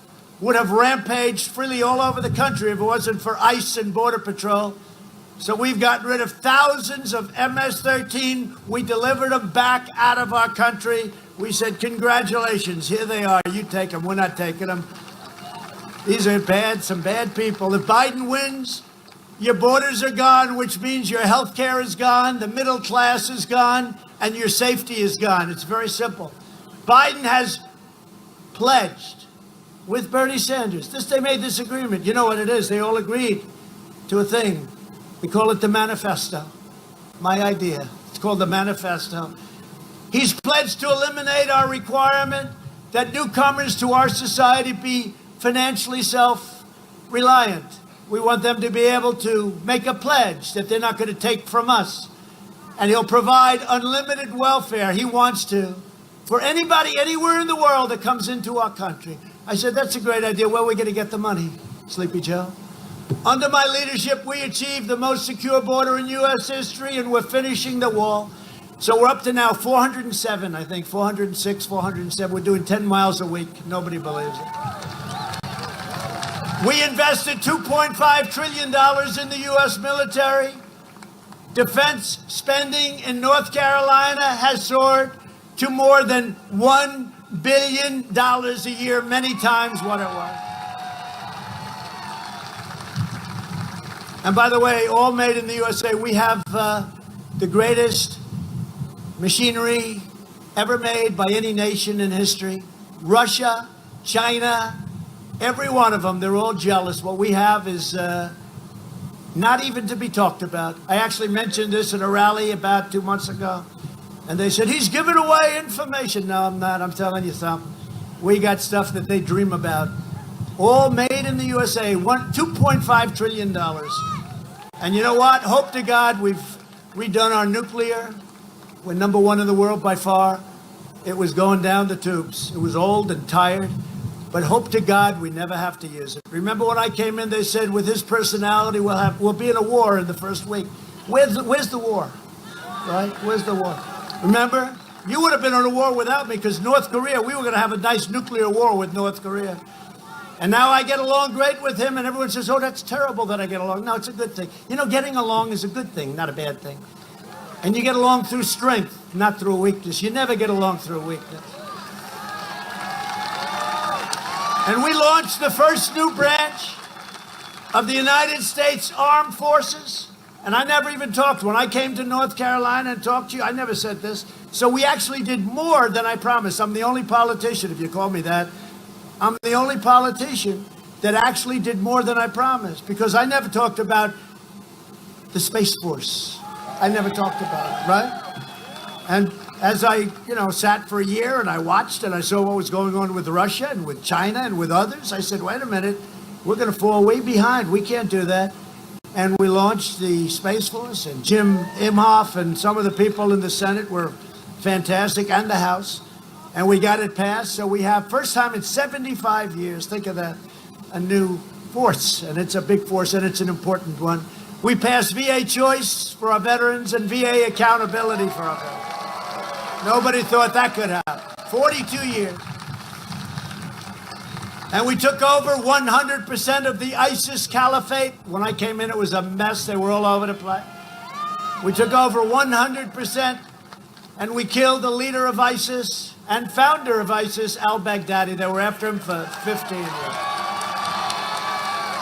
would have rampaged freely all over the country if it wasn't for ICE and Border Patrol. So we've gotten rid of thousands of MS-13. We delivered them back out of our country. We said, congratulations, here they are. You take them. We're not taking them. These are bad, some bad people. If Biden wins, your borders are gone, which means your health care is gone, the middle class is gone, and your safety is gone. It's very simple. Biden has pledged with Bernie Sanders. They made this agreement. You know what it is. They all agreed to a thing. We call it the manifesto. My idea. It's called the manifesto. He's pledged to eliminate our requirement that newcomers to our society be financially self-reliant. We want them to be able to make a pledge that they're not going to take from us. And he'll provide unlimited welfare. He wants to. For anybody anywhere in the world that comes into our country. I said, that's a great idea. Where are we going to get the money, Sleepy Joe? Under my leadership, we achieved the most secure border in U.S. history, and we're finishing the wall. So we're up to now 407, I think, 406, 407. We're doing 10 miles a week. Nobody believes it. We invested $2.5 trillion in the U.S. military. Defense spending in North Carolina has soared to more than $1 billion a year, many times what it was. And by the way, all made in the USA. We have the greatest machinery ever made by any nation in history. Russia, China, every one of them, they're all jealous. What we have is not even to be talked about. I actually mentioned this at a rally about 2 months ago. And they said, he's giving away information. No, I'm not. I'm telling you something. We got stuff that they dream about. All made in the USA, $2.5 trillion. And you know what? Hope to God we've redone our nuclear. We're number one in the world by far. It was going down the tubes. It was old and tired. But hope to God we never have to use it. Remember when I came in, they said, with his personality, we'll be in a war in the first week. Where's the war? Right? Where's the war? Remember? You would have been on a war without me, because North Korea, we were going to have a nice nuclear war with North Korea. And now I get along great with him, and everyone says, oh, that's terrible that I get along. No, it's a good thing. You know, getting along is a good thing, not a bad thing. And you get along through strength, not through weakness. You never get along through weakness. And we launched the first new branch of the United States Armed Forces. And I never even talked. When I came to North Carolina and talked to you, I never said this. So we actually did more than I promised. I'm the only politician, if you call me that. I'm the only politician that actually did more than I promised, because I never talked about the Space Force. I never talked about it, right? And as I, sat for a year and I watched and I saw what was going on with Russia and with China and with others, I said, wait a minute, we're going to fall way behind. We can't do that. And we launched the Space Force, and Jim Imhoff and some of the people in the Senate were fantastic, and the House. And we got it passed. So we have, first time in 75 years, think of that, a new force. And it's a big force, and it's an important one. We passed VA choice for our veterans and VA accountability for our veterans. Nobody thought that could happen. 42 years. And we took over 100% of the ISIS caliphate. When I came in, it was a mess. They were all over the place. We took over 100%, and we killed the leader of ISIS and founder of ISIS, al-Baghdadi. They were after him for 15 years.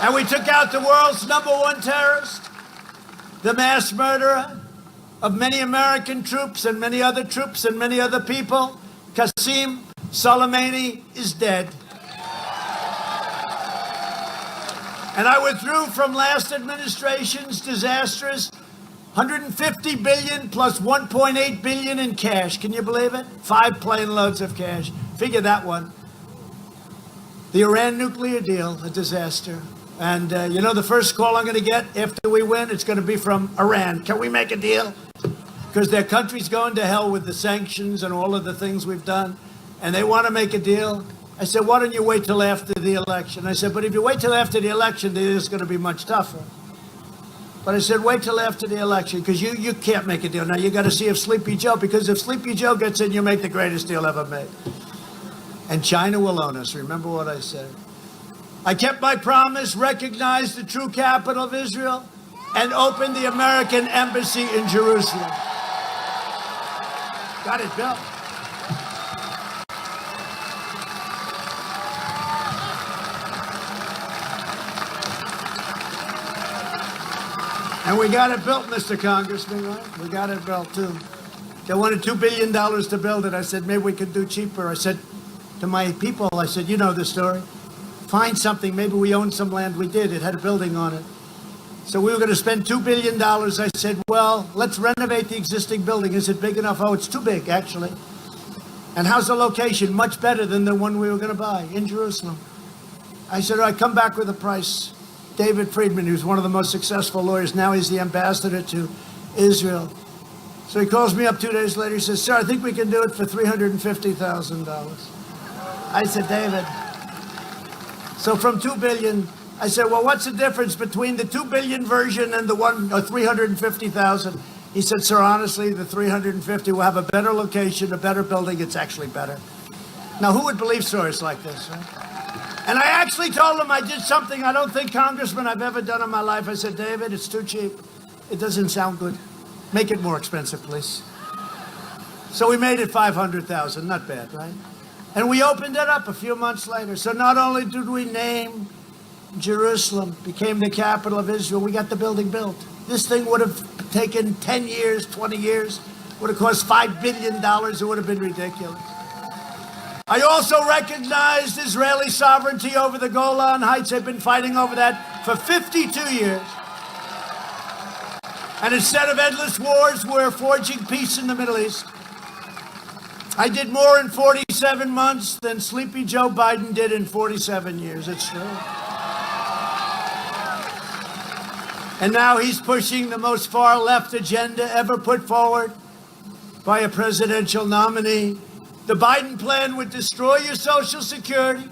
And we took out the world's #1 terrorist, the mass murderer of many American troops and many other troops and many other people. Qasem Soleimani is dead. And I withdrew from last administration's disastrous $150 billion plus $1.8 billion in cash. Can you believe it? 5 plane loads of cash. Figure that one. The Iran nuclear deal, a disaster. And you know the first call I'm going to get after we win? It's going to be from Iran. Can we make a deal? Because their country's going to hell with the sanctions and all of the things we've done. And they want to make a deal. I said, why don't you wait till after the election? I said, but if you wait till after the election, then it's going to be much tougher. But I said, wait till after the election, because you can't make a deal. Now, you got to see if Sleepy Joe, because if Sleepy Joe gets in, you make the greatest deal ever made. And China will own us. Remember what I said. I kept my promise, recognized the true capital of Israel, and opened the American embassy in Jerusalem. Got it, Bill. And we got it built, Mr. Congressman, right? We got it built, too. They wanted $2 billion to build it. I said, maybe we could do cheaper. I said to my people, I said, you know the story. Find something. Maybe we own some land. We did. It had a building on it. So we were going to spend $2 billion. I said, well, let's renovate the existing building. Is it big enough? Oh, it's too big, actually. And how's the location? Much better than the one we were going to buy in Jerusalem. I said, all right, come back with a price. David Friedman, who's one of the most successful lawyers, now he's the ambassador to Israel. So he calls me up 2 days later. He says, sir, I think we can do it for $350,000. I said, David. So from $2 billion, I said, well, what's the difference between the $2 billion version and the one, or $350,000? He said, sir, honestly, the 350 will have a better location, a better building. It's actually better. Now, who would believe stories like this, right? And I actually told him I did something I don't think, Congressman, I've ever done in my life. I said, David, it's too cheap. It doesn't sound good. Make it more expensive, please. So we made it $500,000. Not bad, right? And we opened it up a few months later. So not only did we name Jerusalem, became the capital of Israel, we got the building built. This thing would have taken 10 years, 20 years, would have cost $5 billion. It would have been ridiculous. I also recognized Israeli sovereignty over the Golan Heights. They've been fighting over that for 52 years. And instead of endless wars, we're forging peace in the Middle East. I did more in 47 months than Sleepy Joe Biden did in 47 years. It's true. And now he's pushing the most far-left agenda ever put forward by a presidential nominee. The Biden plan would destroy your Social Security,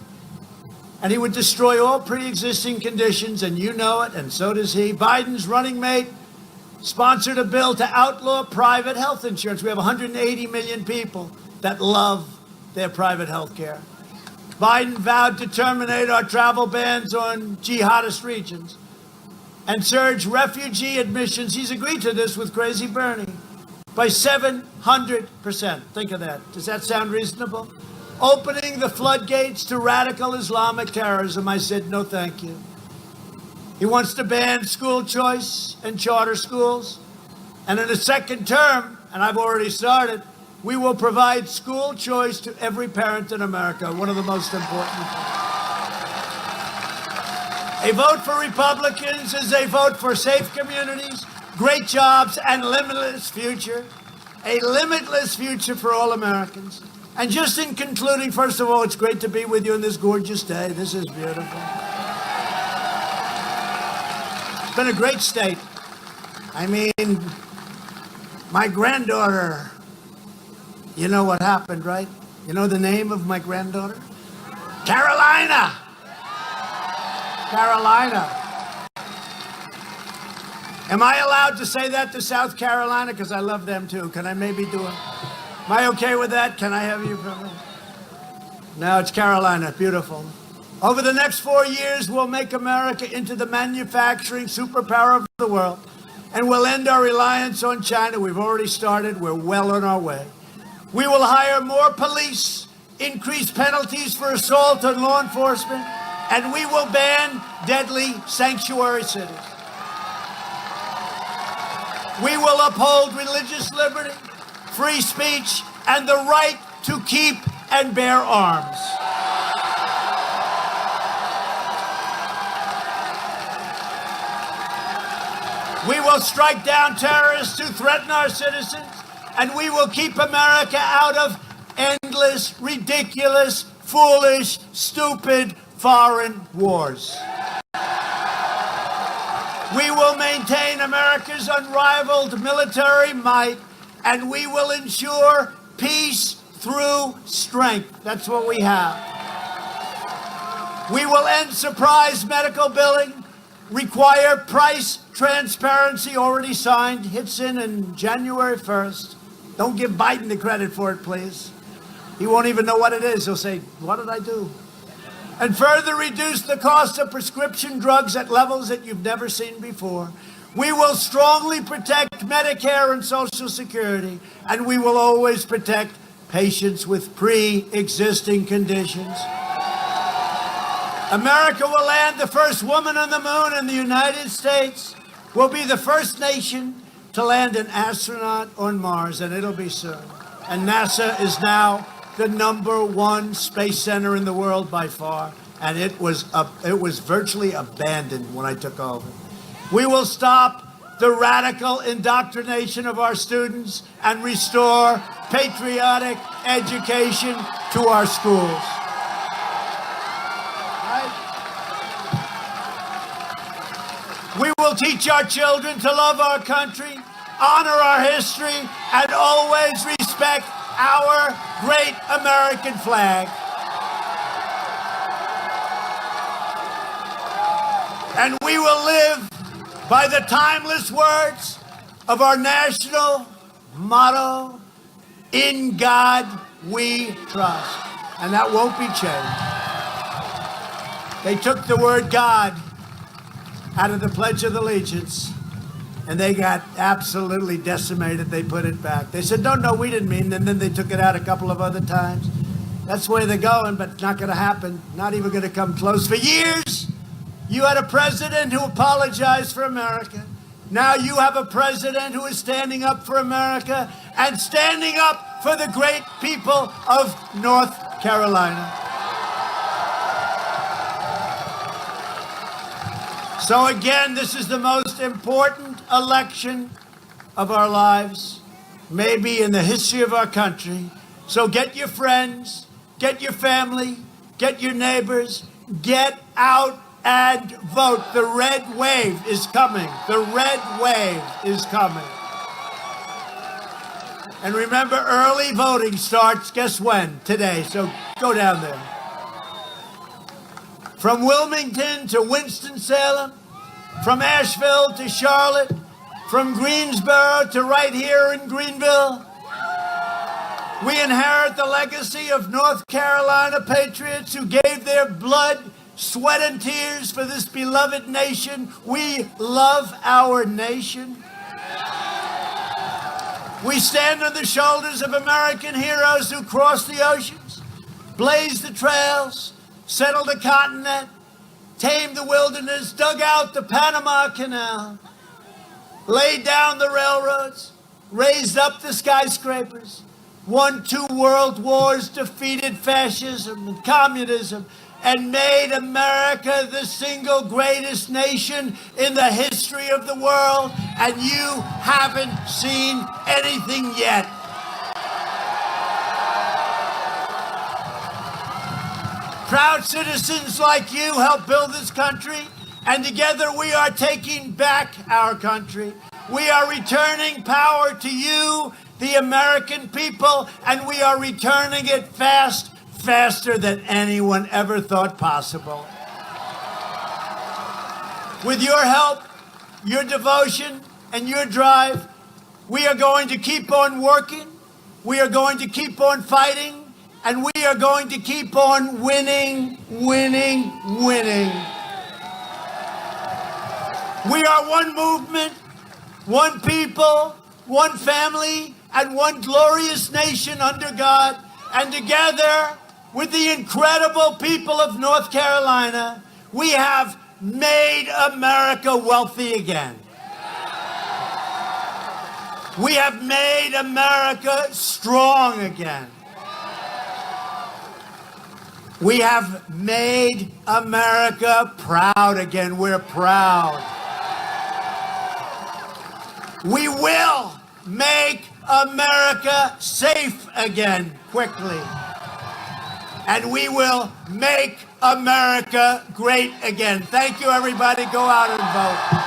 and he would destroy all pre-existing conditions, and you know it, and so does he. Biden's running mate sponsored a bill to outlaw private health insurance. We have 180 million people that love their private health care. Biden vowed to terminate our travel bans on jihadist regions and surge refugee admissions. He's agreed to this with Crazy Bernie. By 700%. Think of that. Does that sound reasonable? Opening the floodgates to radical Islamic terrorism. I said, no, thank you. He wants to ban school choice and charter schools. And in the second term, and I've already started, we will provide school choice to every parent in America. One of the most important. A vote for Republicans is a vote for safe communities, great jobs, and limitless future. A limitless future for all Americans. And just in concluding, first of all, it's great to be with you on this gorgeous day. This is beautiful. It's been a great state. I mean, my granddaughter, you know what happened, right? You know the name of my granddaughter? Carolina. Carolina. Am I allowed to say that to South Carolina? Because I love them too. Can I maybe do it? Am I okay with that? Can I have you? No, it's Carolina. Beautiful. Over the next 4 years, we'll make America into the manufacturing superpower of the world. And we'll end our reliance on China. We've already started. We're well on our way. We will hire more police, increase penalties for assault on law enforcement, and we will ban deadly sanctuary cities. We will uphold religious liberty, free speech, and the right to keep and bear arms. We will strike down terrorists who threaten our citizens, and we will keep America out of endless, ridiculous, foolish, stupid foreign wars. We will maintain America's unrivaled military might, and we will ensure peace through strength. That's what we have. We will end surprise medical billing, require price transparency, already signed, hits in January 1st. Don't give Biden the credit for it, please. He won't even know what it is. He'll say, what did I do? And further reduce the cost of prescription drugs at levels that you've never seen before. We will strongly protect Medicare and Social Security, and we will always protect patients with pre-existing conditions. America will land the first woman on the moon, and the United States will be the first nation to land an astronaut on Mars, and it'll be soon. And NASA is now the #1 space center in the world by far, and it was virtually abandoned when I took over. We will stop the radical indoctrination of our students and restore patriotic education to our schools. We will teach our children to love our country, honor our history, and always respect our great American flag. And we will live by the timeless words of our national motto, "In God we trust." And that won't be changed. They took the word God out of the Pledge of Allegiance, and they got absolutely decimated. They put it back. They said, no, we didn't mean, and then they took it out a couple of other times. That's the way they're going, but it's not going to happen. Not even going to come close. For years, you had a president who apologized for America. Now you have a president who is standing up for America and standing up for the great people of North Carolina. So again, this is the most important election of our lives, maybe in the history of our country. So get your friends, get your family, get your neighbors, get out and vote. The red wave is coming. The red wave is coming. And remember, early voting starts, guess when? Today. So go down there. From Wilmington to Winston-Salem, from Asheville to Charlotte, from Greensboro to right here in Greenville, we inherit the legacy of North Carolina patriots who gave their blood, sweat, and tears for this beloved nation. We love our nation. We stand on the shoulders of American heroes who crossed the oceans, blazed the trails, settled the continent, tamed the wilderness, dug out the Panama Canal, laid down the railroads, raised up the skyscrapers, won 2 world wars, defeated fascism and communism, and made America the single greatest nation in the history of the world, and you haven't seen anything yet. Proud citizens like you help build this country, and together we are taking back our country. We are returning power to you, the American people, and we are returning it faster than anyone ever thought possible. With your help, your devotion, and your drive, we are going to keep on working, we are going to keep on fighting, and we are going to keep on winning. We are one movement, one people, one family, and one glorious nation under God. And together with the incredible people of North Carolina, we have made America wealthy again. We have made America strong again. We have made America proud again. We're proud. We will make America safe again quickly. And we will make America great again. Thank you, everybody. Go out and vote.